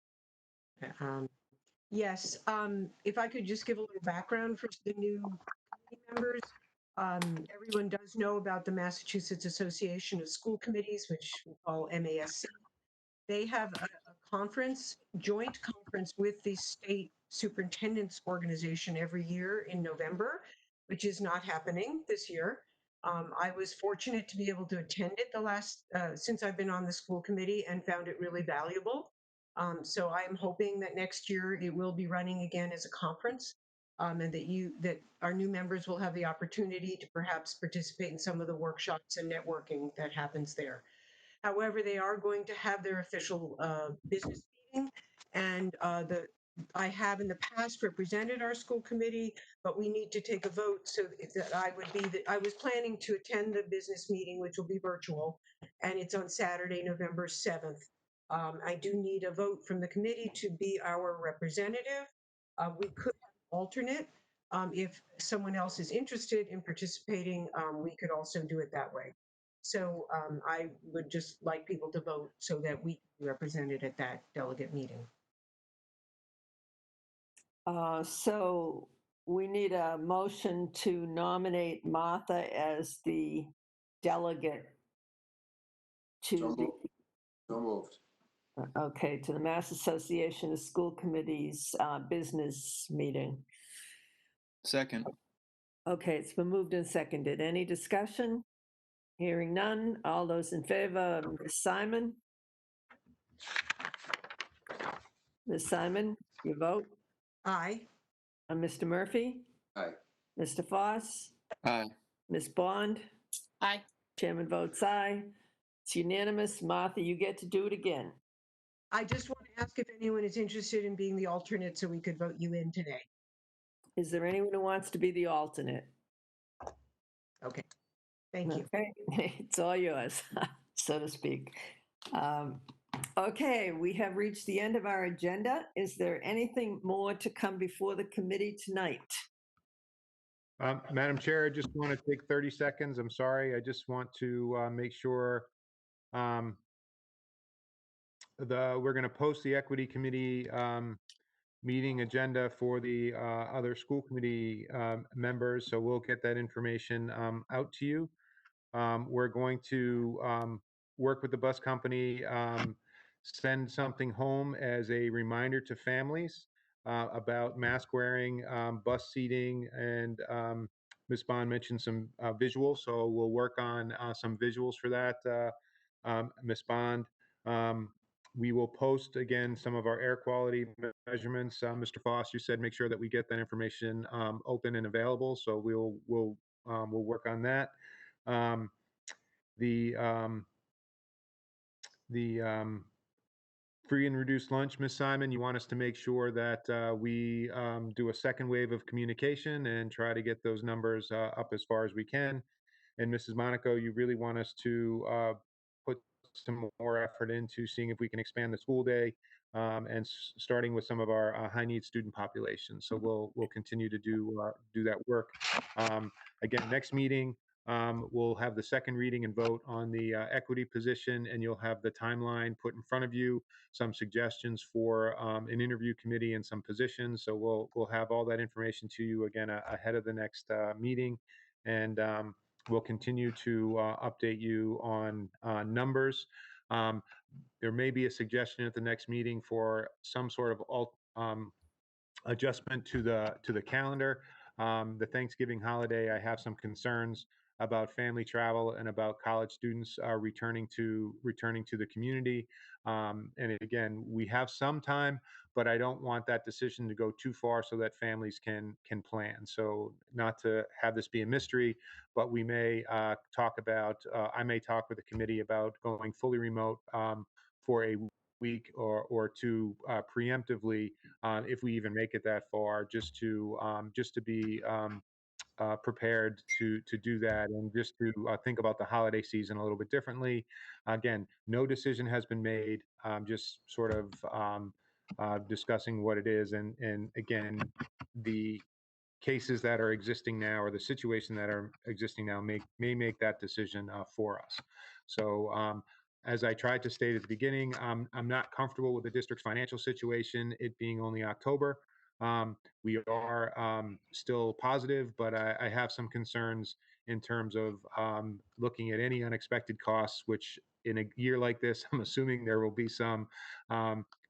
Yes, if I could just give a little background for the new committee members. Everyone does know about the Massachusetts Association of School Committees, which we call MASC. They have a conference, joint conference with the state superintendent's organization every year in November, which is not happening this year. I was fortunate to be able to attend it since I've been on the school committee and found it really valuable. So I'm hoping that next year it will be running again as a conference, and that our new members will have the opportunity to perhaps participate in some of the workshops and networking that happens there. However, they are going to have their official business meeting, and I have in the past represented our school committee, but we need to take a vote so that I was planning to attend the business meeting, which will be virtual, and it's on Saturday, November 7th. I do need a vote from the committee to be our representative. We could have an alternate. If someone else is interested in participating, we could also do it that way. So I would just like people to vote so that we can be represented at that delegate meeting. So we need a motion to nominate Martha as the delegate to So the, moved. So moved. okay, to the Mass Association of School Committees business meeting. Second. Okay, it's been moved and seconded. Any discussion? Hearing none. All those in favor, Ms. Simon? Ms. Simon, you vote? Aye. Mr. Murphy? Aye. Mr. Foss? Aye. Ms. Bond? Aye. Chairman votes aye. It's unanimous. Martha, you get to do it again. I just want to ask if anyone is interested in being the alternate so we could vote you in today. Is there anyone who wants to be the alternate? Okay. Thank you. Okay, it's all yours, so to speak. Okay, we have reached the end of our agenda. Is there anything more to come before the committee tonight? Madam Chair, I just want to take 30 seconds. I'm sorry. I just want to make sure we're going to post the Equity Committee meeting agenda for the other school committee members. So we'll get that information out to you. We're going to work with the bus company, send something home as a reminder to families about mask wearing, bus seating, and Ms. Bond mentioned some visuals, so we'll work on some visuals for that, Ms. Bond. We will post again some of our air quality measurements. Mr. Foss, you said make sure that we get that information open and available, so we'll work on that. The free and reduced lunch, Ms. Simon, you want us to make sure that we do a second wave of communication and try to get those numbers up as far as we can. And Mrs. Monaco, you really want us to put some more effort into seeing if we can expand the school day and starting with some of our high need student populations. So we'll continue to do that work. Again, next meeting, we'll have the second reading and vote on the equity position, and you'll have the timeline put in front of you, some suggestions for an interview committee and some positions. So we'll have all that information to you again ahead of the next meeting, and we'll continue to update you on numbers. There may be a suggestion at the next meeting for some sort of adjustment to the calendar. The Thanksgiving holiday, I have some concerns about family travel and about college students returning to the community. And again, we have some time, but I don't want that decision to go too far so that families can plan. So not to have this be a mystery, but we may talk about. I may talk with the committee about going fully remote for a week or two preemptively, if we even make it that far, just to be prepared to do that, and just to think about the holiday season a little bit differently. Again, no decision has been made. Just sort of discussing what it is, and again, the cases that are existing now or the situation that are existing now may make that decision for us. So as I tried to state at the beginning, I'm not comfortable with the district's financial situation, it being only October. We are still positive, but I have some concerns in terms of looking at any unexpected costs, which in a year like this, I'm assuming there will be some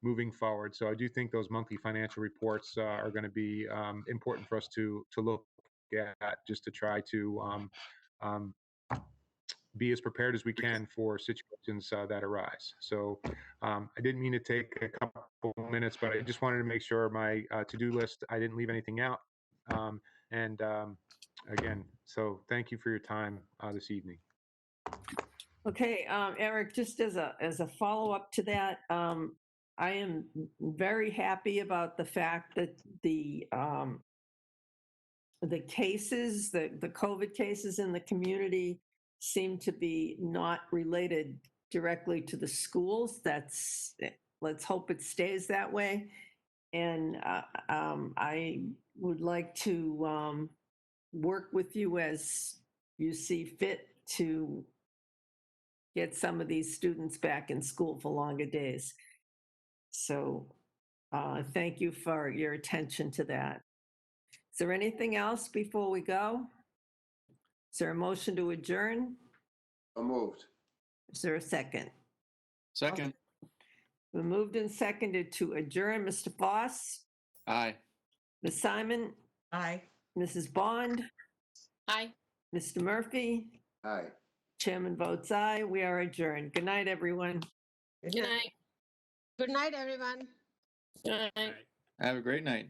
moving forward. So I do think those monthly financial reports are going to be important for us to look at, just to try to be as prepared as we can for situations that arise. So I didn't mean to take a couple minutes, but I just wanted to make sure my to-do list, I didn't leave anything out. Again, so thank you for your time this evening. Okay, Eric, just as a follow-up to that, I am very happy about the fact that the cases, the COVID cases in the community seem to be not related directly to the schools. Let's hope it stays that way. And I would like to work with you as you see fit to get some of these students back in school for longer days. So thank you for your attention to that. Is there anything else before we go? Is there a motion to adjourn? So moved. Is there a second? Second. We moved and seconded to adjourn. Mr. Foss, Aye. Ms. Simon, Aye. Mrs. Bond, Hi. Mr. Murphy, Aye. Chairman votes aye. We are adjourned. Good night, everyone. Good night. Good night, everyone. Good night. All right. Have a great night.